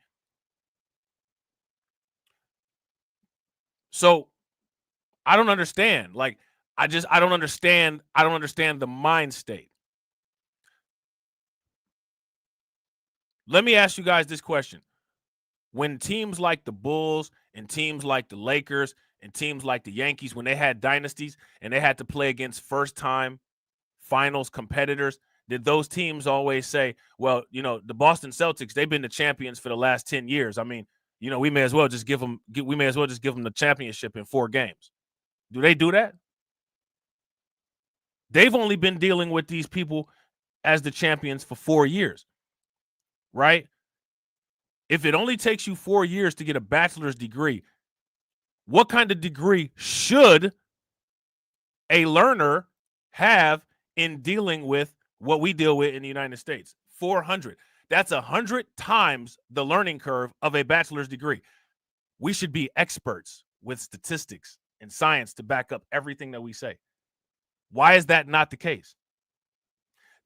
So I don't understand. Like, I don't understand. I don't understand the mind state. Let me ask you guys this question. When teams like the Bulls and teams like the Lakers and teams like the Yankees, when they had dynasties and they had to play against first-time finals competitors, did those teams always say, well, you know, the Boston Celtics, they've been the champions for the last 10 years. I mean, you know, we may as well just give them the championship in 4 games. Do they do that? They've only been dealing with these people as the champions for 4 years, right? If it only takes you 4 years to get a bachelor's degree, what kind of degree should a learner have in dealing with what we deal with in the United States? 400. That's 100 times the learning curve of a bachelor's degree. We should be experts with statistics and science to back up everything that we say. Why is that not the case?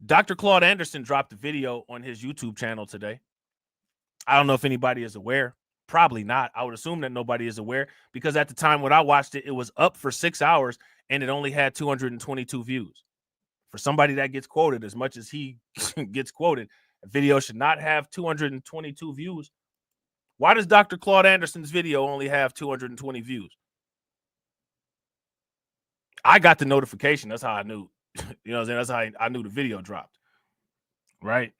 Dr. Claude Anderson dropped a video on his YouTube channel today. I don't know if anybody is aware. Probably not. I would assume that nobody is aware because at the time when I watched it, it was up for 6 hours and it only had 222 views. For somebody that gets quoted as much as he gets quoted, a video should not have 222 views. Why does Dr. Claude Anderson's video only have 220 views? I got the notification. That's how I knew. You know what I'm saying? That's how I knew the video dropped. Right?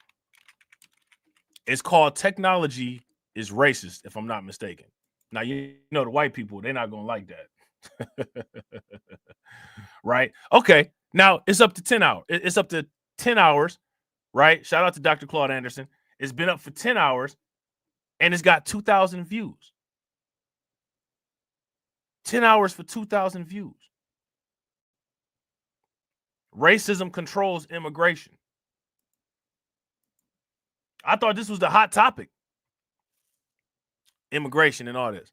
It's called Technology is Racist, if I'm not mistaken. Now, you know the white people, they're not going to like that. Right? Okay. Now, it's up to 10 hours. It's up to 10 hours, right? Shout out to Dr. Claude Anderson. It's been up for 10 hours, and it's got 2,000 views. 10 hours for 2,000 views. Racism controls immigration. I thought this was the hot topic. Immigration and all this.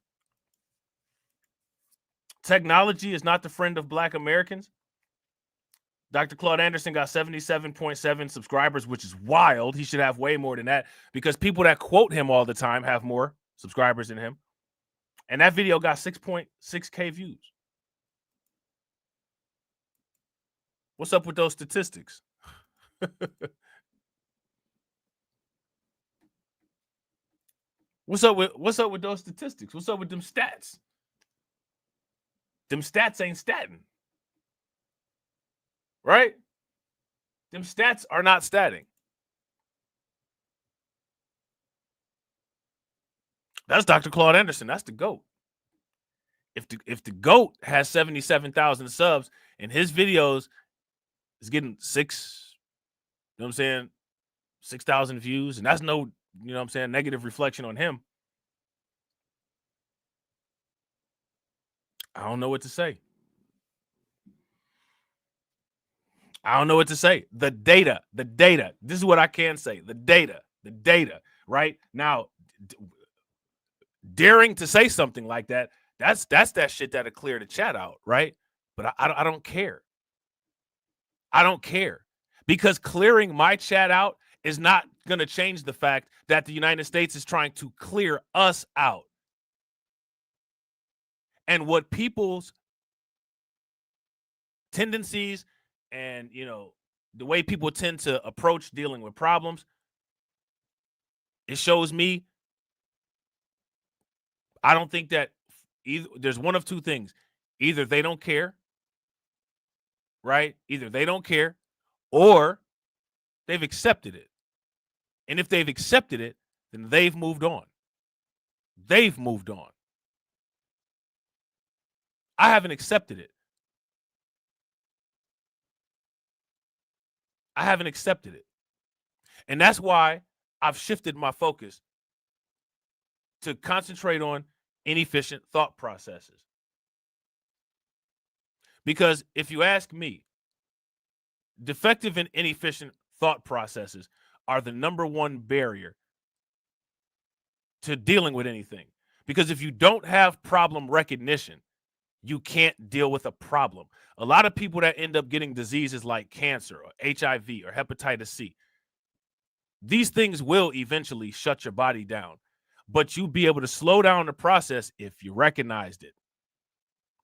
Technology is not the friend of Black Americans. Dr. Claude Anderson got 77.7 subscribers, which is wild. He should have way more than that because people that quote him all the time have more subscribers than him. And that video got 6.6K views. What's up with those statistics? What's up with those statistics? What's up with them stats? Them stats ain't statting. Right? Them stats are not statting. That's Dr. Claude Anderson. That's the GOAT. If the GOAT has 77,000 subs and his videos is getting 6,000 views, and that's no, negative reflection on him. I don't know what to say. The data. This is what I can say. The data, right? Now, daring to say something like that, that's that shit that'll clear the chat out, right? But I don't care. I don't care, because clearing my chat out is not going to change the fact that the United States is trying to clear us out. And what people's tendencies and, the way people tend to approach dealing with problems, it shows me, I don't think that there's one of two things. Either they don't care, right? Either they don't care, or they've accepted it. And if they've accepted it, then they've moved on. They've moved on. I haven't accepted it. I haven't accepted it. And that's why I've shifted my focus to concentrate on inefficient thought processes. Because if you ask me, defective and inefficient thought processes are the number one barrier to dealing with anything. Because if you don't have problem recognition, you can't deal with a problem. A lot of people that end up getting diseases like cancer or HIV or hepatitis C, these things will eventually shut your body down, but you'll be able to slow down the process if you recognized it.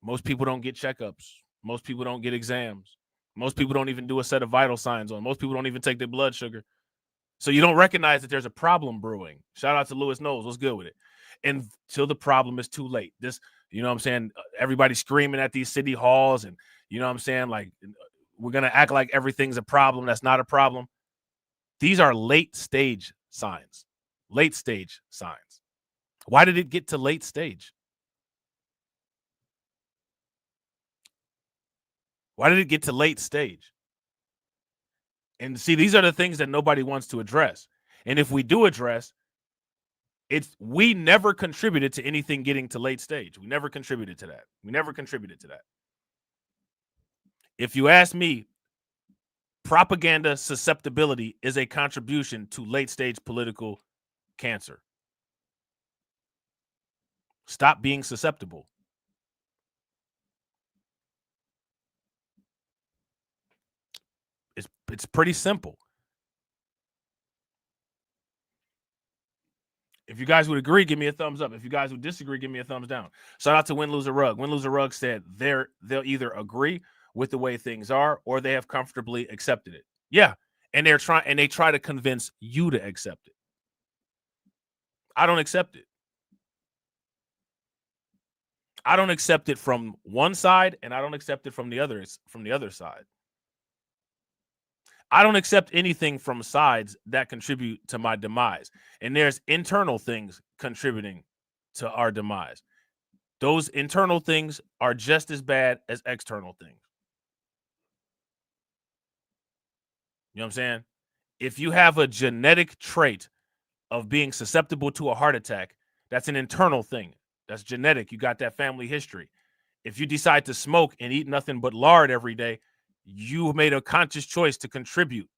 Most people don't get checkups. Most people don't get exams. Most people don't even do a set of vital signs on. Most people don't even take their blood sugar. So you don't recognize that there's a problem brewing. Shout out to Lewis Knowles. What's good with it? Until the problem is too late. This, everybody's screaming at these city halls, and like, we're going to act like everything's a problem. That's not a problem. These are late stage signs. Late stage signs. Why did it get to late stage? Why did it get to late stage? And see, these are the things that nobody wants to address. And if we do address, we never contributed to anything getting to late stage. We never contributed to that. If you ask me, propaganda susceptibility is a contribution to late stage political cancer. Stop being susceptible. It's pretty simple. If you guys would agree, give me a thumbs up. If you guys would disagree, give me a thumbs down. Shout out to Win Lose a Rug. Win Lose a Rug said they'll either agree with the way things are or they have comfortably accepted it. Yeah, and they try to convince you to accept it. I don't accept it. I don't accept it from one side, and I don't accept it from the other side. I don't accept anything from sides that contribute to my demise. And there's internal things contributing to our demise. Those internal things are just as bad as external things. You know what I'm saying? If you have a genetic trait of being susceptible to a heart attack, that's an internal thing. That's genetic. You got that family history. If you decide to smoke and eat nothing but lard every day, you made a conscious choice to contribute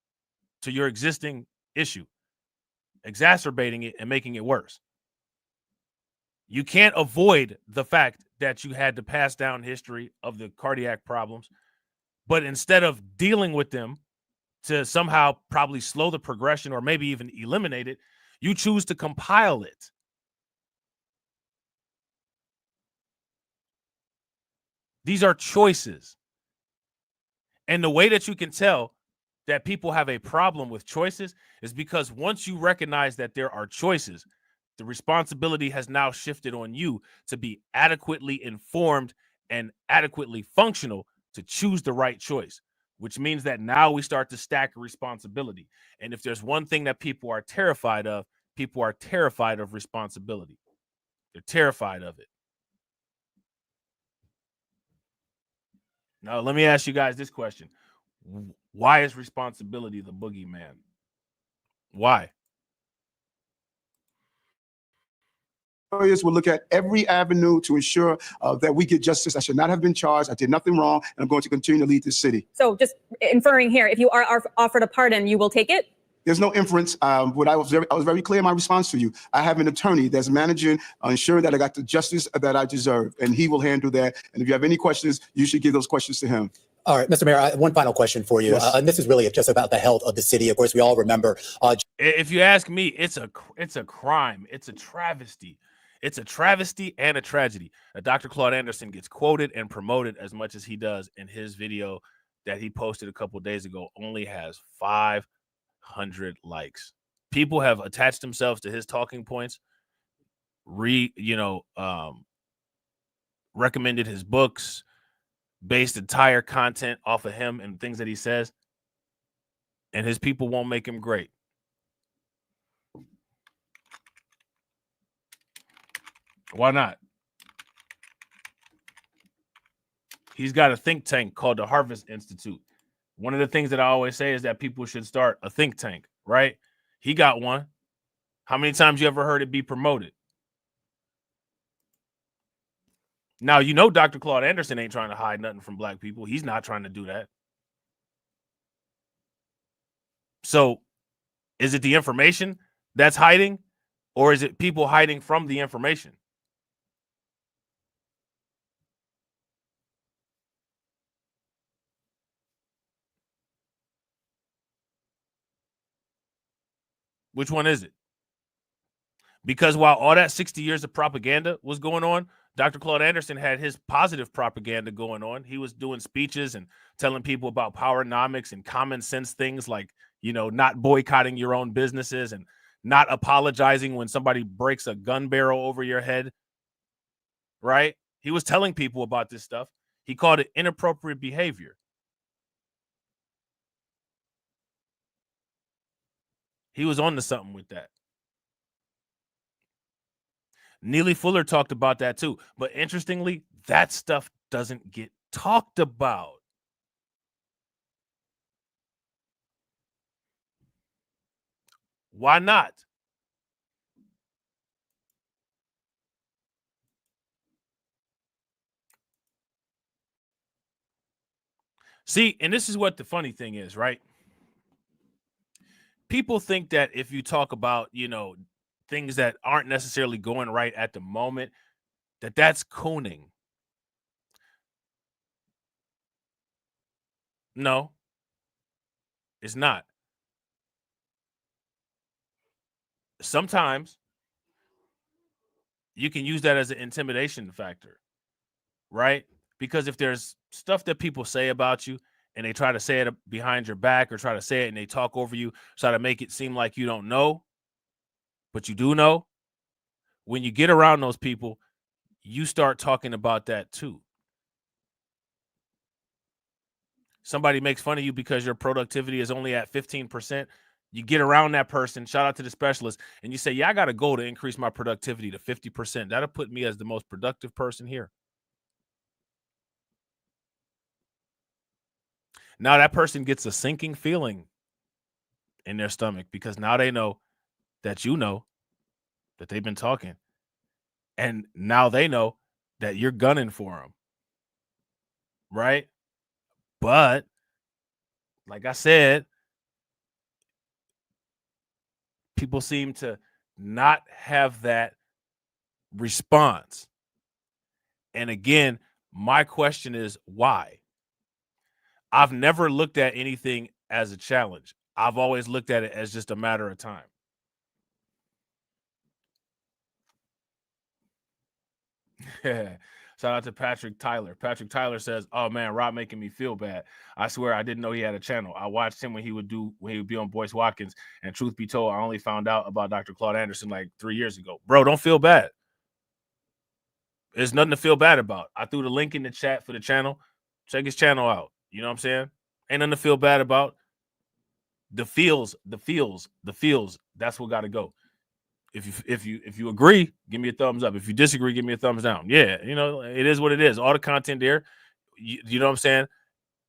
to your existing issue, exacerbating it and making it worse. You can't avoid the fact that you had to pass down history of the cardiac problems, but instead of dealing with them to somehow probably slow the progression or maybe even eliminate it, you choose to compile it. These are choices. And the way that you can tell that people have a problem with choices is because once you recognize that there are choices, the responsibility has now shifted on you to be adequately informed and adequately functional to choose the right choice. which means that now we start to stack responsibility. And if there's one thing that people are terrified of responsibility. They're terrified of it. Now, let me ask you guys this question. Why is responsibility the boogeyman? Why? Lawyers will look at every avenue to ensure that we get justice. I should not have been charged. I did nothing wrong, and I'm going to continue to lead this city. So just inferring here, if you are offered a pardon, you will take it? There's no inference. What I was very clear in my response to you. I have an attorney that's managing, ensuring that I got the justice that I deserve, and he will handle that. And if you have any questions, you should give those questions to him. All right, Mr. Mayor, one final question for you. Yes. And this is really just about the health of the city. Of course, we all remember. If you ask me, it's a crime. It's a travesty. It's a travesty and a tragedy that Dr. Claude Anderson gets quoted and promoted as much as he does, in his video that he posted a couple days ago only has 500 likes. People have attached themselves to his talking points, recommended his books, based entire content off of him and things that he says, and his people won't make him great. Why not? He's got a think tank called the Harvest Institute. One of the things that I always say is that people should start a think tank, right? He got one. How many times you ever heard it be promoted? Now, you know Dr. Claude Anderson ain't trying to hide nothing from black people. He's not trying to do that. So, is it the information that's hiding, or is it people hiding from the information? Which one is it? Because while all that 60 years of propaganda was going on, Dr. Claude Anderson had his positive propaganda going on. He was doing speeches and telling people about powernomics and common sense things like, not boycotting your own businesses and not apologizing when somebody breaks a gun barrel over your head, right? He was telling people about this stuff. He called it inappropriate behavior. He was on to something with that. Neely Fuller talked about that too. But interestingly, that stuff doesn't get talked about. Why not? See, and this is what the funny thing is, right? People think that if you talk about, things that aren't necessarily going right at the moment, that's cooning. No, it's not. Sometimes you can use that as an intimidation factor, right? Because if there's stuff that people say about you and they try to say it behind your back or try to say it and they talk over you, try to make it seem like you don't know, but you do know, when you get around those people, you start talking about that too. Somebody makes fun of you because your productivity is only at 15%. You get around that person, shout out to the specialist, and you say, yeah, I got a goal to increase my productivity to 50%. That'll put me as the most productive person here. Now that person gets a sinking feeling in their stomach because now they know that you know that they've been talking. And now they know that you're gunning for them. Right? But like I said, people seem to not have that response. And again, my question is why? I've never looked at anything as a challenge. I've always looked at it as just a matter of time. Shout out to Patrick Tyler. Patrick Tyler says, "Oh man, Rob making me feel bad. I swear I didn't know he had a channel. I watched him when he would be on Boyce Watkins. And truth be told, I only found out about Dr. Claude Anderson like 3 years ago. Bro, don't feel bad. There's nothing to feel bad about. I threw the link in the chat for the channel. Check his channel out. You know what I'm saying? Ain't nothing to feel bad about. The feels. That's what got to go. If you agree, give me a thumbs up. If you disagree, give me a thumbs down. Yeah, it is what it is. All the content there, you know what I'm saying?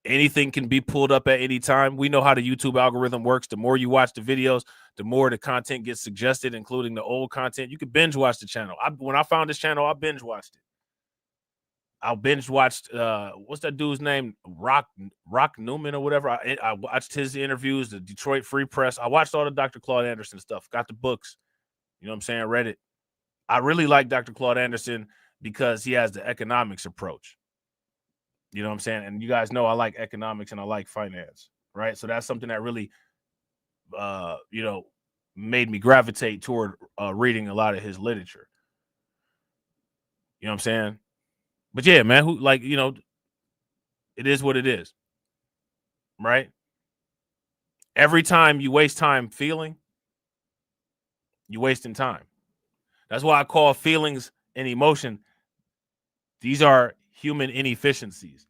Anything can be pulled up at any time. We know how the YouTube algorithm works. The more you watch the videos, the more the content gets suggested, including the old content. You can binge watch the channel. When I found this channel, I binge watched it. I binge watched what's that dude's name? Rock Newman or whatever. I watched his interviews, the Detroit Free Press. I watched all the Dr. Claude Anderson stuff. Got the books. You know what I'm saying? Read it. I really like Dr. Claude Anderson because he has the economics approach. You know what I'm saying? And you guys know I like economics and I like finance, right? So that's something that really, made me gravitate toward reading a lot of his literature. You know what I'm saying? But yeah, man, it is what it is, right? Every time you waste time feeling, you're wasting time. That's why I call feelings and emotion. These are human inefficiencies.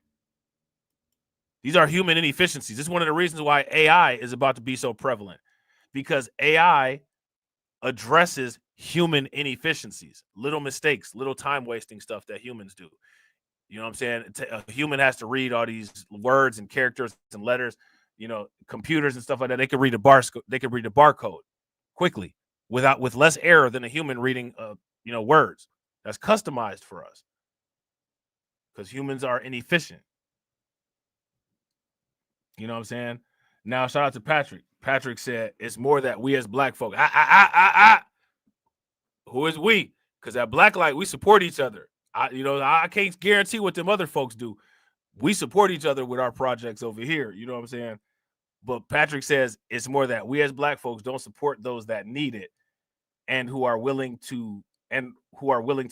These are human inefficiencies. This is one of the reasons why AI is about to be so prevalent, because AI addresses human inefficiencies, little mistakes, little time wasting stuff that humans do. You know what I'm saying? A human has to read all these words and characters and letters. Computers and stuff like that. They can read a barcode quickly with less error than a human reading words. That's customized for us because humans are inefficient. You know what I'm saying? Now, shout out to Patrick. Patrick said it's more that we as black folk. Who is we? Because at Blacklight, we support each other. I can't guarantee what them other folks do. We support each other with our projects over here. You know what I'm saying? But Patrick says it's more that we as black folks don't support those that need it and who are willing to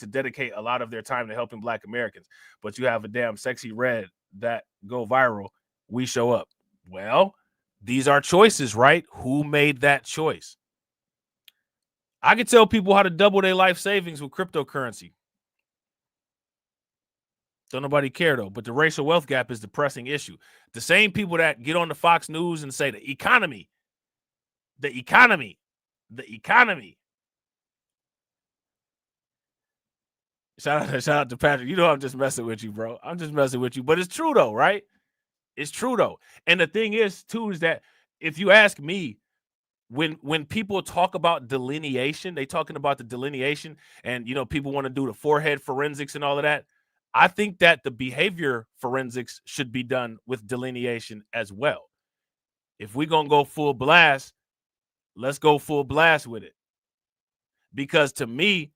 dedicate a lot of their time to helping black Americans. But you have a damn sexy red that go viral. We show up. Well, these are choices, right? Who made that choice? I can tell people how to double their life savings with cryptocurrency. Don't nobody care, though. But the racial wealth gap is the pressing issue. The same people that get on the Fox News and say the economy. Shout out to Patrick. You know I'm just messing with you, bro. I'm just messing with you. But it's true, though, right? It's true, though. And the thing is, too, is that if you ask me, when people talk about delineation, they talking about the delineation and, people want to do the forehead forensics and all of that. I think that the behavior forensics should be done with delineation as well. If we're going to go full blast, let's go full blast with it. Because to me,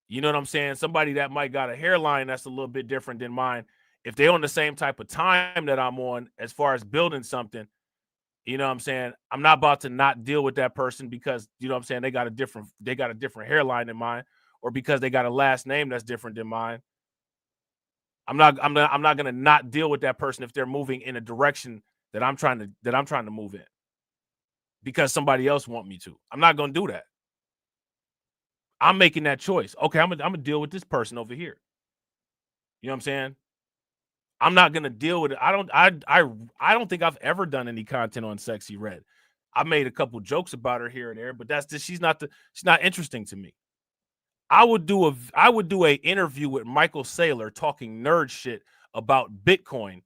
you know what I'm saying? Somebody that might got a hairline that's a little bit different than mine, if they're on the same type of time that I'm on as far as building something, you know what I'm saying? I'm not about to not deal with that person because, you know what I'm saying, they got a different hairline than mine, or because they got a last name that's different than mine. I'm not going to not deal with that person if they're moving in a direction that I'm trying to move in because somebody else want me to. I'm not going to do that. I'm making that choice. Okay, I'm going to deal with this person over here. You know what I'm saying? I'm not going to deal with it. I don't think I've ever done any content on Sexy Red. I made a couple jokes about her here and there, but that's just she's not interesting to me. I would do a interview with Michael Saylor talking nerd shit about Bitcoin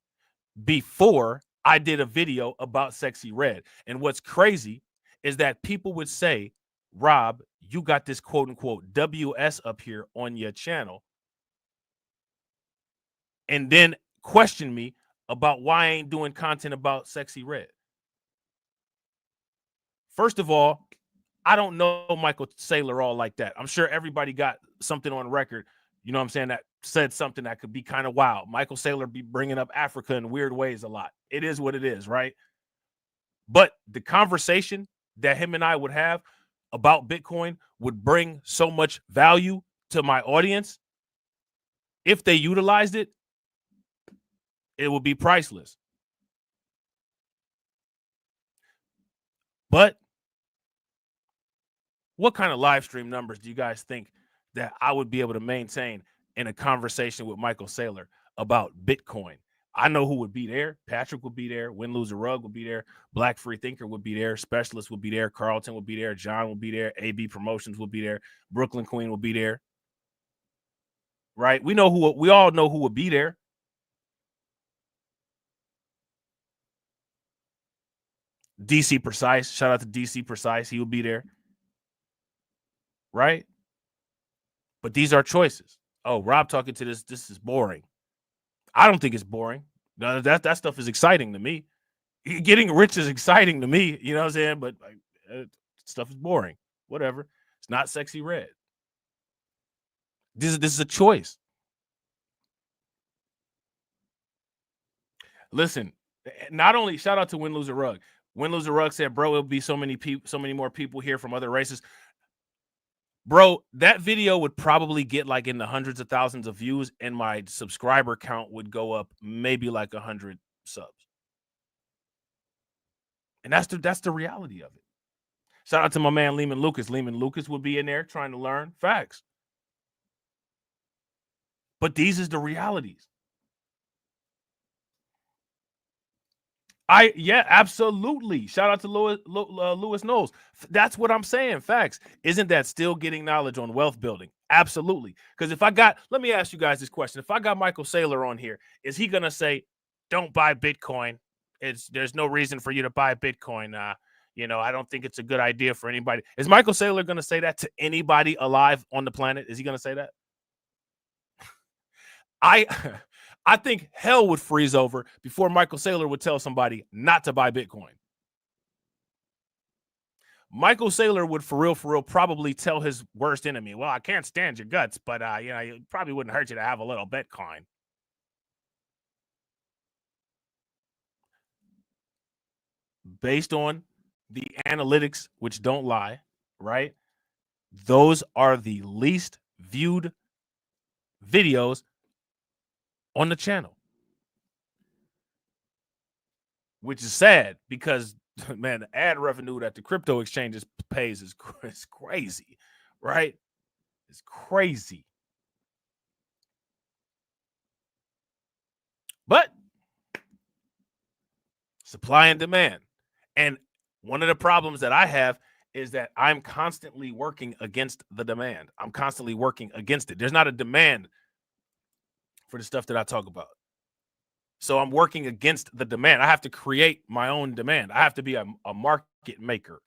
before I did a video about Sexy Red. And what's crazy is that people would say, Rob, you got this quote unquote WS up here on your channel. And then question me about why I ain't doing content about Sexy Red. First of all, I don't know Michael Saylor all like that. I'm sure everybody got something on record, you know what I'm saying, that said something that could be kind of wild. Michael Saylor be bringing up Africa in weird ways a lot. It is what it is, right? But the conversation that him and I would have about Bitcoin would bring so much value to my audience. If they utilized it, it would be priceless. But what kind of live stream numbers do you guys think that I would be able to maintain in a conversation with Michael Saylor about Bitcoin? I know who would be there. Patrick would be there. Win, Lose, or Rug would be there. Black Free Thinker would be there. Specialist would be there. Carlton would be there. John would be there. AB Promotions would be there. Brooklyn Queen would be there. Right? We all know who would be there. DC Precise. Shout out to DC Precise. He would be there. Right? But these are choices. Oh, Rob talking to this is boring. I don't think it's boring. No, that stuff is exciting to me. Getting rich is exciting to me. You know what I'm saying? But stuff is boring. Whatever. It's not sexy red. This is a choice. Listen, not only shout out to Win, Lose, or Rug. Win, Lose, or Rug said, bro, it'll be so many more people here from other races. Bro, that video would probably get like in the hundreds of thousands of views, and my subscriber count would go up maybe like 100 subs. And that's the reality of it. Shout out to my man Lehman Lucas. Lehman Lucas would be in there trying to learn facts. But these is the realities. Yeah, absolutely. Shout out to Lewis Knowles. That's what I'm saying. Facts. Isn't that still getting knowledge on wealth building? Absolutely. Because let me ask you guys this question. If I got Michael Saylor on here, is he going to say, don't buy Bitcoin? There's no reason for you to buy Bitcoin. I don't think it's a good idea for anybody. Is Michael Saylor going to say that to anybody alive on the planet? Is he going to say that? I think hell would freeze over before Michael Saylor would tell somebody not to buy Bitcoin. Michael Saylor would, for real, probably tell his worst enemy, well, I can't stand your guts, but, it probably wouldn't hurt you to have a little Bitcoin. Based on the analytics, which don't lie, right? Those are the least viewed videos on the channel, which is sad because, man, the ad revenue that the crypto exchanges pays is crazy, right? It's crazy. But supply and demand. And one of the problems that I have is that I'm constantly working against the demand. I'm constantly working against it. There's not a demand for the stuff that I talk about. So I'm working against the demand. I have to create my own demand. I have to be a market maker.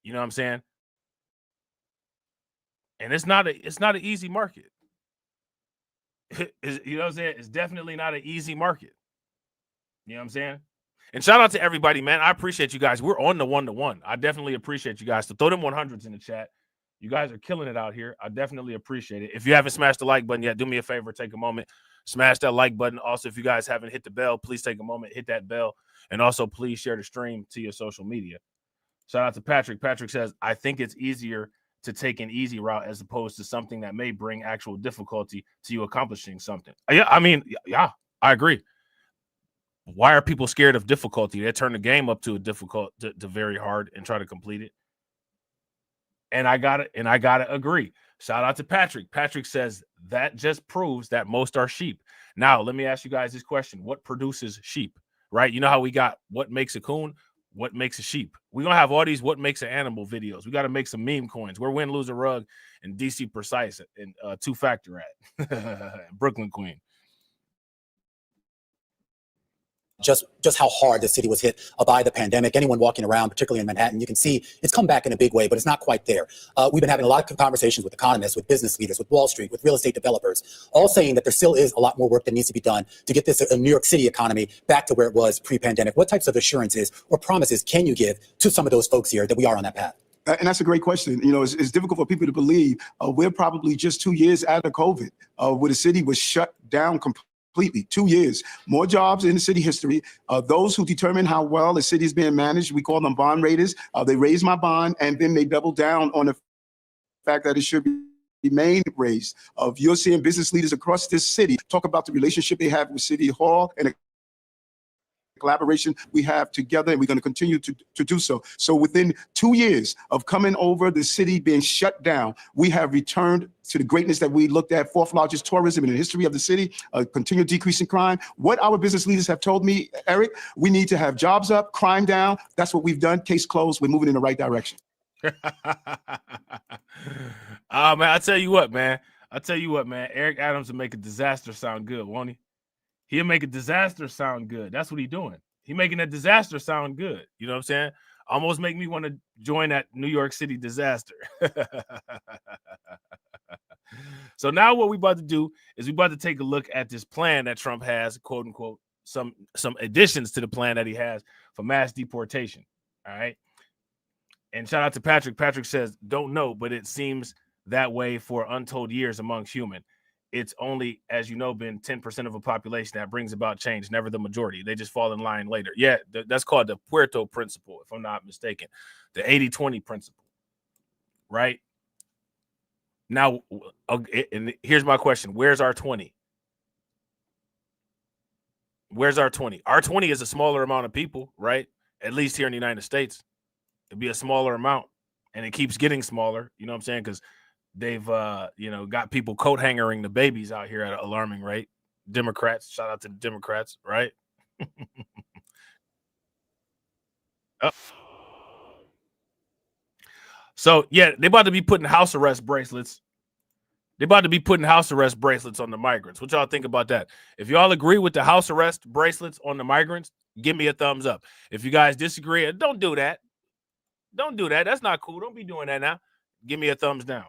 You know what I'm saying? And it's not an easy market. You know what I'm saying? It's definitely not an easy market. You know what I'm saying? And shout out to everybody, man. I appreciate you guys. We're on the 1-to-1. I definitely appreciate you guys. So throw them 100s in the chat. You guys are killing it out here. I definitely appreciate it. If you haven't smashed the like button yet, do me a favor, take a moment, smash that like button. Also, if you guys haven't hit the bell, please take a moment, hit that bell. And also, please share the stream to your social media. Shout out to Patrick. Patrick says, I think it's easier to take an easy route as opposed to something that may bring actual difficulty to you accomplishing something. Yeah, I agree. Why are people scared of difficulty? They turn the game up to a difficult, to very hard and try to complete it. And I gotta agree. Shout out to Patrick. Patrick says that just proves that most are sheep. Now, let me ask you guys this question. What produces sheep, right? You know how we got what makes a coon, what makes a sheep. We're going to have all these what makes an animal videos. We got to make some meme coins. We're Win, Lose, or Rug and DC Precise and Two-Factor at Brooklyn Queen. Just how hard the city was hit by the pandemic. Anyone walking around, particularly in Manhattan, you can see it's come back in a big way, but it's not quite there. We've been having a lot of conversations with economists, with business leaders, with Wall Street, with real estate developers, all saying that there still is a lot more work that needs to be done to get this New York City economy back to where it was pre-pandemic. What types of assurances or promises can you give to some of those folks here that we are on that path? And that's a great question. You know, it's difficult for people to believe. We're probably just 2 years out of COVID, where the city was shut down completely. 2 years, more jobs in the city history. Those who determine how well the city is being managed, we call them bond raiders. They raise my bond, and then they double down on the fact that it should remain raised. You're seeing business leaders across this city talk about the relationship they have with City Hall and collaboration we have together, and we're going to continue to do so. So within 2 years of coming over, the city being shut down, we have returned to the greatness that we looked at, fourth largest tourism in the history of the city, a continued decrease in crime. What our business leaders have told me, Eric, we need to have jobs up, crime down. That's what we've done. Case closed. We're moving in the right direction. Man, I tell you what, man. Eric Adams will make a disaster sound good, won't he? He'll make a disaster sound good. That's what he's doing. He's making a disaster sound good. You know what I'm saying? Almost make me want to join that New York City disaster. So now what we about to do is we about to take a look at this plan that Trump has, quote unquote, some additions to the plan that he has for mass deportation. All right. And shout out to Patrick. Patrick says, don't know, but it seems that way for untold years amongst human. It's only, as you know, been 10% of a population that brings about change, never the majority. They just fall in line later. Yeah, that's called the Puerto principle, if I'm not mistaken. The 80-20 principle, right? Now, and here's my question. Where's our 20? Where's our 20? Our 20 is a smaller amount of people, right? At least here in the United States. It'd be a smaller amount, and it keeps getting smaller. You know what I'm saying? Because they've, got people coat hangering the babies out here at an alarming rate. Democrats, shout out to the Democrats, right? Oh. So, yeah, they about to be putting house arrest bracelets. They about to be putting house arrest bracelets on the migrants. What y'all think about that? If y'all agree with the house arrest bracelets on the migrants, give me a thumbs up. If you guys disagree, don't do that. Don't do that. That's not cool. Don't be doing that now. Give me a thumbs down.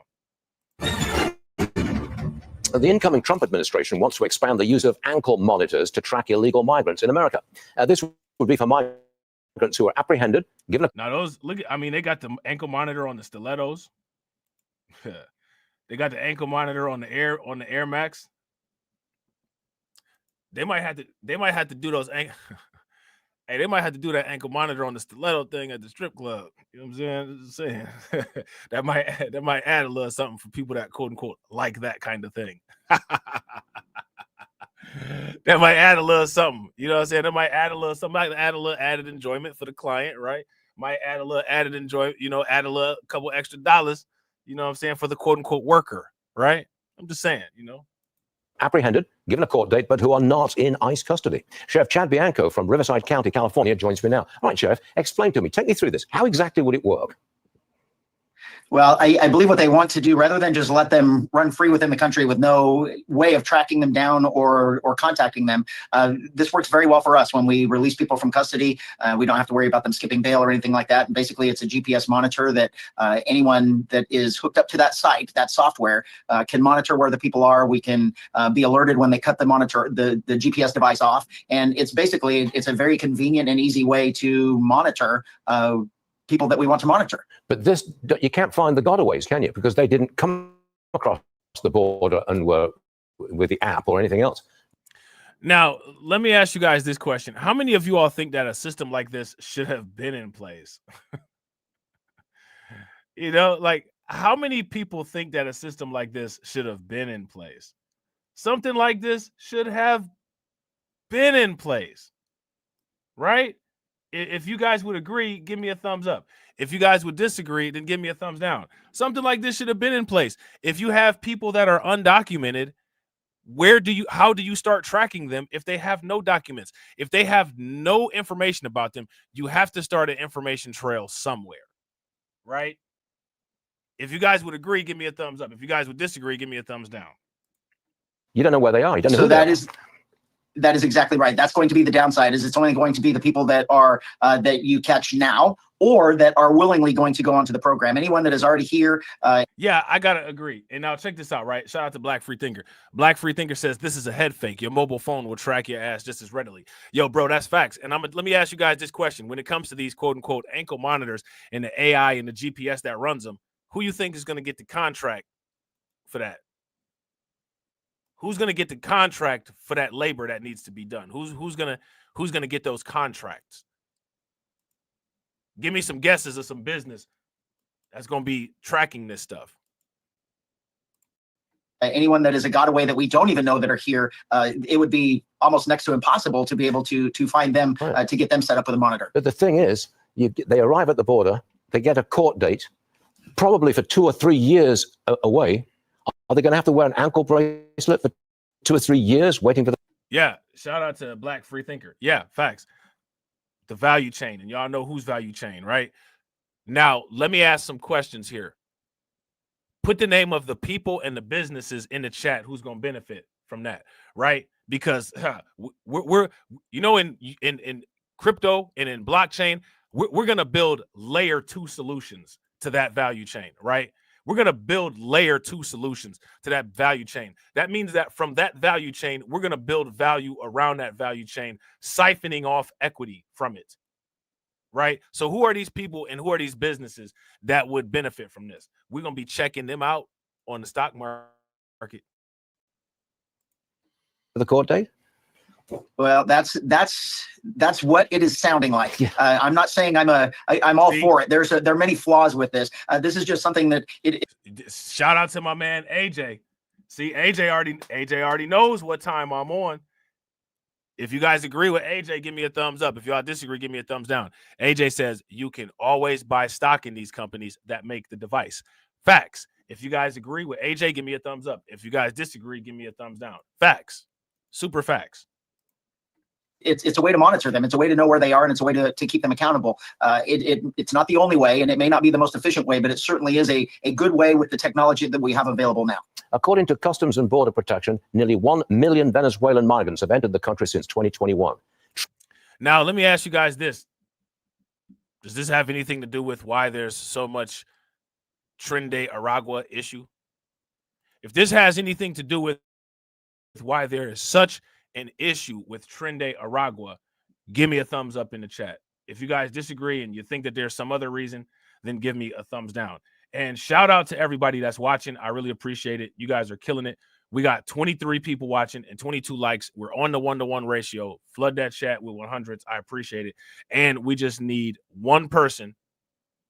The incoming Trump administration wants to expand the use of ankle monitors to track illegal migrants in America. This would be for migrants who are apprehended, given a... Now those, they got the ankle monitor on the stilettos. They got the ankle monitor on the Air Max. They might have to do those ankle. Hey, they might have to do that ankle monitor on the stiletto thing at the strip club. You know what I'm saying? that might add a little something for people that quote unquote like that kind of thing. That might add a little something. You know what I'm saying? That might add a little something, might add a little added enjoyment for the client, right? Might add a little added enjoyment, add a couple extra dollars, you know what I'm saying, for the quote unquote worker, right? I'm just saying, apprehended, given a court date, but who are not in ICE custody. Sheriff Chad Bianco from Riverside County, California, joins me now. All right, Sheriff, explain to me, take me through this. How exactly would it work? Well, I believe what they want to do, rather than just let them run free within the country with no way of tracking them down or contacting them, this works very well for us. When we release people from custody, we don't have to worry about them skipping bail or anything like that. And basically, it's a GPS monitor that anyone that is hooked up to that site, that software, can monitor where the people are. We can be alerted when they cut the GPS device off. And it's a very convenient and easy way to monitor people that we want to monitor. But this, you can't find the gotaways, can you? Because they didn't come across the border and were with the app or anything else. Now, let me ask you guys this question. How many of you all think that a system like this should have been in place? How many people think that a system like this should have been in place? Something like this should have been in place, right? If you guys would agree, give me a thumbs up. If you guys would disagree, then give me a thumbs down. Something like this should have been in place. If you have people that are undocumented, how do you start tracking them if they have no documents? If they have no information about them, you have to start an information trail somewhere, right? If you guys would agree, give me a thumbs up. If you guys would disagree, give me a thumbs down. You don't know where they are. You don't know so who that they is That is exactly right. That's going to be the downside, is it's only going to be the people that are that you catch now, or that are willingly going to go onto the program. Anyone that is already here. Yeah, I gotta agree. And now check this out, right? Shout out to Black Free Thinker. Black Free Thinker says this is a head fake. Your mobile phone will track your ass just as readily. Yo, bro, that's facts. And let me ask you guys this question: when it comes to these quote unquote ankle monitors and the AI and the GPS that runs them, who you think is going to get the contract for that? Who's going to get the contract for that labor that needs to be done? Who's going to get those contracts? Give me some guesses of some business that's going to be tracking this stuff. anyone that is a godaway that we don't even know that are here, it would be almost next to impossible to be able to find them, to get them set up with a monitor. But the thing is, they arrive at the border, they get a court date, probably for 2 or 3 years away. Are they going to have to wear an ankle bracelet for 2 or 3 years waiting for the... Yeah, shout out to Black Free Thinker. Yeah, facts. The value chain, and y'all know whose value chain, right? Now, let me ask some questions here. Put the name of the people and the businesses in the chat who's going to benefit from that, right? Because we're you know, in crypto and in blockchain, we're going to build layer 2 solutions to that value chain, right? We're going to build layer 2 solutions to that value chain. That means that from that value chain, we're going to build value around that value chain, siphoning off equity from it, right? So who are these people and who are these businesses that would benefit from this? We're going to be checking them out on the stock market. The court date? Well, that's what it is sounding like. I'm not saying I'm all for it. There are many flaws with this. This is just something that Shout out to my man AJ. See, AJ already knows what time I'm on. If you guys agree with AJ, give me a thumbs up. If y'all disagree, give me a thumbs down. AJ says you can always buy stock in these companies that make the device. Facts. If you guys agree with AJ, give me a thumbs up. If you guys disagree, give me a thumbs down. Facts. Super facts. it's a way to monitor them. It's a way to know where they are, and it's a way to keep them accountable. It's not the only way, and it may not be the most efficient way, but it certainly is a good way with the technology that we have available now. According to Customs and Border Protection, nearly 1 million Venezuelan migrants have entered the country since 2021. Now, let me ask you guys this. Does this have anything to do with why there's so much Tren De Aragua issue? If this has anything to do with why there is such an issue with Tren De Aragua, give me a thumbs up in the chat. If you guys disagree and you think that there's some other reason, then give me a thumbs down. And shout out to everybody that's watching. I really appreciate it. You guys are killing it. We got 23 people watching and 22 likes. We're on the 1-to-1 ratio. Flood that chat with 100s. I appreciate it. And we just need one person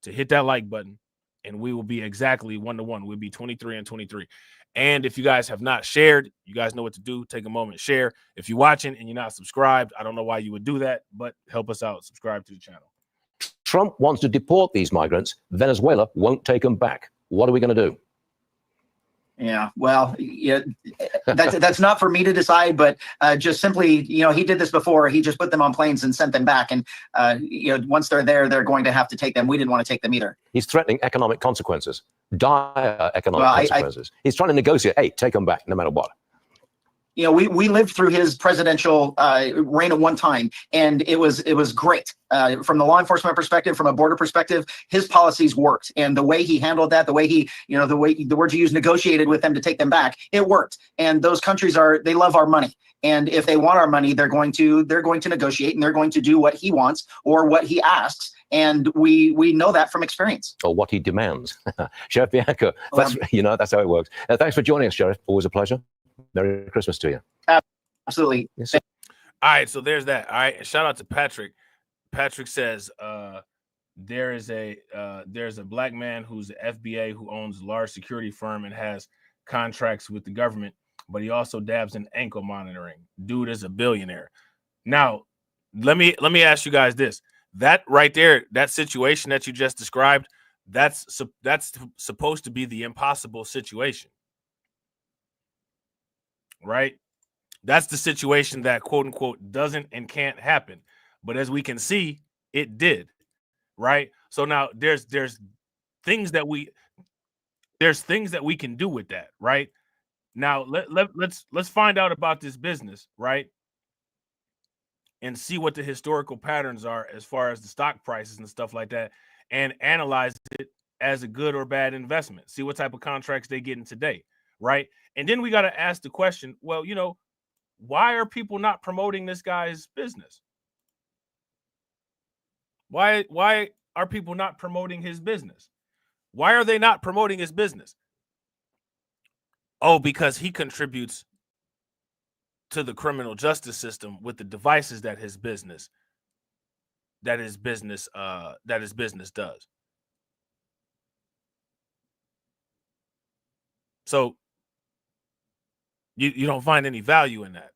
to hit that like button, and we will be exactly 1-to-1. We'll be 23 and 23. And if you guys have not shared, you guys know what to do. Take a moment, share. If you're watching and you're not subscribed, I don't know why you would do that, but help us out. Subscribe to the channel. Trump wants to deport these migrants. Venezuela won't take them back. What are we going to do? Yeah, well, yeah, that's not for me to decide, but just simply, he did this before. He just put them on planes and sent them back. And, once they're there, they're going to have to take them. We didn't want to take them either. He's threatening economic consequences, dire economic consequences. He's trying to negotiate. Hey, take them back no matter what. We lived through his presidential reign at one time, and it was great. From the law enforcement perspective, from a border perspective, his policies worked, and the way he handled that, the way he, the words you used, negotiated with them to take them back, it worked. And those countries they love our money, and if they want our money, they're going to negotiate, and they're going to do what he wants or what he asks. And we know that from experience. Or what he demands. Sheriff Bianco, that's how it works. Thanks for joining us, Sheriff. Always a pleasure. Merry Christmas to you. Absolutely. Yes, all right, so there's that. All right, shout out to Patrick. Patrick says there's a black man who's the FBA who owns a large security firm and has contracts with the government, but he also dabs in ankle monitoring. Dude is a billionaire. Now, let me ask you guys this. That right there, that situation that you just described, that's supposed to be the impossible situation. Right? That's the situation that quote unquote doesn't and can't happen. But as we can see, it did. Right? So now there's things that we can do with that, right? Now let's find out about this business, right? And see what the historical patterns are as far as the stock prices and stuff like that, and analyze it as a good or bad investment. See what type of contracts they get in today, right? And then we got to ask the question, well, why are people not promoting this guy's business? Why are people not promoting his business? Why are they not promoting his business? Oh, because he contributes to the criminal justice system with the devices that his business does. So You don't find any value in that.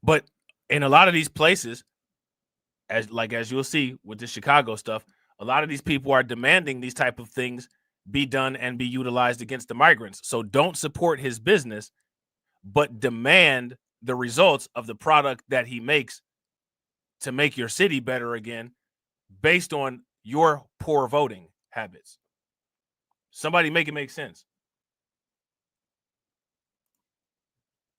But in a lot of these places, as you'll see with the Chicago stuff, a lot of these people are demanding these type of things be done and be utilized against the migrants. So don't support his business, but demand the results of the product that he makes to make your city better again based on your poor voting habits. Somebody make it make sense.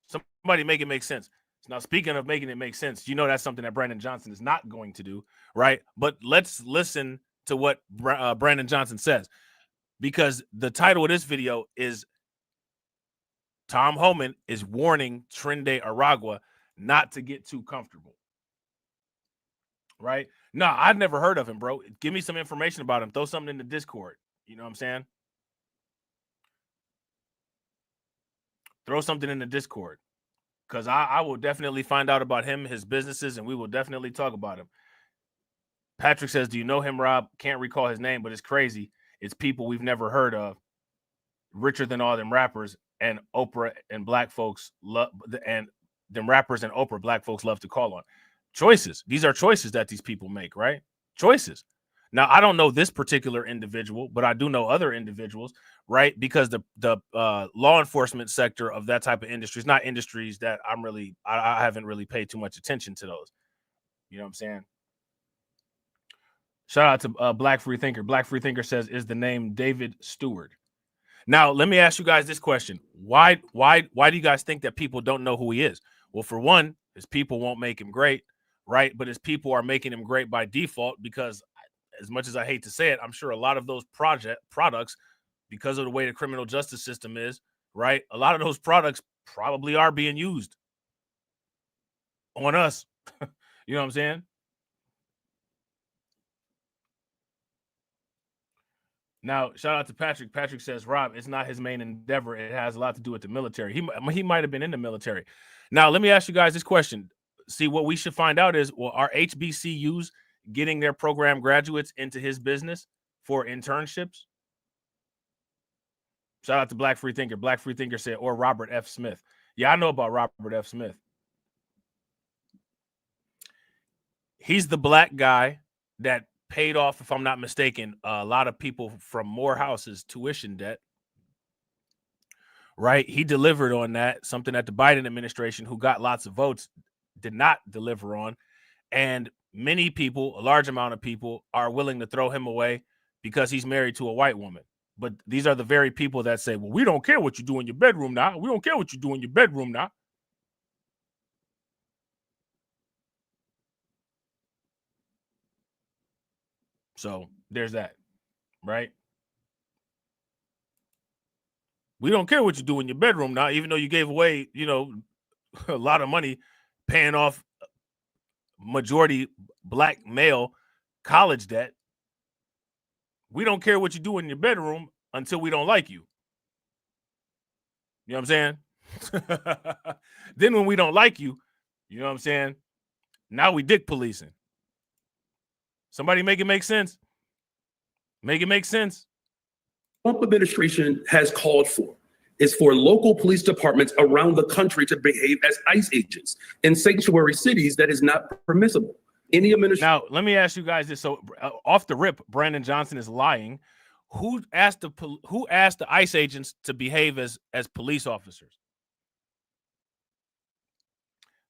Somebody make it make sense. Now, speaking of making it make sense, you know that's something that Brandon Johnson is not going to do, right? But let's listen to what Brandon Johnson says, because the title of this video is Tom Homan is warning Tren De Aragua not to get too comfortable, right? No, I've never heard of him, bro. Give me some information about him. Throw something in the Discord. You know what I'm saying? Throw something in the Discord. Because I will definitely find out about him, his businesses, and we will definitely talk about him. Patrick says, do you know him, Rob? Can't recall his name, but it's crazy. It's people we've never heard of. Richer than all them rappers, and Oprah and black folks love, and them rappers and Oprah black folks love to call on. Choices. These are choices that these people make, right? Choices. Now, I don't know this particular individual, but I do know other individuals, right? Because the law enforcement sector of that type of industry is not industries that I haven't really paid too much attention to those. You know what I'm saying? Shout out to Black Free Thinker. Black Free Thinker says, is the name David Stewart? Now, let me ask you guys this question. Why do you guys think that people don't know who he is? Well, for one, his people won't make him great, right? But his people are making him great by default because, as much as I hate to say it, I'm sure a lot of those products, because of the way the criminal justice system is, right? A lot of those products probably are being used on us. You know what I'm saying? Now, shout out to Patrick. Patrick says, Rob, it's not his main endeavor. It has a lot to do with the military. He might have been in the military. Now, let me ask you guys this question. See, what we should find out is, well, are HBCUs getting their program graduates into his business for internships? Shout out to Black Free Thinker. Black Free Thinker said, or Robert F. Smith. Yeah, I know about Robert F. Smith. He's the black guy that paid off, if I'm not mistaken, a lot of people from Morehouse's tuition debt. Right? He delivered on that, something that the Biden administration, who got lots of votes, did not deliver on. And many people, a large amount of people, are willing to throw him away because he's married to a white woman. But these are the very people that say, well, we don't care what you do in your bedroom now. We don't care what you do in your bedroom now. So there's that, right? We don't care what you do in your bedroom now, even though you gave away, a lot of money paying off majority black male college debt. We don't care what you do in your bedroom until we don't like you. You know what I'm saying? Then when we don't like you, you know what I'm saying? Now we dick policing. Somebody make it make sense. Make it make sense. Trump administration has called for is for local police departments around the country to behave as ICE agents in sanctuary cities. That is not permissible. Any administration. Now, let me ask you guys this. So, off the rip, Brandon Johnson is lying. Who asked the ICE agents to behave as police officers?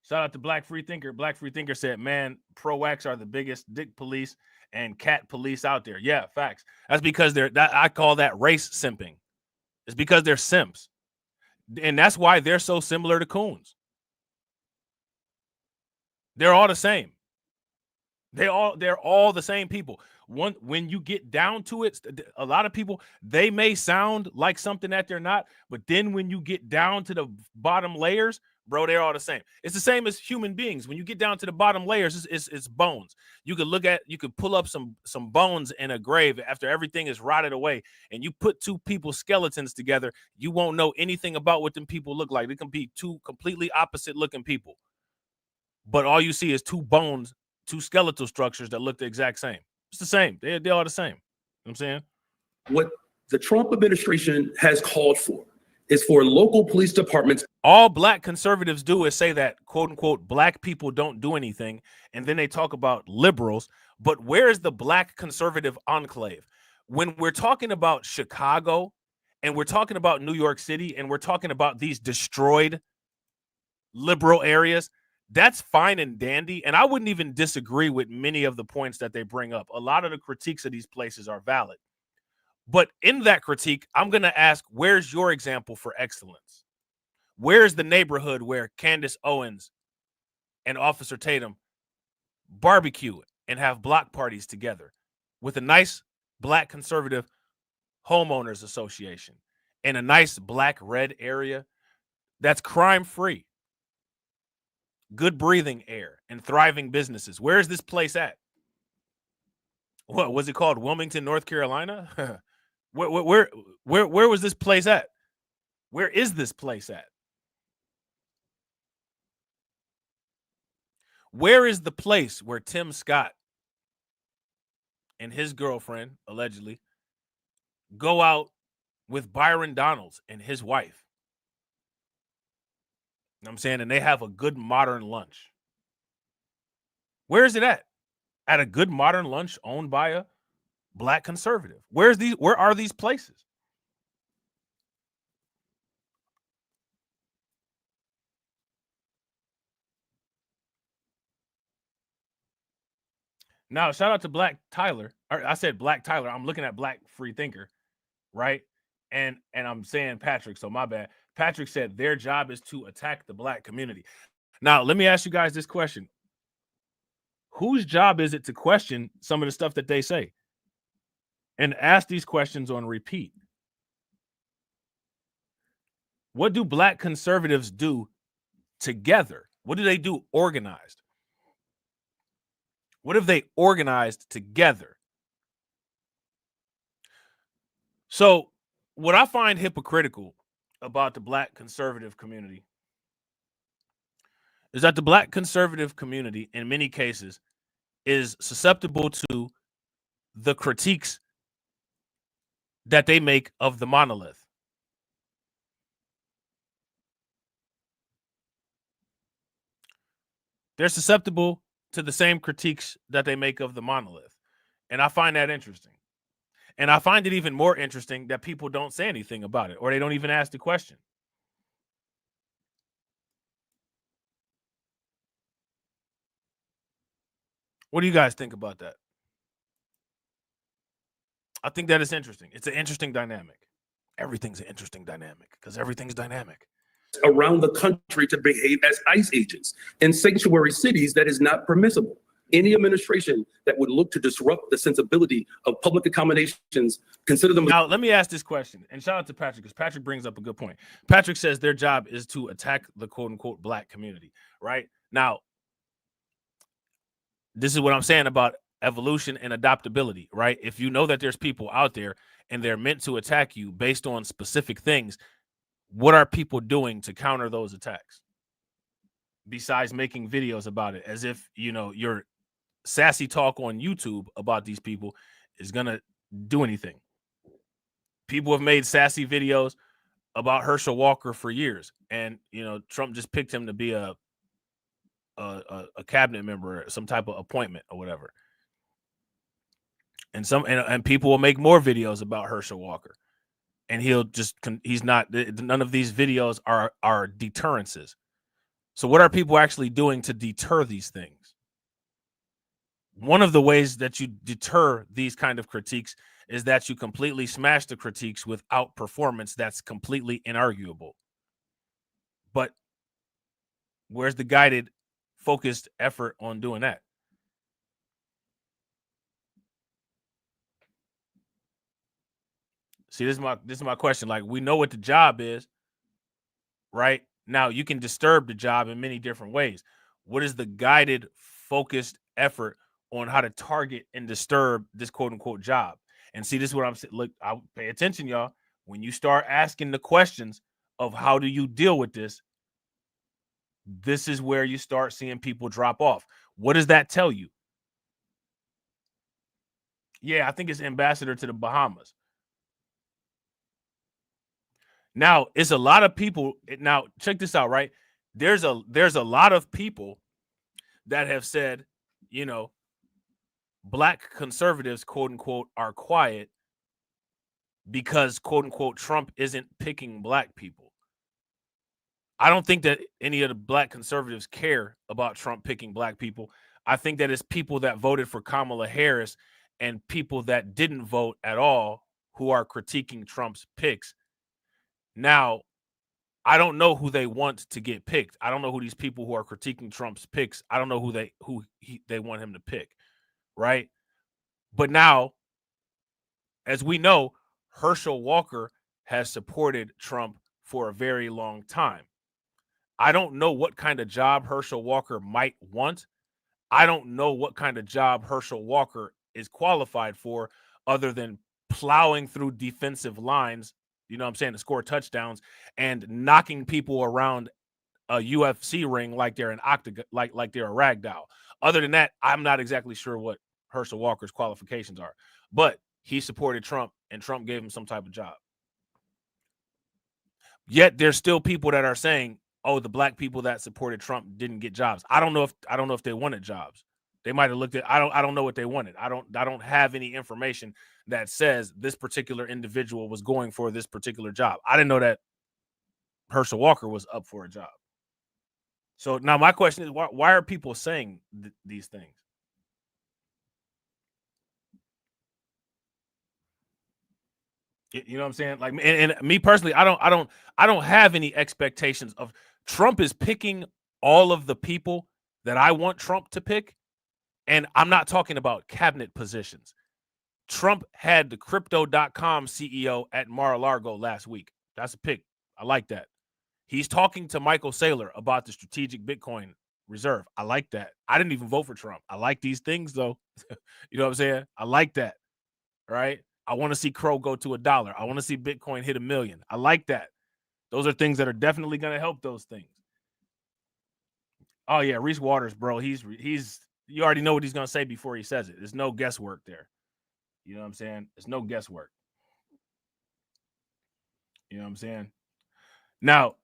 Shout out to Black Free Thinker. Black Free Thinker said, man, pro-wax are the biggest dick police and cat police out there. Yeah, facts. That's because I call that race simping. It's because they're simps. And that's why they're so similar to coons. They're all the same. They're all the same people. When you get down to it, a lot of people, they may sound like something that they're not, but then when you get down to the bottom layers, bro, they're all the same. It's the same as human beings. When you get down to the bottom layers, it's bones. You could pull up some bones in a grave after everything is rotted away, and you put two people's skeletons together, you won't know anything about what them people look like. They can be two completely opposite looking people, but all you see is two bones, two skeletal structures that look the exact same. It's the same. They're all the same. You know what I'm saying? What the Trump administration has called for is for local police departments. All black conservatives do is say that, quote unquote, black people don't do anything. And then they talk about liberals. But where is the black conservative enclave? When we're talking about Chicago and we're talking about New York City and we're talking about these destroyed liberal areas, that's fine and dandy. And I wouldn't even disagree with many of the points that they bring up. A lot of the critiques of these places are valid. But in that critique, I'm going to ask, where's your example for excellence? Where's the neighborhood where Candace Owens and Officer Tatum barbecue and have block parties together with a nice black conservative homeowners association in a nice black-red area that's crime-free, good breathing air, and thriving businesses? Where's this place at? What was it called? Wilmington, North Carolina? Where was this place at? Where is this place at? Where is the place where Tim Scott and his girlfriend, allegedly, go out with Byron Donalds and his wife? You know what I'm saying? And they have a good modern lunch. Where is it at? At a good modern lunch owned by a black conservative. Where are these places? Now, shout out to Black Tyler. Or I said Black Tyler. I'm looking at Black Free Thinker, right? And I'm saying Patrick, so my bad. Patrick said their job is to attack the black community. Now, let me ask you guys this question. Whose job is it to question some of the stuff that they say? And ask these questions on repeat. What do black conservatives do together? What do they do organized? What have they organized together? So what I find hypocritical about the black conservative community is that the black conservative community, in many cases, is susceptible to the critiques that they make of the monolith. They're susceptible to the same critiques that they make of the monolith. And I find that interesting. And I find it even more interesting that people don't say anything about it, or they don't even ask the question. What do you guys think about that? I think that is interesting. It's an interesting dynamic. Everything's an interesting dynamic because everything's dynamic. Around the country to behave as ICE agents in sanctuary cities that is not permissible. Any administration that would look to disrupt the sensibility of public accommodations, consider them. Now, let me ask this question, and shout out to Patrick, because Patrick brings up a good point. Patrick says their job is to attack the quote unquote black community, right? Now, this is what I'm saying about evolution and adaptability, right? If you know that there's people out there and they're meant to attack you based on specific things, what are people doing to counter those attacks? Besides making videos about it, as if, you know, your sassy talk on YouTube about these people is going to do anything. People have made sassy videos about Herschel Walker for years. And, you know, Trump just picked him to be a cabinet member, some type of appointment or whatever. And people will make more videos about Herschel Walker. And he's not, none of these videos are deterrences. So what are people actually doing to deter these things? One of the ways that you deter these kind of critiques is that you completely smash the critiques without performance that's completely inarguable. But where's the guided, focused effort on doing that? See, this is my question. Like, we know what the job is, right? Now, you can disturb the job in many different ways. What is the guided, focused effort on how to target and disturb this quote unquote job? And see, this is what I'm saying. Look, I'll pay attention, y'all. When you start asking the questions of how do you deal with this, this is where you start seeing people drop off. What does that tell you? Yeah, I think it's ambassador to the Bahamas. Now, it's a lot of people. Now, check this out, right? There's a lot of people that have said, you know, black conservatives, quote unquote, are quiet because, quote unquote, Trump isn't picking black people. I don't think that any of the black conservatives care about Trump picking black people. I think that it's people that voted for Kamala Harris and people that didn't vote at all who are critiquing Trump's picks. Now, I don't know who they want to get picked. I don't know who these people who are critiquing Trump's picks. I don't know who they want him to pick, right? But now, as we know, Herschel Walker has supported Trump for a very long time. I don't know what kind of job Herschel Walker might want. I don't know what kind of job Herschel Walker is qualified for other than plowing through defensive lines, you know what I'm saying, to score touchdowns and knocking people around a UFC ring like they're an octagon, like they're a rag doll. Other than that, I'm not exactly sure what Herschel Walker's qualifications are. But he supported Trump and Trump gave him some type of job. Yet there's still people that are saying, oh, the black people that supported Trump didn't get jobs. I don't know if they wanted jobs. They might have looked at, I don't know what they wanted. I don't have any information that says this particular individual was going for this particular job. I didn't know that Herschel Walker was up for a job. So now my question is, why are people saying these things? You know what I'm saying? Like, and me personally, I don't have any expectations of Trump is picking all of the people that I want Trump to pick. And I'm not talking about cabinet positions. Trump had the crypto.com CEO at Mar-a-Lago last week. That's a pick. I like that. He's talking to Michael Saylor about the strategic Bitcoin reserve. I like that. I didn't even vote for Trump. I like these things, though. You know what I'm saying? I like that. Right? I want to see Crow go to $1. I want to see Bitcoin hit 1 million. I like that. Those are things that are definitely going to help those things. Oh, yeah. Reese Waters, bro. He's you already know what he's going to say before he says it. There's no guesswork there. You know what I'm saying? There's no guesswork. You know what I'm saying? Now,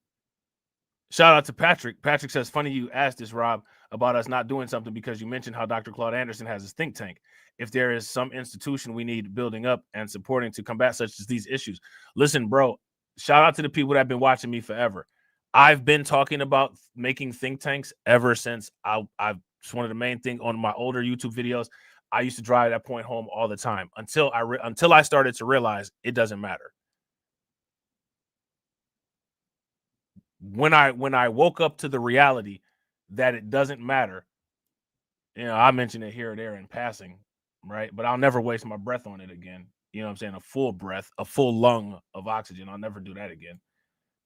shout out to Patrick. Patrick says, funny you asked this, Rob, about us not doing something because you mentioned how Dr. Claude Anderson has his think tank. If there is some institution we need building up and supporting to combat such as these issues. Listen, bro, shout out to the people that have been watching me forever. I've been talking about making think tanks ever since it's one of the main things on my older YouTube videos. I used to drive that point home all the time until I started to realize it doesn't matter. When I woke up to the reality that it doesn't matter, you know, I mentioned it here or there in passing, right? But I'll never waste my breath on it again. You know what I'm saying? A full breath, a full lung of oxygen. I'll never do that again.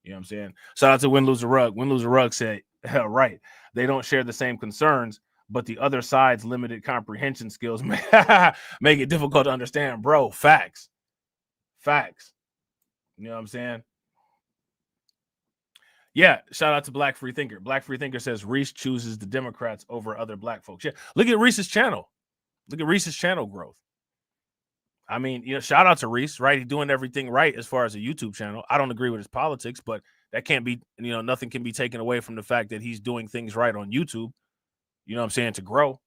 You know what I'm saying? Shout out to Win Lose a Rug. Win Lose a Rug said, right, they don't share the same concerns, but the other side's limited comprehension skills make it difficult to understand. Bro, facts. Facts. You know what I'm saying? Yeah, shout out to Black Free Thinker. Black Free Thinker says Reese chooses the Democrats over other black folks. Yeah, look at Reese's channel. Look at Reese's channel growth. I mean, you know, shout out to Reese, right? He's doing everything right as far as a YouTube channel. I don't agree with his politics, but that can't be, you know, nothing can be taken away from the fact that he's doing things right on YouTube. You know what I'm saying? To grow.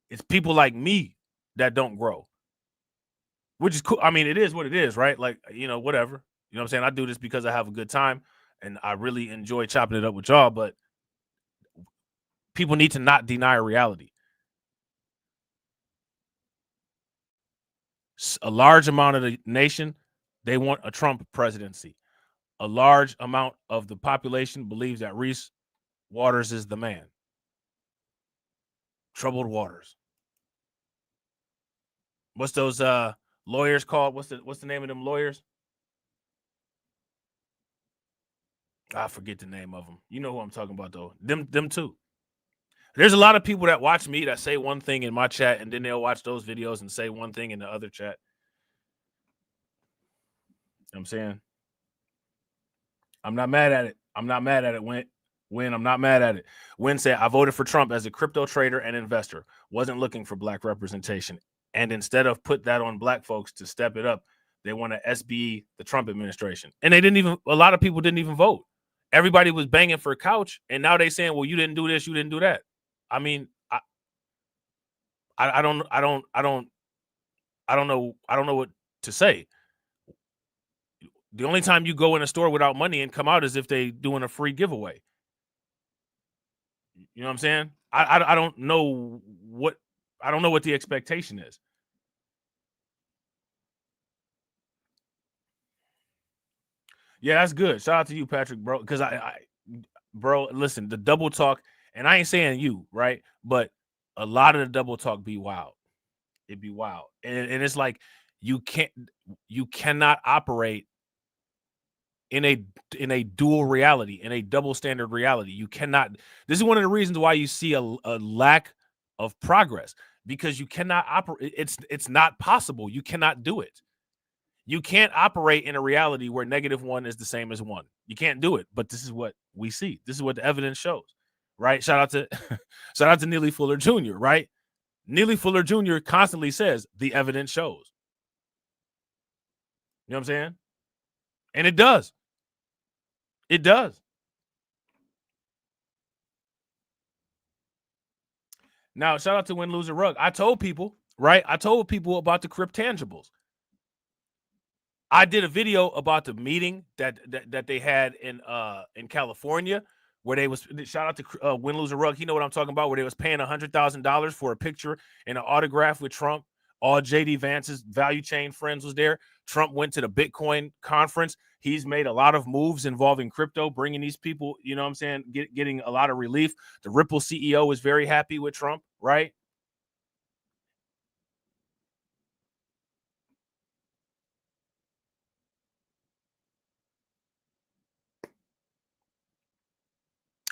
It's people like me that don't grow, which is cool. I mean, it is what it is, right? Like, you know, whatever. You know what I'm saying? I do this because I have a good time and I really enjoy chopping it up with y'all, but people need to not deny reality. A large amount of the nation, they want a Trump presidency. A large amount of the population believes that Reese Waters is the man. Troubled waters. What's those lawyers called? What's the name of them lawyers? I forget the name of them. You know who I'm talking about, though. Them too. There's a lot of people that watch me that say one thing in my chat, and then they'll watch those videos and say one thing in the other chat. You know what I'm saying? I'm not mad at it. I'm not mad at it. When I'm not mad at it. Win said, I voted for Trump as a crypto trader and investor. Wasn't looking for black representation. And instead of put that on black folks to step it up, They want to SB the Trump administration. And a lot of people didn't even vote. Everybody was banging for a couch, and now they saying, well, you didn't do this, you didn't do that. I mean, I don't know what to say. The only time you go in a store without money and come out is if they doing a free giveaway. You know what I'm saying? I don't know what the expectation is. Yeah, that's good. Shout out to you, Patrick, bro. Because bro, listen, the double talk, and I ain't saying you, right? But a lot of the double talk be wild. It'd be wild. And it's like you cannot operate in a dual reality, in a double standard reality. You cannot. This is one of the reasons why you see a lack of progress, because you cannot operate. It's not possible. You cannot do it. You can't operate in a reality where -1 is the same as 1. You can't do it. But this is what we see. This is what the evidence shows, right? Shout out to Neely Fuller Jr., right? Neely Fuller Jr. constantly says the evidence shows. You know what I'm saying? And it does. It does. Now, shout out to Win, Lose, or Rug. I told people, right? I told people about the crypt tangibles. I did a video about the meeting that they had in California, where they was, shout out to Win, Lose, or Rug. He know what I'm talking about, where they was paying $100,000 for a picture and an autograph with Trump. All JD Vance's value chain friends was there. Trump went to the Bitcoin conference. He's made a lot of moves involving crypto, bringing these people, you know what I'm saying, getting a lot of relief. The Ripple CEO is very happy with Trump, right?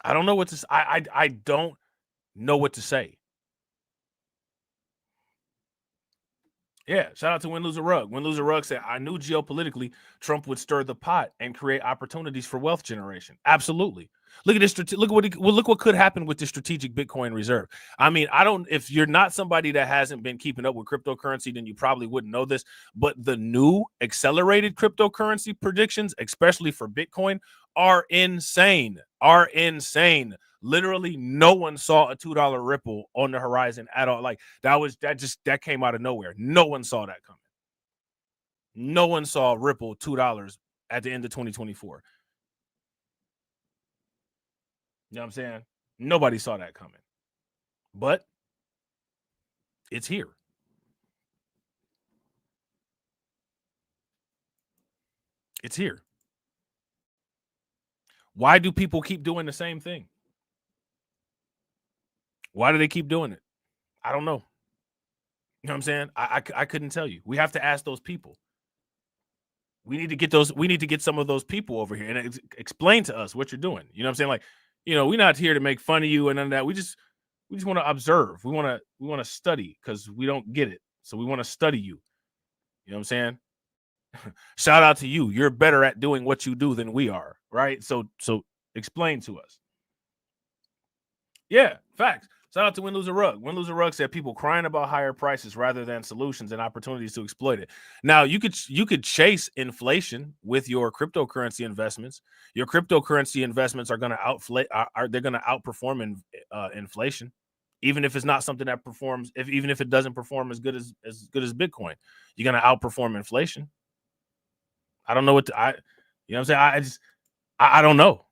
I don't know what to. I don't know what to say. Yeah, shout out to Win, Lose, or Rug. Win, Lose, or Rug said, I knew geopolitically Trump would stir the pot and create opportunities for wealth generation. Absolutely. Look at this. Look what could happen with the strategic Bitcoin reserve. I mean, if you're not somebody that hasn't been keeping up with cryptocurrency, then you probably wouldn't know this. But the new accelerated cryptocurrency predictions, especially for Bitcoin, are insane. Literally, no one saw a $2 Ripple on the horizon at all. Like that came out of nowhere. No one saw that coming. No one saw Ripple $2 at the end of 2024. You know what I'm saying? Nobody saw that coming. But it's here. It's here. Why do people keep doing the same thing? Why do they keep doing it? I don't know. You know what I'm saying? I couldn't tell you. We have to ask those people. We need to get some of those people over here and explain to us what you're doing. You know what I'm saying? Like, you know, we're not here to make fun of you and none of that. We just want to observe. We want to study because we don't get it. So we want to study you. You know what I'm saying? Shout out to you. You're better at doing what you do than we are, right? So explain to us. Yeah, facts. Shout out to Win, Lose, or Rug. Win, Lose, or Rug said people crying about higher prices rather than solutions and opportunities to exploit it. Now, you could chase inflation with your cryptocurrency investments. Your cryptocurrency investments are going to they're going to outperform inflation, even if it's not something that performs. Even if it doesn't perform as good as Bitcoin, you're going to outperform inflation. I don't know what you know what I'm saying. I don't know.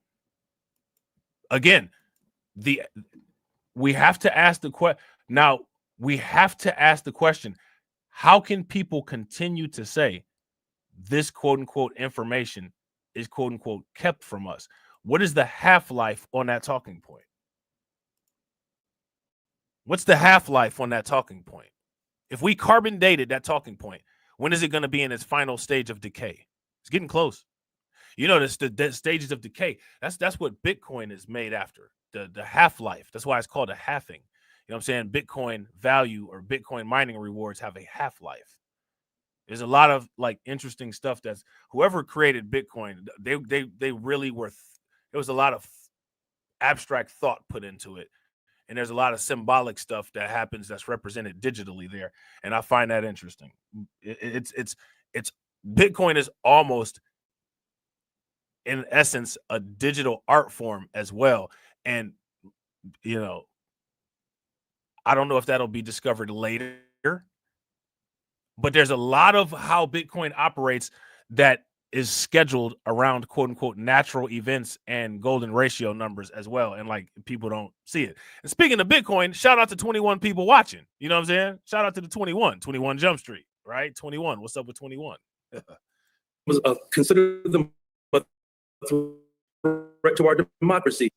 Again, we have to ask the question. Now, we have to ask the question, how can people continue to say this quote unquote information is quote unquote kept from us? What is the half-life on that talking point? What's the half-life on that talking point? If we carbon dated that talking point, when is it going to be in its final stage of decay? It's getting close. You know, the stages of decay. That's what Bitcoin is made after. The half-life. That's why it's called a halving. You know what I'm saying? Bitcoin value or Bitcoin mining rewards have a half-life. There's a lot of like interesting stuff that's whoever created Bitcoin, they really were. There was a lot of abstract thought put into it. And there's a lot of symbolic stuff that happens that's represented digitally there. And I find that interesting. It's Bitcoin is almost, in essence, a digital art form as well. And, you know, I don't know if that'll be discovered later, but there's a lot of how Bitcoin operates that is scheduled around quote unquote natural events and golden ratio numbers as well. And like people don't see it. And speaking of Bitcoin, shout out to 21 people watching. You know what I'm saying? Shout out to the 21 Jump Street, right? 21. What's up with 21? Was consider them a threat to our democracy.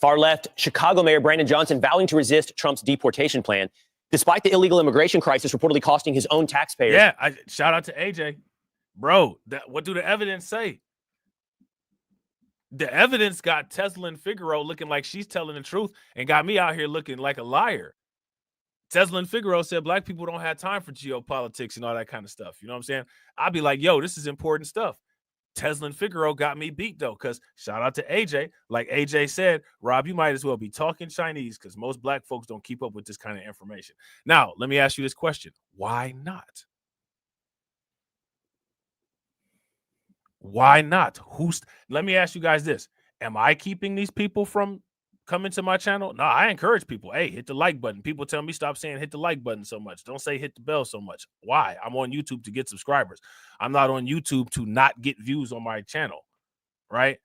Far left, Chicago Mayor Brandon Johnson vowing to resist Trump's deportation plan, despite the illegal immigration crisis reportedly costing his own taxpayers. Yeah, shout out to AJ. Bro, what do the evidence say? The evidence got Tesla and Figaro looking like she's telling the truth and got me out here looking like a liar. Tesla and Figaro said black people don't have time for geopolitics and all that kind of stuff. You know what I'm saying? I'd be like, yo, this is important stuff. Tesla and Figaro got me beat, though, because shout out to AJ. Like AJ said, Rob, you might as well be talking Chinese because most black folks don't keep up with this kind of information. Now, let me ask you this question. Why not? Why not? Let me ask you guys this. Am I keeping these people from coming to my channel? No, I encourage people. Hey, hit the like button. People tell me stop saying hit the like button so much. Don't say hit the bell so much. Why? I'm on YouTube to get subscribers. I'm not on YouTube to not get views on my channel, right?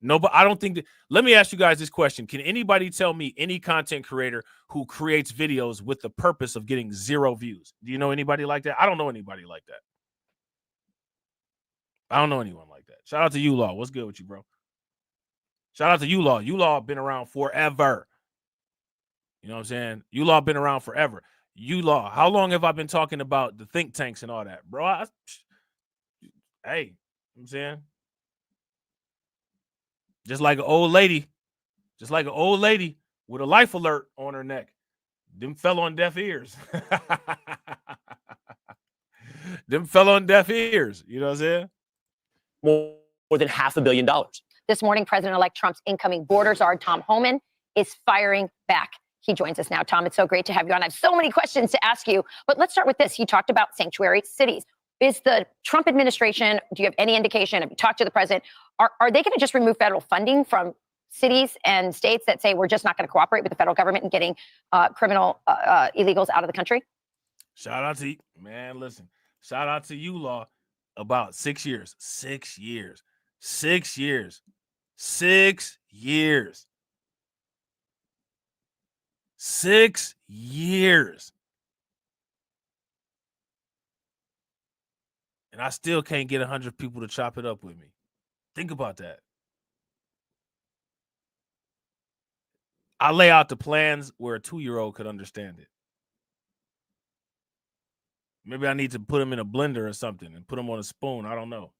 No, but I don't think that. Let me ask you guys this question. Can anybody tell me any content creator who creates videos with the purpose of getting 0 views? Do you know anybody like that? I don't know anybody like that. I don't know anyone like that. Shout out to U-Law. What's good with you, bro? Shout out to U-Law. U-Law been around forever. You know what I'm saying? U-Law been around forever. U-Law, how long have I been talking about the think tanks and all that? Bro, hey, you know what I'm saying? Just like an old lady with a life alert on her neck. Them fell on deaf ears. Them fell on deaf ears. You know what I'm saying? More than $500 million. This morning, President-elect Trump's incoming border czar, Tom Homan, is firing back. He joins us now. Tom, it's so great to have you on. I have so many questions to ask you, but let's start with this. He talked about sanctuary cities. Is the Trump administration, do you have any indication, have you talked to the president, are they going to just remove federal funding from cities and states that say we're just not going to cooperate with the federal government in getting criminal illegals out of the country? Shout out to, man, listen, shout out to U-Law. About 6 years. 6 years. 6 years. 6 years. 6 years. And I still can't get 100 people to chop it up with me. Think about that. I lay out the plans where a 2-year-old could understand it. Maybe I need to put them in a blender or something and put them on a spoon. I don't know.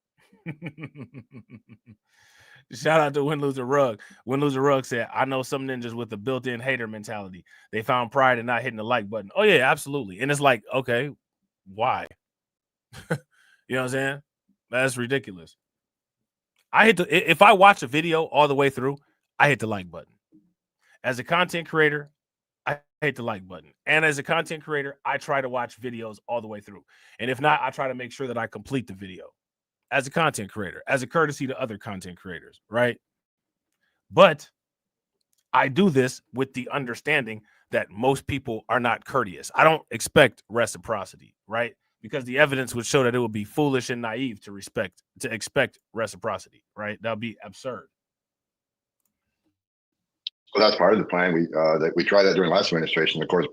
Shout out to Win Loser Rug. Win Loser Rug said, I know some ninjas with a built-in hater mentality. They found pride in not hitting the like button. Oh, yeah, absolutely. And it's like, okay, why? You know what I'm saying? That's ridiculous. If I watch a video all the way through, I hit the like button. As a content creator, I hit the like button. And as a content creator, I try to watch videos all the way through. And if not, I try to make sure that I complete the video as a content creator, as a courtesy to other content creators, right? But I do this with the understanding that most people are not courteous. I don't expect reciprocity, right? Because the evidence would show that it would be foolish and naive to expect reciprocity, right? That would be absurd. So that's part of the plan. We tried that during the last administration, of course.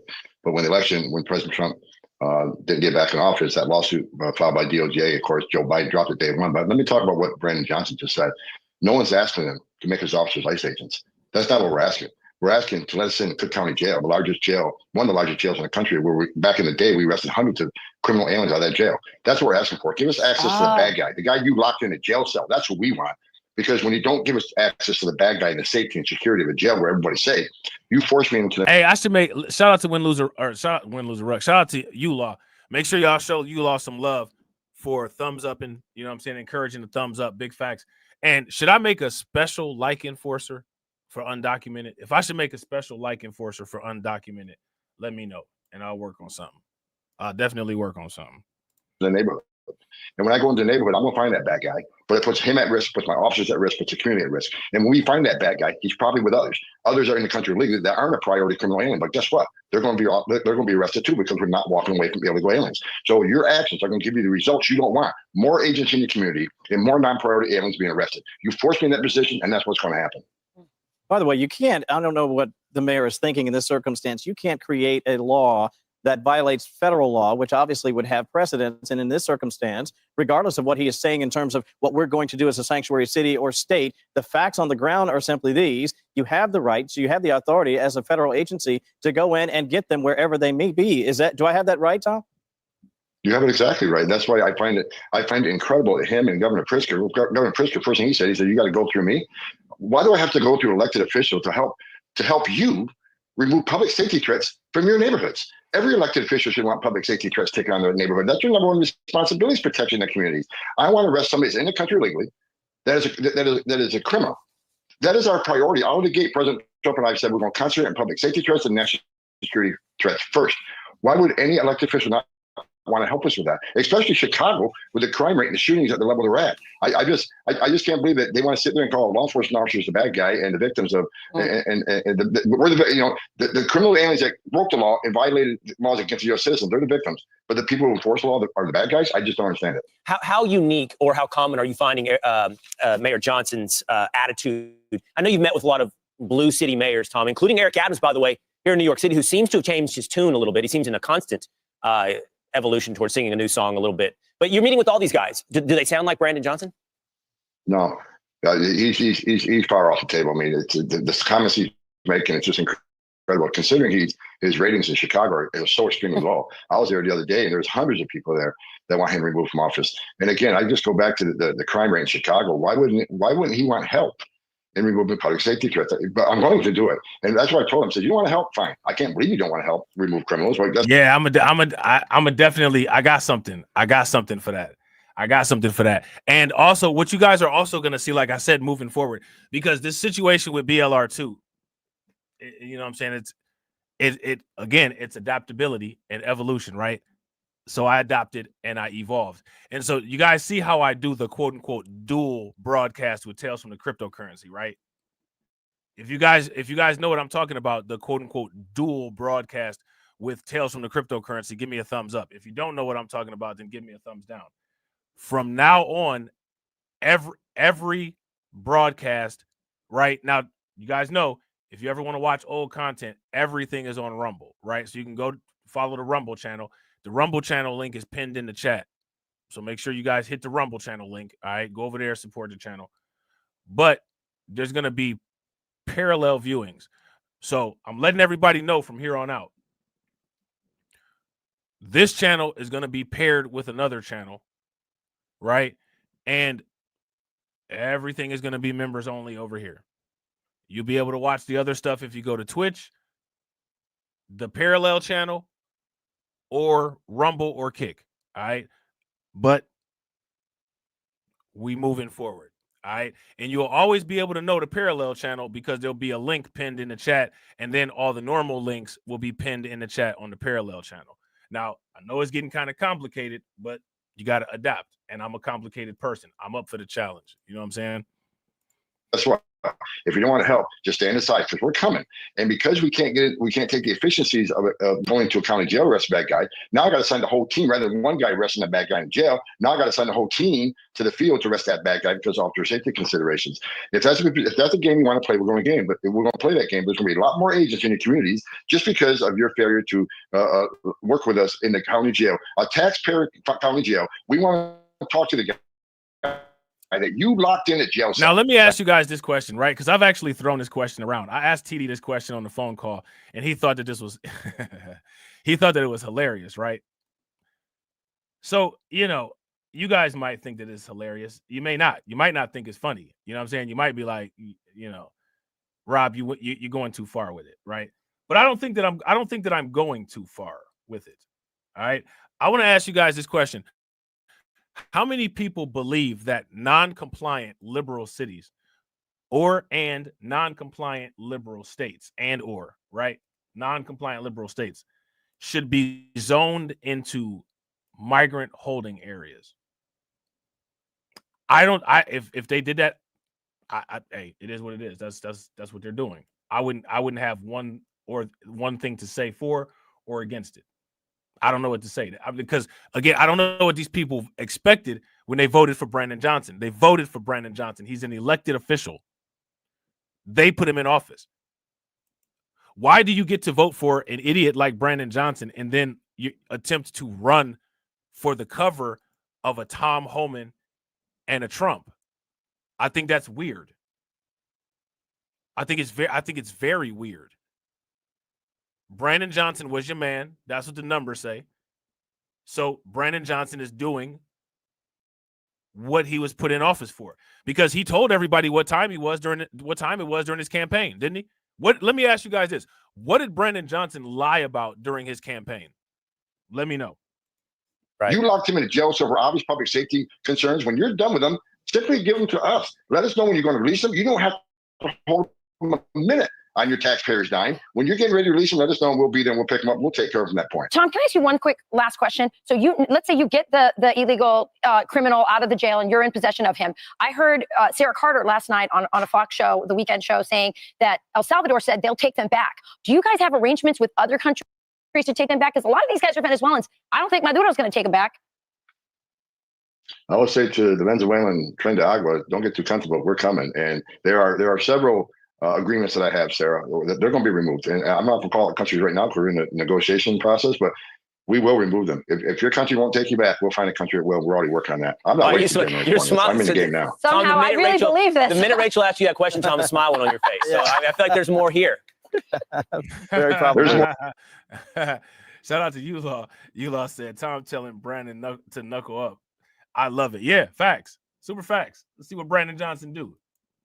But when President Trump didn't get back in office, that lawsuit filed by DOJ, of course, Joe Biden dropped it day one. But let me talk about what Brandon Johnson just said. No one's asking them to make his officers ICE agents. That's not what we're asking. We're asking to let us in Cook County Jail, the largest jail, one of the largest jails in the country, where back in the day, we arrested hundreds of criminal aliens out of that jail. That's what we're asking for. Give us access to the bad guy, the guy you locked in a jail cell. That's what we want. Because when you don't give us access to the bad guy and the safety and security of a jail where everybody's safe, you force me into the. Hey, I should make shout out to Win Loser Rug. Shout out to U-Law. Make sure y'all show U-Law some love for thumbs up and, you know what I'm saying, encouraging the thumbs up. Big facts. And should I make a special like enforcer for undocumented? If I should make a special like enforcer for undocumented, let me know and I'll work on something. I'll definitely work on something. The neighborhood. And when I go into the neighborhood, I'm going to find that bad guy, but it puts him at risk, puts my officers at risk, puts the community at risk. And when we find that bad guy, he's probably with others. Others are in the country legally that aren't a priority criminal alien, but guess what? They're going to be arrested too because we're not walking away from illegal aliens. So your actions are going to give you the results you don't want. More agents in the community and more non-priority aliens being arrested. You force me in that position, and that's what's going to happen. By the way, you can't, I don't know what the mayor is thinking in this circumstance. You can't create a law that violates federal law, which obviously would have precedence. And in this circumstance, regardless of what he is saying in terms of what we're going to do as a sanctuary city or state, the facts on the ground are simply these. You have the rights, you have the authority as a federal agency to go in and get them wherever they may be. Do I have that right, Tom? You have it exactly right. That's why I find it incredible that him and Governor Pritzker, first thing he said, you got to go through me. Why do I have to go through an elected official to help you remove public safety threats from your neighborhoods? Every elected official should want public safety threats taken on their neighborhood. That's your number one responsibility, is protecting the communities. I want to arrest somebody that's in the country legally that is a criminal. That is our priority. Out of the gate, President Trump and I said we're going to concentrate on public safety threats and national security threats first. Why would any elected official not want to help us with that, especially Chicago with the crime rate and the shootings at the level they're at? I just can't believe that they want to sit there and call law enforcement officers the bad guy and the victims of the criminal aliens that broke the law and violated laws against the U.S. citizens. They're the victims, but the people who enforce the law are the bad guys. I just don't understand it. How unique or how common are you finding Mayor Johnson's attitude? I know you've met with a lot of blue city mayors, Tom, including Eric Adams, by the way, here in New York City, who seems to have changed his tune a little bit. He seems in a constant evolution towards singing a new song a little bit. But you're meeting with all these guys. Do they sound like Brandon Johnson? No, he's far off the table. I mean, the comments he's making, it's just incredible. Considering his ratings in Chicago are so extremely low. I was there the other day, and there's hundreds of people there that want him removed from office. And again, I just go back to the crime rate in Chicago. Why wouldn't he want help in removing public safety threats? But I'm going to do it, and that's what I told him. I said, "You don't want to help? Fine. I can't believe you don't want to help remove criminals." Like, yeah, I'm a definitely. I got something for that. And also, what you guys are also going to see, like I said, moving forward, because this situation with BLR 2, you know what I'm saying? It's adaptability and evolution, right? So I adopted and I evolved. And so you guys see how I do the quote unquote dual broadcast with Tales from the Cryptocurrency, right? If you guys know what I'm talking about, the quote unquote dual broadcast with Tales from the Cryptocurrency, give me a thumbs up. If you don't know what I'm talking about, then give me a thumbs down. From now on, every broadcast, right? Now, you guys know, if you ever want to watch old content, everything is on Rumble, right? So you can go follow the Rumble channel. The Rumble channel link is pinned in the chat. So make sure you guys hit the Rumble channel link. All right, go over there, support the channel. But there's going to be parallel viewings. So I'm letting everybody know from here on out. This channel is going to be paired with another channel, right? And everything is going to be members only over here. You'll be able to watch the other stuff if you go to Twitch, the parallel channel, or Rumble or Kick. All right. But we moving forward. All right. And you'll always be able to know the parallel channel because there'll be a link pinned in the chat, and then all the normal links will be pinned in the chat on the parallel channel. Now, I know it's getting kind of complicated, but you got to adapt. And I'm a complicated person. I'm up for the challenge. You know what I'm saying? That's why. If you don't want to help, just stand aside because we're coming. And because we can't take the efficiencies of going to a county jail, arrest a bad guy. Now I got to send the whole team rather than one guy arresting that bad guy in jail. Now I got to send the whole team to the field to arrest that bad guy because of officer safety considerations. If that's a game you want to play, we're going to game. But we're going to play that game. There's going to be a lot more agents in the communities just because of your failure to work with us in the county jail, a taxpayer county jail. We want to talk to the guy that you locked in at jail. Now, let me ask you guys this question, right? Because I've actually thrown this question around. I asked TD this question on the phone call, and he thought that this was he thought that it was hilarious, right? So, you know, you guys might think that it's hilarious. You may not. You might not think it's funny. You know what I'm saying? You might be like, you know, Rob, you're going too far with it, right? But I don't think that I'm going too far with it. All right. I want to ask you guys this question. How many people believe that non-compliant liberal cities and non-compliant liberal states right? Non-compliant liberal states should be zoned into migrant holding areas. If they did that, hey, it is what it is. That's what they're doing. I wouldn't have one thing to say for or against it. I don't know what to say because again, I don't know what these people expected when they voted for Brandon Johnson. They voted for Brandon Johnson. He's an elected official. They put him in office. Why do you get to vote for an idiot like Brandon Johnson and then you attempt to run for the cover of a Tom Homan and a Trump? I think that's weird. I think it's very weird. Brandon Johnson was your man. That's what the numbers say. So Brandon Johnson is doing what he was put in office for, because he told everybody what time it was during his campaign, didn't he? Let me ask you guys this. What did Brandon Johnson lie about during his campaign? Let me know. Right. You locked him in jail so for obvious public safety concerns. When you're done with them, simply give them to us. Let us know when you're going to release them. You don't have to hold them a minute on your taxpayers' dime. When you're getting ready to release them, let us know and we'll be there and we'll pick them up. We'll take care of them at that point. Tom, can I ask you one quick last question? So let's say you get the illegal criminal out of the jail and you're in possession of him. I heard Sarah Carter last night on a Fox show, the weekend show, saying that El Salvador said they'll take them back. Do you guys have arrangements with other countries to take them back? Because a lot of these guys are Venezuelans. I don't think Maduro's going to take them back. I would say to the Venezuelan Tren De Aragua, don't get too comfortable. We're coming. And there are several agreements that I have, Sarah, that they're going to be removed. And I'm not going to call it countries right now because we're in the negotiation process, but we will remove them. If your country won't take you back, we'll find a country that will. We're already working on that. I'm not waiting for January 20th. I'm in the game now. Somehow Tom, I really believe this. The minute Rachel asked you that question, Tom, a smile went on your face. So I feel like there's more here. Very probably. Shout out to U-Law. U-Law said, Tom telling Brandon to knuckle up. I love it. Yeah, facts. Super facts. Let's see what Brandon Johnson do.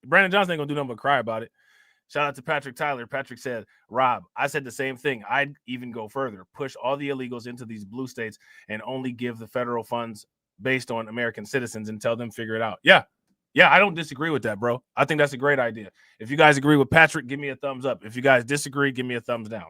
Brandon Johnson ain't going to do nothing but cry about it. Shout out to Patrick Tyler. Patrick said, Rob, I said the same thing. I'd even go further. Push all the illegals into these blue states and only give the federal funds based on American citizens and tell them figure it out. Yeah, I don't disagree with that, bro. I think that's a great idea. If you guys agree with Patrick, give me a thumbs up. If you guys disagree, give me a thumbs down.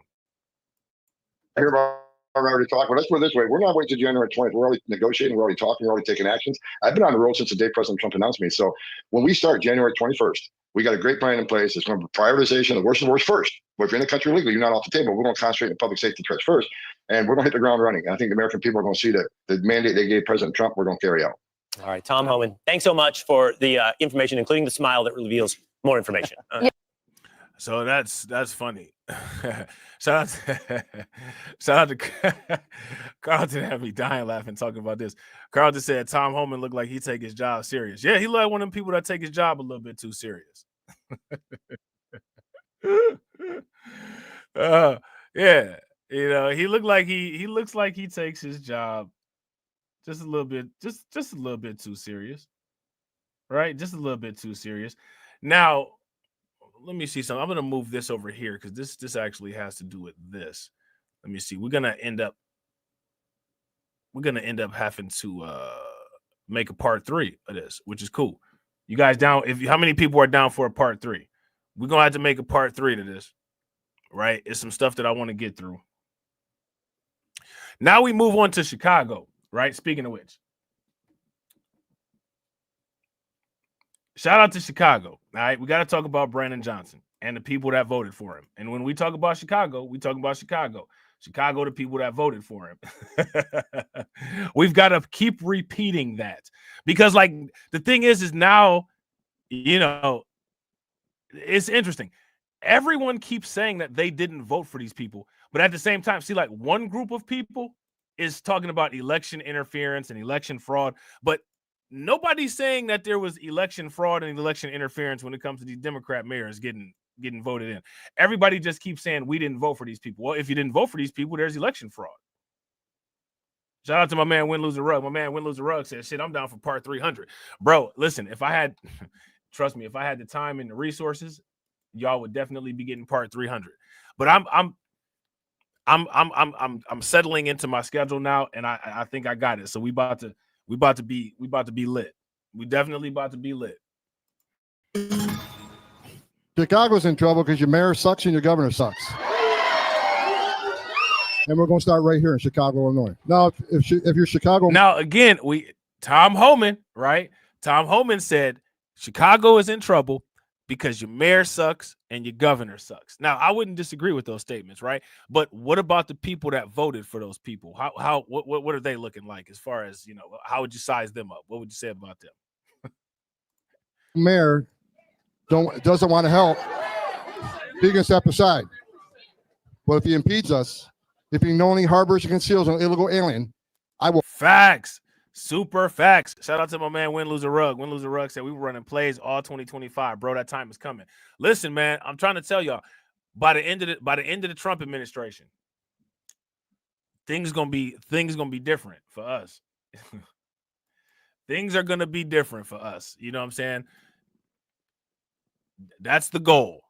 I hear about already talking, but let's put it this way. We're not waiting to January 20th. We're already negotiating. We're already talking. We're already taking actions. I've been on the road since the day President Trump announced me. So when we start January 21st, we got a great plan in place. It's going to be prioritization of worst first. But if you're in the country illegally, you're not off the table. We're going to concentrate on public safety threats first. And we're going to hit the ground running. And I think the American people are going to see that the mandate they gave President Trump, we're going to carry out. All right, Tom Homan, thanks so much for the information, including the smile that reveals more information. So that's funny. Shout out to Carlton had me dying laughing talking about this. Carlton said Tom Homan looked like he take his job serious. Yeah, he like one of them people that take his job a little bit too serious. Yeah, you know, he looks like he takes his job just a little bit, just a little bit too serious, right? Just a little bit too serious. Now, let me see something. I'm gonna move this over here because this actually has to do with this. Let me see. We're gonna end up having to make a part 3 of this, which is cool. You guys down? How many people are down for a part 3? We're gonna have to make a part 3 to this, right? It's some stuff that I want to get through. Now we move on to Chicago, right? Speaking of which, shout out to Chicago. All right, we got to talk about Brandon Johnson and the people that voted for him. And when we talk about Chicago, we talk about Chicago. Chicago, the people that voted for him. We've got to keep repeating that because, like, the thing is now, you know, it's interesting. Everyone keeps saying that they didn't vote for these people, but at the same time, see, like, one group of people is talking about election interference and election fraud, but nobody's saying that there was election fraud and election interference when it comes to these Democrat mayors getting voted in. Everybody just keeps saying we didn't vote for these people. Well, if you didn't vote for these people, there's election fraud. Shout out to my man Win Lose a Rug. My man Win Lose a Rug says, "Shit, I'm down for part 300." Bro, listen, if I had, trust me, if I had the time and the resources, y'all would definitely be getting part 300. But I'm settling into my schedule now, and I think I got it. So we about to be lit. We definitely about to be lit. Chicago's in trouble because your mayor sucks and your governor sucks. And we're going to start right here in Chicago, Illinois. Now, if you're Chicago. Now, again, Tom Homan, right? Tom Homan said Chicago is in trouble because your mayor sucks and your governor sucks. Now, I wouldn't disagree with those statements, right? But what about the people that voted for those people? What are they looking like as far as, how would you size them up? What would you say about them? Mayor doesn't want to help, he can step aside. But if he impedes us, if he knowingly harbors and conceals an illegal alien, I will. Facts. Super facts. Shout out to my man Win Lose a Rug. Win Lose a Rug said we were running plays all 2025. Bro, that time is coming. Listen, man, I'm trying to tell y'all, by the end of the Trump administration, things gonna be different for us. Things are gonna be different for us. You know what I'm saying? That's the goal.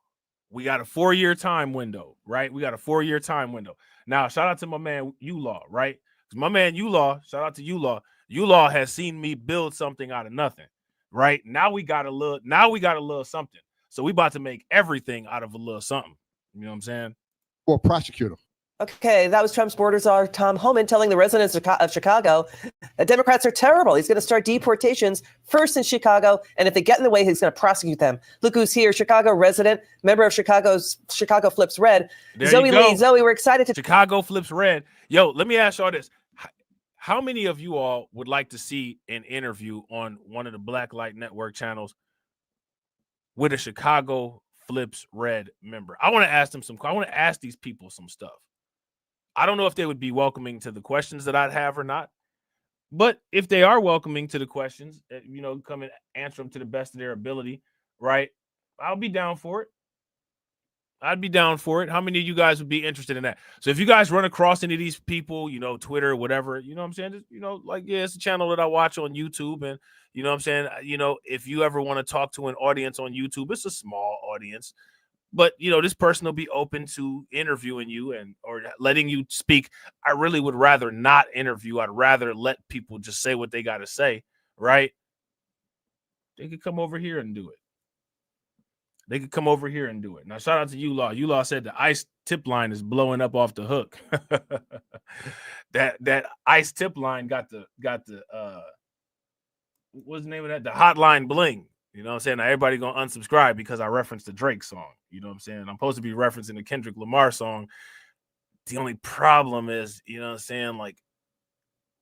We got a 4-year time window, right? We got a 4-year time window. Now, shout out to my man U-Law, right? My man U-Law, shout out to U-Law. U-Law has seen me build something out of nothing, right? Now we got a little something. So we about to make everything out of a little something. You know what I'm saying? Or prosecute him. Okay, that was Trump's border czar Tom Homan telling the residents of Chicago that Democrats are terrible. He's going to start deportations first in Chicago, and if they get in the way, he's going to prosecute them. Look who's here, Chicago resident, member of Chicago Flips Red. Zoe Lee. Zoe, we're excited to Chicago Flips Red. Yo, let me ask y'all this. How many of you all would like to see an interview on one of the Black Light Network channels with a Chicago Flips Red member? I want to ask these people some stuff. I don't know if they would be welcoming to the questions that I'd have or not, but if they are welcoming to the questions, come and answer them to the best of their ability, right? I'll be down for it. I'd be down for it. How many of you guys would be interested in that? So if you guys run across any of these people, Twitter, whatever, you know what I'm saying? Just, it's a channel that I watch on YouTube. And you know what I'm saying? If you ever want to talk to an audience on YouTube, it's a small audience. But, this person will be open to interviewing you or letting you speak. I really would rather not interview. I'd rather let people just say what they got to say, right? They could come over here and do it. Now, shout out to U-Law. U-Law said the ICE tip line is blowing up off the hook. that ICE tip line got the what's the name of that? The hotline bling. You know what I'm saying? Now everybody gonna unsubscribe because I referenced the Drake song. You know what I'm saying? I'm supposed to be referencing the Kendrick Lamar song. The only problem is, you know what I'm saying? Like,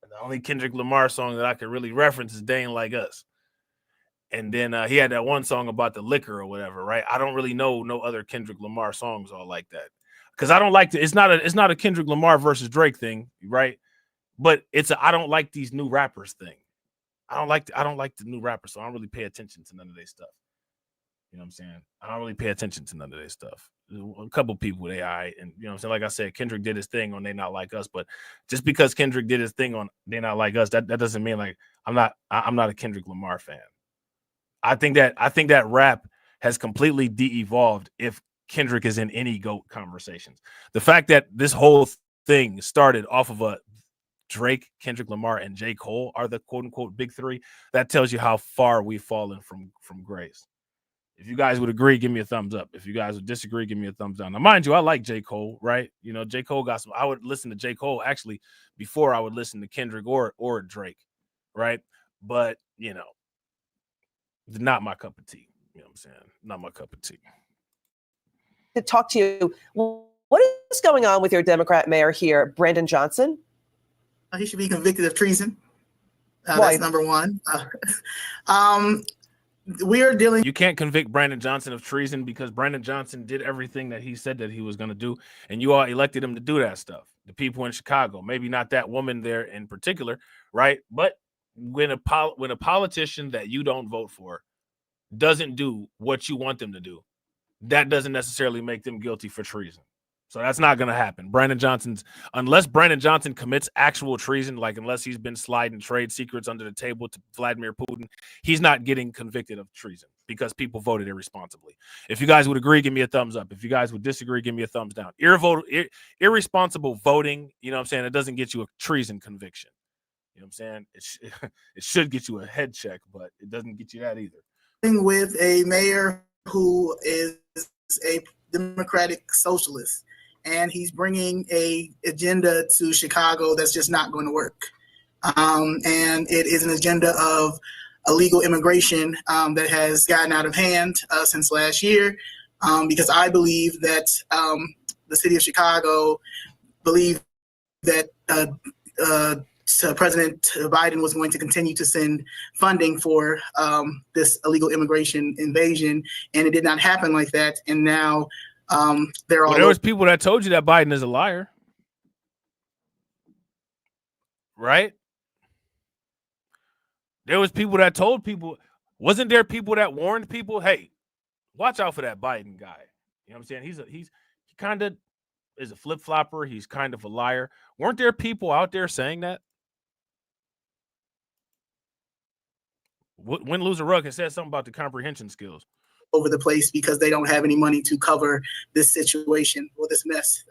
the only Kendrick Lamar song that I could really reference is They Ain't Like Us. And then he had that one song about the liquor or whatever, right? I don't really know no other Kendrick Lamar songs all like that. Because I don't like it's not a Kendrick Lamar versus Drake thing, right? But I don't like these new rappers thing. I don't like the new rappers, so I don't really pay attention to none of their stuff. You know what I'm saying? I don't really pay attention to none of their stuff. A couple people, they all right. And you know what I'm saying? Like I said, Kendrick did his thing on They Not Like Us, but just because Kendrick did his thing on They Not Like Us, that doesn't mean like I'm not a Kendrick Lamar fan. I think that rap has completely de-evolved if Kendrick is in any GOAT conversations. The fact that this whole thing started off of a Drake, Kendrick Lamar, and J. Cole are the quote-unquote big three, that tells you how far we've fallen from grace. If you guys would agree, give me a thumbs up. If you guys would disagree, give me a thumbs down. Now, mind you, I like J. Cole, right? J. Cole got some. I would listen to J. Cole actually before I would listen to Kendrick or Drake, right? But, not my cup of tea. You know what I'm saying? Not my cup of tea. to talk to you. What is going on with your Democrat mayor here, Brandon Johnson? He should be convicted of treason. Why? That's number one. We are dealing. You can't convict Brandon Johnson of treason because Brandon Johnson did everything that he said that he was going to do, and you all elected him to do that stuff. The people in Chicago, maybe not that woman there in particular, right? But when a politician that you don't vote for doesn't do what you want them to do, that doesn't necessarily make them guilty for treason. So that's not going to happen. Unless Brandon Johnson commits actual treason, like unless he's been sliding trade secrets under the table to Vladimir Putin, he's not getting convicted of treason because people voted irresponsibly. If you guys would agree, give me a thumbs up. If you guys would disagree, give me a thumbs down. Irresponsible voting, you know what I'm saying? It doesn't get you a treason conviction. You know what I'm saying? It should get you a head check, but it doesn't get you that either. With a mayor who is a Democratic socialist. and he's bringing a agenda to Chicago that's just not going to work. And it is an agenda of illegal immigration that has gotten out of hand since last year, because I believe that the city of Chicago believed that President Biden was going to continue to send funding for this illegal immigration invasion, and it did not happen like that. And now there was people that told you that Biden is a liar, right? There was people that told people. Wasn't there people that warned people, hey, watch out for that Biden guy? You know what I'm saying? He kind of is a flip-flopper. He's kind of a liar. Weren't there people out there saying that? Win, lose, or rug has said something about the comprehension skills over the place because they don't have any money to cover this situation or this mess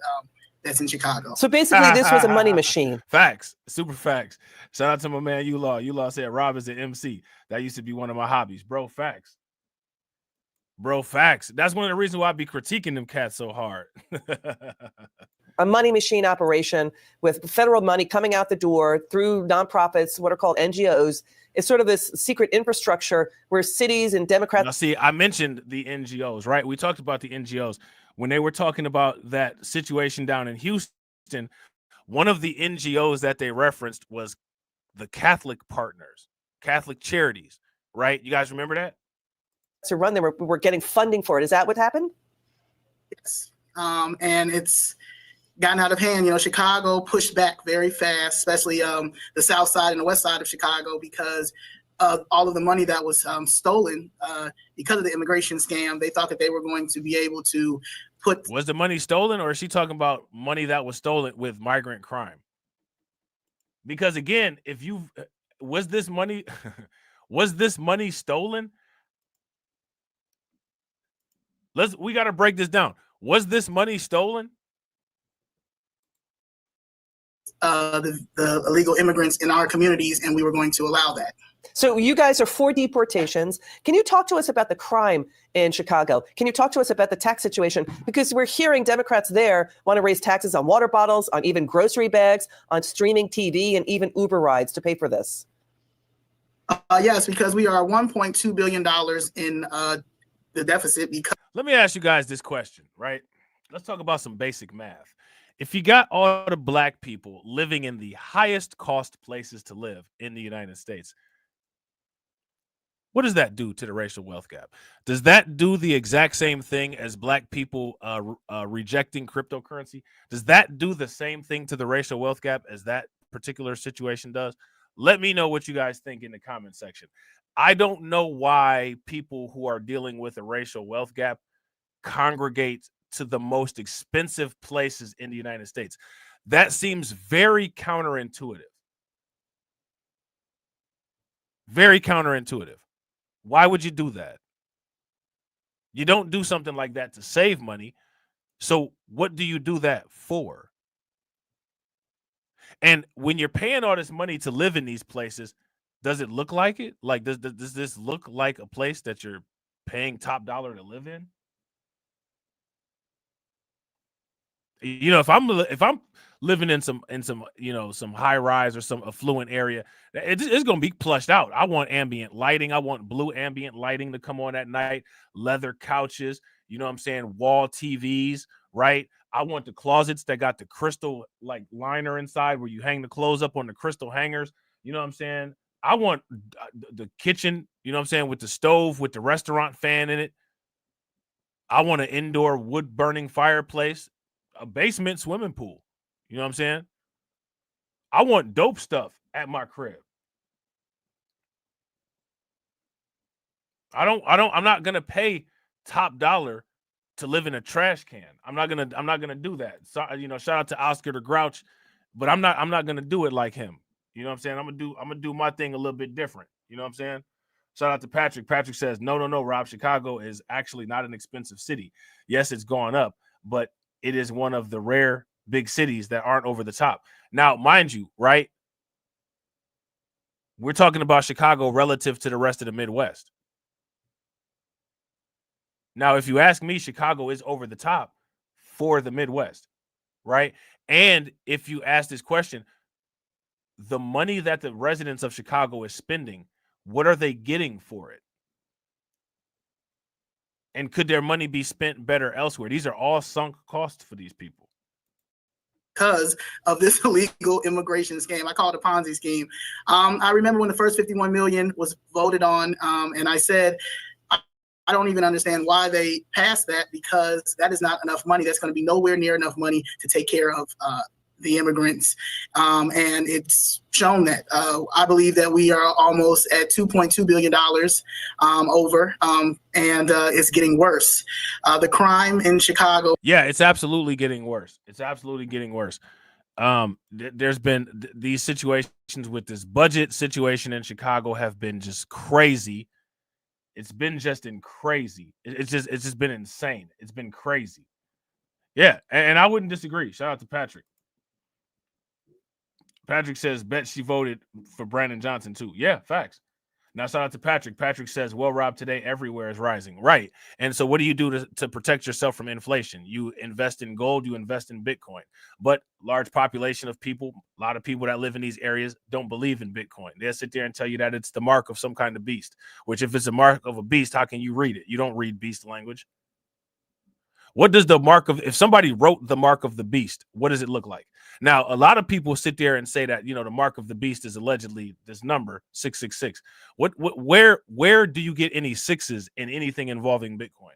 that's in Chicago. So basically, this was a money machine. Facts, super facts. Shout out to my man U-Law. U-Law said Rob is an MC. That used to be one of my hobbies, bro. Facts, bro. Facts. That's one of the reasons why I be critiquing them cats so hard. A money machine operation with federal money coming out the door through nonprofits, what are called NGOs. It's sort of this secret infrastructure where cities and Democrats. Now, see, I mentioned the NGOs, right? We talked about the NGOs when they were talking about that situation down in Houston. One of the NGOs that they referenced was the Catholic Partners, Catholic Charities, right? You guys remember that? To run them, we're getting funding for it. Is that what happened? Yes. And it's gotten out of hand. You know, Chicago pushed back very fast, especially the south side and the west side of Chicago, because of all of the money that was stolen because of the immigration scam. They thought that they were going to be able to put. Was the money stolen, or is she talking about money that was stolen with migrant crime? Because again, if you was this money stolen? We got to break this down. Was this money stolen? The illegal immigrants in our communities, and we were going to allow that. So you guys are for deportations. Can you talk to us about the crime in Chicago? Can you talk to us about the tax situation? Because we're hearing Democrats there want to raise taxes on water bottles, on even grocery bags, on streaming TV, and even Uber rides to pay for this. Yes, because we are $1.2 billion in the deficit. Because let me ask you guys this question, right? Let's talk about some basic math. If you got all the black people living in the highest cost places to live in the United States, what does that do to the racial wealth gap? Does that do the exact same thing as black people rejecting cryptocurrency? Does that do the same thing to the racial wealth gap as that particular situation does? Let me know what you guys think in the comment section. I don't know why people who are dealing with a racial wealth gap congregate to the most expensive places in the United States. That seems very counterintuitive. Very counterintuitive. Why would you do that? You don't do something like that to save money. So what do you do that for? And when you're paying all this money to live in these places, does it look like it? Like, does this look like a place that you're paying top dollar to live in? You know, if I'm living in some some high rise or some affluent area, it's going to be plushed out. I want ambient lighting. I want blue ambient lighting to come on at night. Leather couches. You know what I'm saying? Wall TVs, right? I want the closets that got the crystal like liner inside where you hang the clothes up on the crystal hangers. You know what I'm saying? I want the kitchen. You know what I'm saying? With the stove, with the restaurant fan in it. I want an indoor wood burning fireplace. A basement swimming pool. You know what I'm saying? I want dope stuff at my crib. I'm not gonna pay top dollar to live in a trash can. I'm not gonna do that. So, shout out to Oscar the Grouch, but I'm not gonna do it like him. You know what I'm saying? I'm gonna do my thing a little bit different. You know what I'm saying? Shout out to Patrick. Patrick says, no, Rob. Chicago is actually not an expensive city. Yes, it's gone up, but it is one of the rare big cities that aren't over the top. Now, mind you, right? We're talking about Chicago relative to the rest of the Midwest. Now, if you ask me, Chicago is over the top for the Midwest. right? And if you ask this question, the money that the residents of Chicago is spending, what are they getting for it? And could their money be spent better elsewhere? These are all sunk costs for these people. Because of this illegal immigration scam. I call it a Ponzi scheme. I remember when the first 51 million was voted on, and I said, I don't even understand why they passed that, because that is not enough money. That's going to be nowhere near enough money to take care of the immigrants. And it's shown that. I believe that we are almost at $2.2 billion over, and it's getting worse. The crime in Chicago. Yeah, it's absolutely getting worse. It's absolutely getting worse. There's been these situations with this budget situation in Chicago have been just crazy. It's been just crazy. It's just been insane. It's been crazy. Yeah, and I wouldn't disagree. Shout out to Patrick. Patrick says, bet she voted for Brandon Johnson too. Yeah, facts. Now, shout out to Patrick. Patrick says, well, Rob, today everywhere is rising. Right. And so what do you do to protect yourself from inflation? You invest in gold, you invest in Bitcoin. But large population of people, a lot of people that live in these areas don't believe in Bitcoin. They'll sit there and tell you that it's the mark of some kind of beast, which if it's a mark of a beast, how can you read it? You don't read beast language. What does the mark of, if somebody wrote the mark of the beast, what does it look like? Now, a lot of people sit there and say that, you know, the mark of the beast is allegedly this number 666. Where do you get any sixes in anything involving Bitcoin?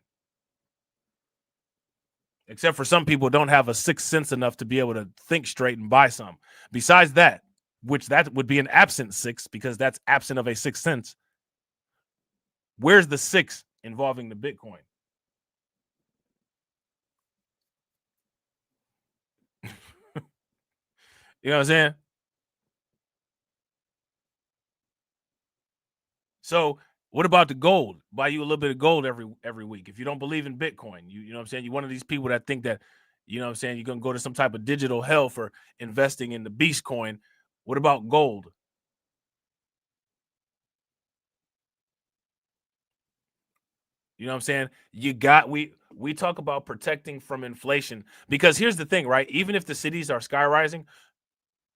Except for some people don't have a sixth sense enough to be able to think straight and buy some. Besides that, which that would be an absent six, because that's absent of a sixth sense. Where's the six involving the Bitcoin? You know what I'm saying? So what about the gold? Buy you a little bit of gold every week. If you don't believe in Bitcoin, you know what I'm saying? You're one of these people that think that, you know what I'm saying, you're going to go to some type of digital hell for investing in the beast coin. What about gold? You know what I'm saying? We talk about protecting from inflation, because here's the thing, right? Even if the cities are skyrising,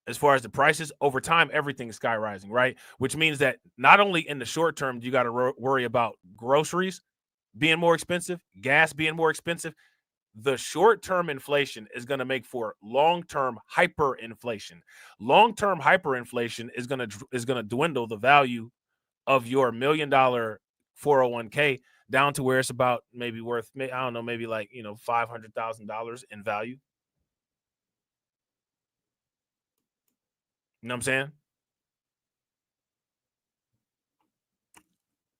as far as the prices, over time, everything's skyrising, right? Which means that not only in the short term, you got to worry about groceries being more expensive, gas being more expensive. The short-term inflation is going to make for long-term hyperinflation. Long-term hyperinflation is going to dwindle the value of your $1 million 401k down to where it's about maybe worth, I don't know, maybe like, you know, $500,000 in value. You know what I'm saying?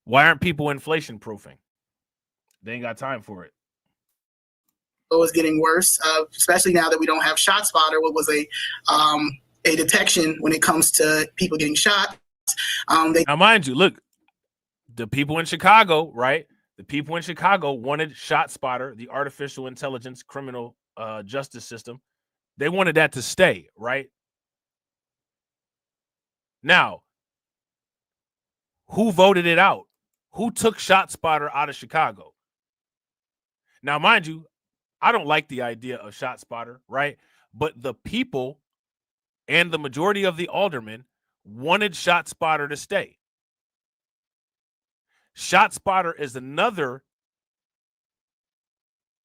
Why aren't people inflation proofing? They ain't got time for it. It's getting worse, especially now that we don't have ShotSpotter, what was a detection when it comes to people getting shot. Now, mind you, look, the people in Chicago, right? The people in Chicago wanted ShotSpotter, the artificial intelligence criminal justice system. They wanted that to stay, right? Now, who voted it out? Who took ShotSpotter out of Chicago? Now, mind you, I don't like the idea of ShotSpotter, right? But the people and the majority of the aldermen wanted ShotSpotter to stay. ShotSpotter is another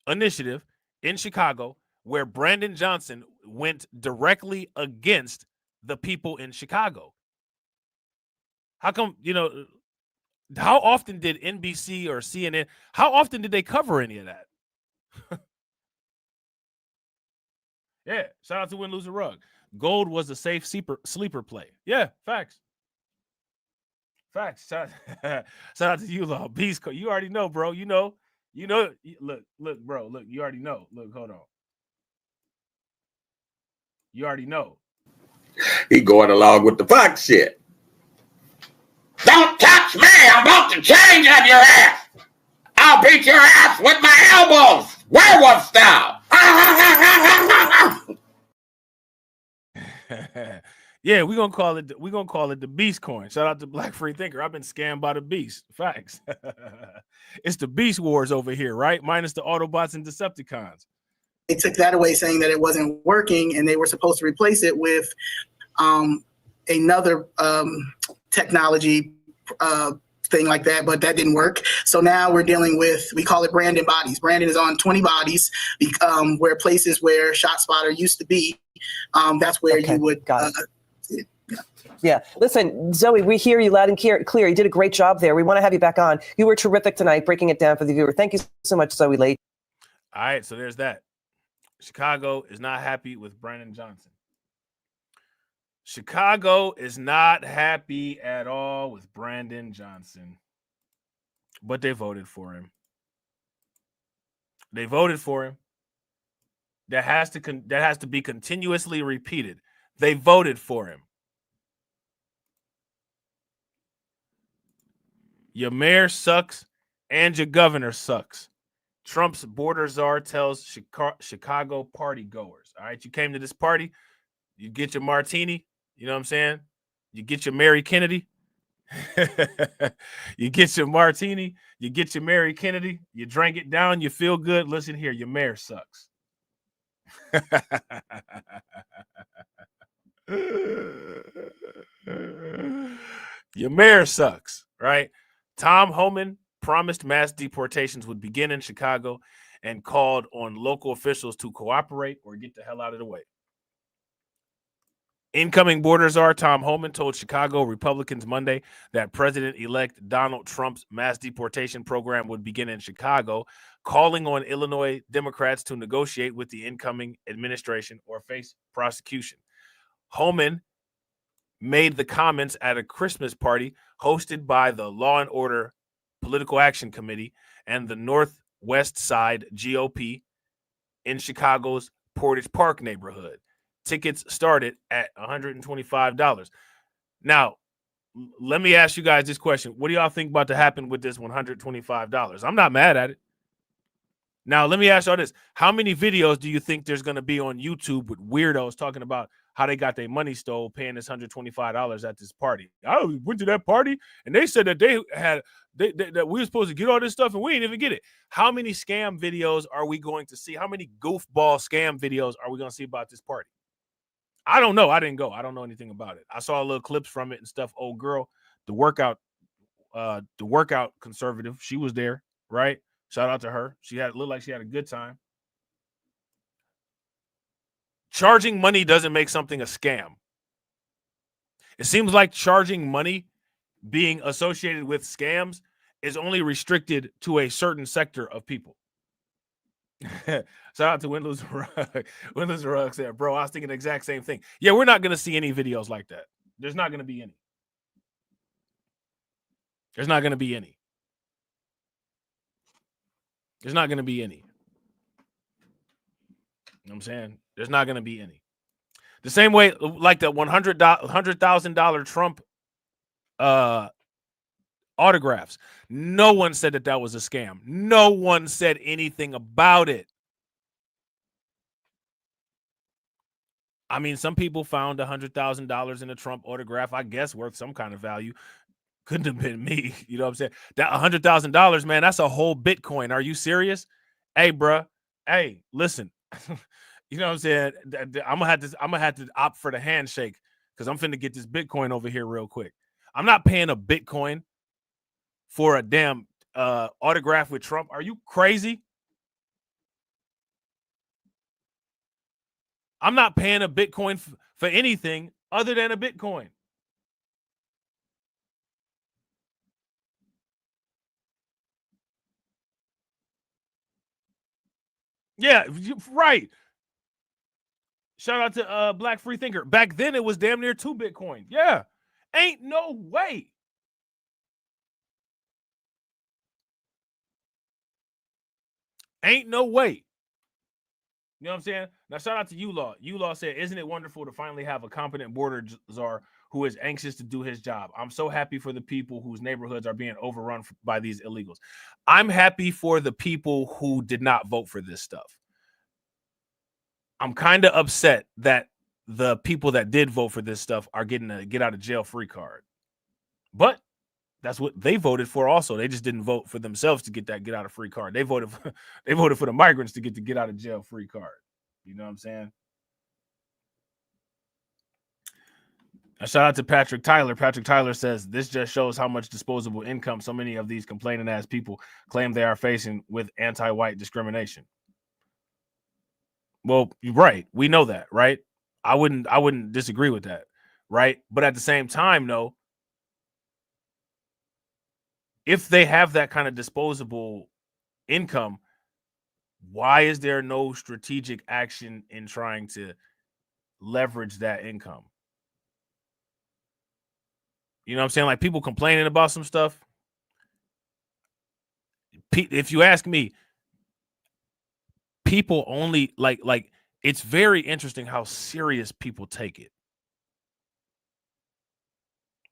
initiative in Chicago where Brandon Johnson went directly against the people in Chicago. How come, you know, how often did NBC or CNN, how often did they cover any of that? Yeah, shout out to Win, Lose, or Rug. Gold was a safe sleeper play. Yeah, facts. Facts. Shout out to you, Law. Beast Code. You already know, bro. You know. Look, bro. Look, you already know. Look, hold on. You already know. He going along with the Fox shit. Don't touch me! I'm about to change on your ass! I'll beat your ass with my elbows! Werewolf style! Yeah, we're gonna call it the Beast Coin. Shout out to Black Free Thinker. I've been scammed by the Beast. Facts. It's the Beast Wars over here, right? Minus the Autobots and Decepticons. took that away, saying that it wasn't working, and they were supposed to replace it with another technology thing like that, but that didn't work. So now we're dealing with, we call it Brandon bodies. Brandon is on 20 bodies, where places where ShotSpotter used to be, that's where you would. Yeah. Listen, Zoe, we hear you loud and clear. You did a great job there. We want to have you back on. You were terrific tonight, breaking it down for the viewer. Thank you so much, Zoe Lee. All right, so there's that. Chicago is not happy with Brandon Johnson. Chicago is not happy at all with Brandon Johnson, but they voted for him. They voted for him. That has to be continuously repeated. They voted for him. Your mayor sucks and your governor sucks. Trump's border czar tells Chicago party goers. All right, you came to this party, you get your martini. You know what I'm saying? You get your Mary Kennedy. You get your martini. You get your Mary Kennedy. You drank it down. You feel good. Listen here, your mayor sucks. Your mayor sucks, right? Tom Homan promised mass deportations would begin in Chicago and called on local officials to cooperate or get the hell out of the way. Incoming border czar Tom Homan told Chicago Republicans Monday that President-elect Donald Trump's mass deportation program would begin in Chicago, calling on Illinois Democrats to negotiate with the incoming administration or face prosecution. Homan made the comments at a Christmas party hosted by the Law and Order Political Action Committee and the Northwest Side GOP in Chicago's Portage Park neighborhood. Tickets started at $125. Now, let me ask you guys this question. What do y'all think about to happen with this $125? I'm not mad at it. Now, let me ask y'all this. How many videos do you think there's going to be on YouTube with weirdos talking about how they got their money stole paying this $125 at this party? I went to that party, and they said that that we were supposed to get all this stuff, and we didn't even get it. How many scam videos are we going to see? How many goofball scam videos are we going to see about this party? I don't know. I didn't go. I don't know anything about it. I saw little clips from it and stuff. Old girl, the workout conservative, she was there, right? Shout out to her. Looked like she had a good time. Charging money doesn't make something a scam. It seems like charging money being associated with scams is only restricted to a certain sector of people. Shout out to Windless Rug. Windless Rug said, bro, I was thinking the exact same thing. Yeah, we're not going to see any videos like that. There's not going to be any. There's not going to be any. There's not going to be any. You know what I'm saying? There's not going to be any. The same way, like the $100,000 Trump autographs. No one said that was a scam. No one said anything about it. I mean, some people found $100,000 in a Trump autograph, I guess, worth some kind of value. Couldn't have been me. You know what I'm saying? That $100,000, man, that's a whole Bitcoin. Are you serious? Hey, bruh. Hey, listen. You know what I'm saying? I'm gonna have to opt for the handshake because I'm finna get this Bitcoin over here real quick. I'm not paying a Bitcoin for a damn autograph with Trump. Are you crazy? I'm not paying a Bitcoin for anything other than a Bitcoin. Yeah, right. Shout out to Black Free Thinker. Back then, it was damn near 2 Bitcoin. Yeah. Ain't no way. Ain't no way. You know what I'm saying? Now, shout out to U-Law. U-Law said, isn't it wonderful to finally have a competent border czar who is anxious to do his job? I'm so happy for the people whose neighborhoods are being overrun by these illegals. I'm happy for the people who did not vote for this stuff. I'm kind of upset that the people that did vote for this stuff are getting a get out of jail free card. But That's what they voted for also. They just didn't vote for themselves to get that get out of free card. They voted for the migrants to get out of jail free card. You know what I'm saying? A shout out to Patrick Tyler. Patrick Tyler says, this just shows how much disposable income so many of these complaining ass people claim they are facing with anti-white discrimination. Well, you're right. We know that, right? I wouldn't disagree with that, right? But at the same time, though, if they have that kind of disposable income, why is there no strategic action in trying to leverage that income? You know what I'm saying? Like, people complaining about some stuff. If you ask me, people only like it's very interesting how serious people take it.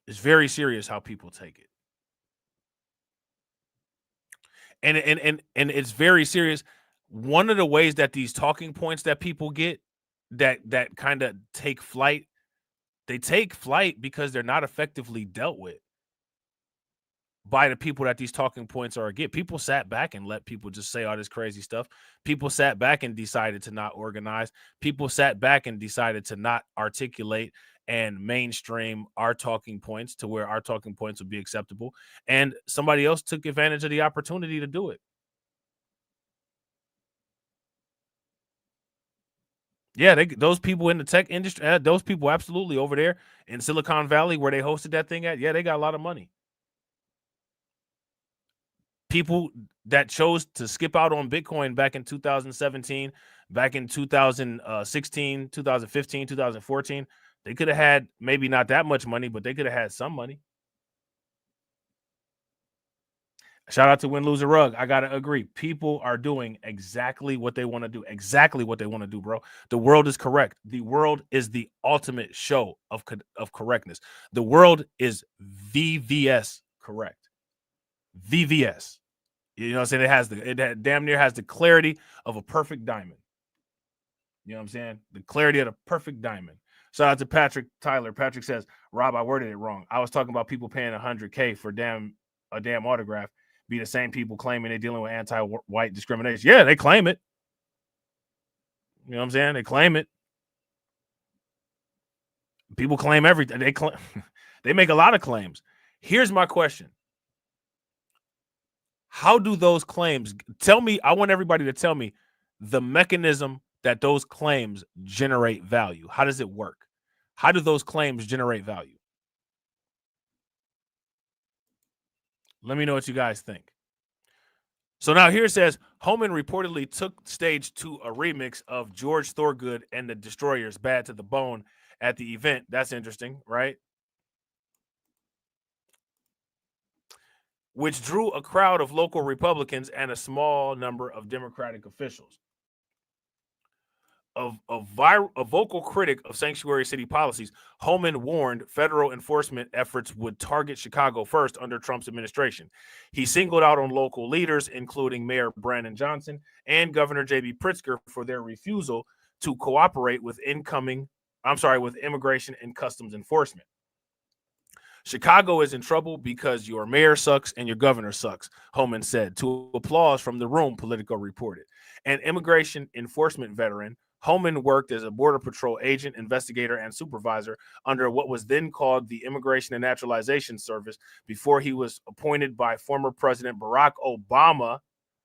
It's very serious how people take it. And it's very serious. One of the ways that these talking points that people get that kind of take flight, they take flight because they're not effectively dealt with by the people that these talking points are get. People sat back and let people just say all this crazy stuff. People sat back and decided to not organize. People sat back and decided to not articulate and mainstream our talking points to where our talking points would be acceptable. And somebody else took advantage of the opportunity to do it. Yeah, those people in the tech industry, those people absolutely over there in Silicon Valley where they hosted that thing at, yeah, they got a lot of money. People that chose to skip out on Bitcoin back in 2017, back in 2016, 2015, 2014, they could have had maybe not that much money, but they could have had some money. Shout out to Win, Lose, or Rug. I got to agree. People are doing exactly what they want to do. Exactly what they want to do, bro. The world is correct. The world is the ultimate show of correctness. The world is VVS correct. VVS. You know what I'm saying? It damn near has the clarity of a perfect diamond. You know what I'm saying? The clarity of a perfect diamond. Shout out to Patrick Tyler. Patrick says, Rob, I worded it wrong. I was talking about people paying $100K for a damn autograph. Be the same people claiming they're dealing with anti-white discrimination. Yeah, they claim it. You know what I'm saying? They claim it. People claim everything. They make a lot of claims. Here's my question. How do those claims tell me? I want everybody to tell me the mechanism that those claims generate value. How does it work? How do those claims generate value? Let me know what you guys think. So now here it says, Homan reportedly took stage to a remix of George Thorogood and the Destroyers' Bad to the Bone at the event. That's interesting, right? Which drew a crowd of local Republicans and a small number of Democratic officials. A vocal critic of sanctuary city policies, Homan warned federal enforcement efforts would target Chicago first under Trump's administration. He singled out on local leaders, including Mayor Brandon Johnson and Governor J.B. Pritzker, for their refusal to cooperate with immigration and customs enforcement. Chicago is in trouble because your mayor sucks and your governor sucks, Homan said, to applause from the room, Politico reported. An immigration enforcement veteran, Homan worked as a Border Patrol agent, investigator, and supervisor under what was then called the Immigration and Naturalization Service before he was appointed by former President Barack Obama,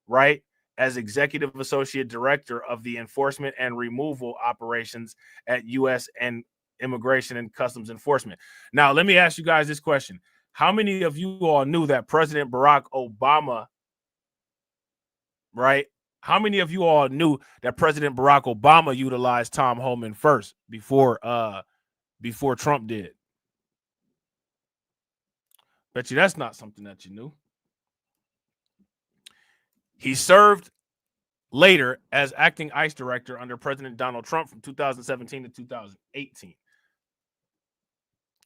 right, as Executive Associate Director of the Enforcement and Removal Operations at U.S. and Immigration and Customs Enforcement. Now, let me ask you guys this question. How many of you all knew that President Barack Obama, right? How many of you all knew that President Barack Obama utilized Tom Homan first before Trump did? Bet you that's not something that you knew. He served later as acting ICE director under President Donald Trump from 2017 to 2018.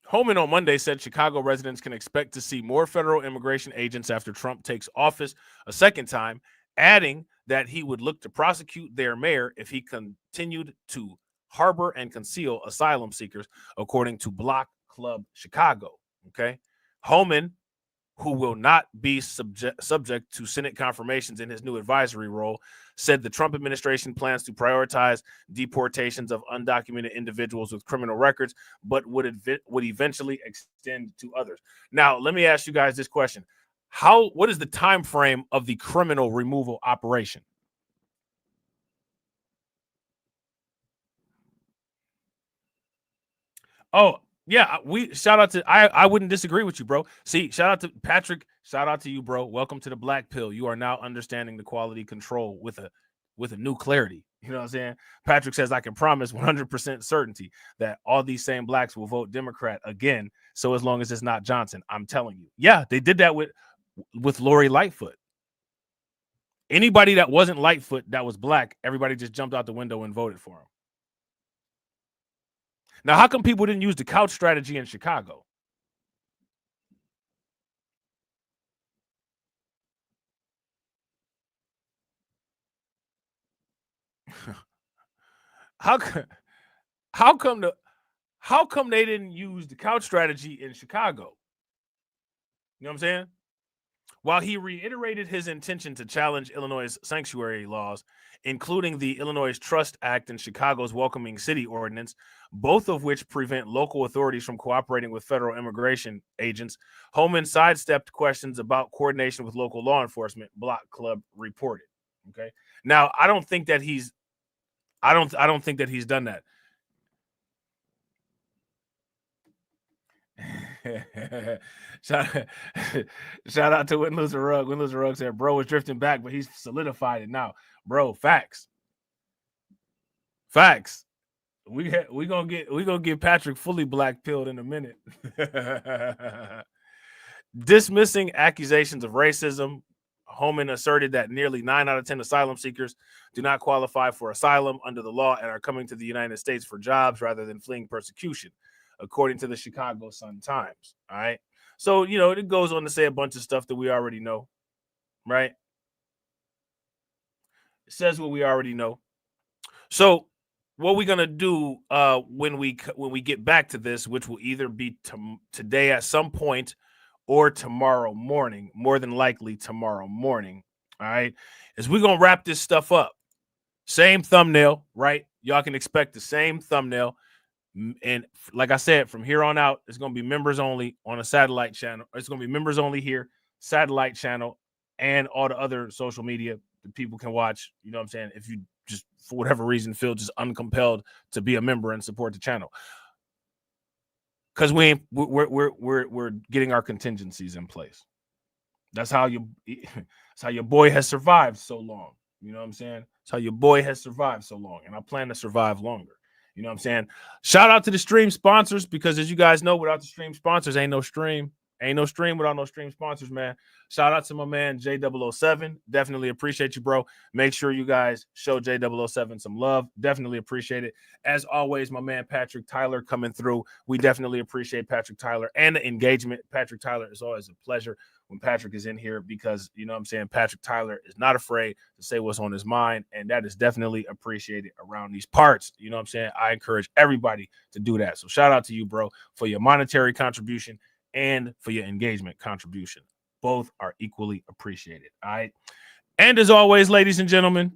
Homan on Monday said Chicago residents can expect to see more federal immigration agents after Trump takes office a second time, adding that he would look to prosecute their mayor if he continued to harbor and conceal asylum seekers, according to Block Club Chicago. Okay. Homan who will not be subject to Senate confirmations in his new advisory role, said the Trump administration plans to prioritize deportations of undocumented individuals with criminal records, but would eventually extend to others. Now, let me ask you guys this question. What is the time frame of the criminal removal operation? Oh, yeah, shout out to I wouldn't disagree with you, bro. See, shout out to Patrick, shout out to you, bro. Welcome to the Black Pill. You are now understanding the quality control with a new clarity. You know what I'm saying? Patrick says, I can promise 100% certainty that all these same blacks will vote Democrat again. So as long as it's not Johnson, I'm telling you. Yeah, they did that with Lori Lightfoot. Anybody that wasn't Lightfoot that was black, everybody just jumped out the window and voted for him. Now, how come people didn't use the couch strategy in Chicago? How come they didn't use the couch strategy in Chicago? You know what I'm saying? While he reiterated his intention to challenge Illinois' sanctuary laws, including the Illinois Trust Act and Chicago's Welcoming City Ordinance, both of which prevent local authorities from cooperating with federal immigration agents, Homan sidestepped questions about coordination with local law enforcement, Block Club reported. Okay. Now, I don't think that he's done that. Shout out to Win Lose a Rug. Win Lose a Rug said, bro was drifting back, but he's solidified it now. Bro, facts. We gonna get Patrick fully black pilled in a minute. Dismissing accusations of racism, Homan asserted that nearly 9 out of 10 asylum seekers do not qualify for asylum under the law and are coming to the United States for jobs rather than fleeing persecution, according to the Chicago Sun-Times. All right. So, it goes on to say a bunch of stuff that we already know, right? It says what we already know. So what we're going to do when we get back to this, which will either be today at some point or tomorrow morning, more than likely tomorrow morning, all right, is we're going to wrap this stuff up. Same thumbnail, right? Y'all can expect the same thumbnail. And like I said, from here on out, it's going to be members only on a satellite channel. It's going to be members only here, satellite channel, and all the other social media that people can watch. You know what I'm saying? If you just, for whatever reason, feel just uncompelled to be a member and support the channel. Because we're getting our contingencies in place. That's how your boy has survived so long. You know what I'm saying? That's how your boy has survived so long. And I plan to survive longer. You know what I'm saying? Shout out to the stream sponsors, because as you guys know, without the stream sponsors, ain't no stream. Ain't no stream without no stream sponsors, man. Shout out to my man, J007. Definitely appreciate you, bro. Make sure you guys show J007 some love. Definitely appreciate it. As always, my man, Patrick Tyler, coming through. We definitely appreciate Patrick Tyler and the engagement. Patrick Tyler is always a pleasure when Patrick is in here, because, you know what I'm saying, Patrick Tyler is not afraid to say what's on his mind, and that is definitely appreciated around these parts. You know what I'm saying? I encourage everybody to do that. So shout out to you, bro, for your monetary contribution and for your engagement contribution. Both are equally appreciated. All right. And as always, ladies and gentlemen,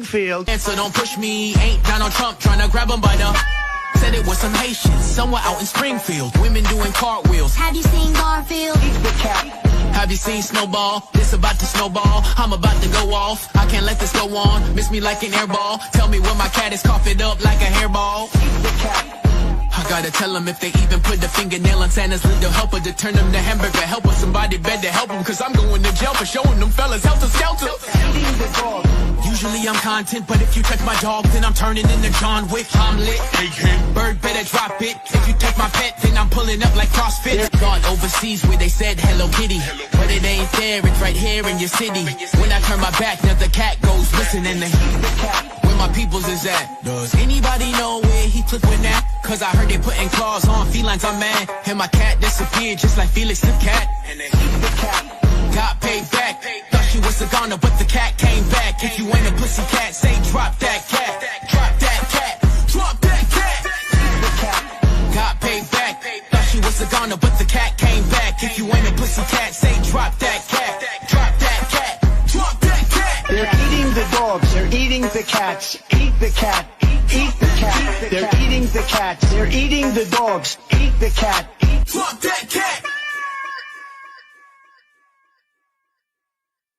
Springfield. And so don't push me, ain't Donald Trump trying to grab him by the... Said it was some Haitians, somewhere out in Springfield. Women doing cartwheels. Have you seen Garfield? Have you seen Snowball? This about to snowball. I'm about to go off. I can't let this go on. Miss me like an airball. Tell me where my cat is, cough it up like a hairball. I gotta tell them if they even put the fingernail on Santa's little helper to turn them to hamburger helper. Somebody better help them, cause I'm going to jail for showing them fellas helter skelter. Usually I'm content, but if you touch my dog, then I'm turning into John Wick. I'm lit. Bird better drop it. If you touch my pet, then I'm pulling up like CrossFit. Gone overseas where they said Hello Kitty, but it ain't there, it's right here in your city. When I turn my back, now the cat goes missing and where my peoples is at. Does anybody know where he took with that? Cause I heard they putting claws on felines, I'm mad. And my cat disappeared just like Felix the cat. And they got paid back. Thought she was a goner, but the cat came back. If you ain't a pussy cat, say drop that cat. Drop that cat. Drop that cat. Got paid back. Thought she was a goner, but the cat came back. If you ain't a pussy cat, say drop that cat. Drop that cat. Drop that cat. They're eating the dogs, they're eating the cats. Eat the cat. Eat the cat. They're eating the cats. They're eating the dogs. Eat the cat. Drop that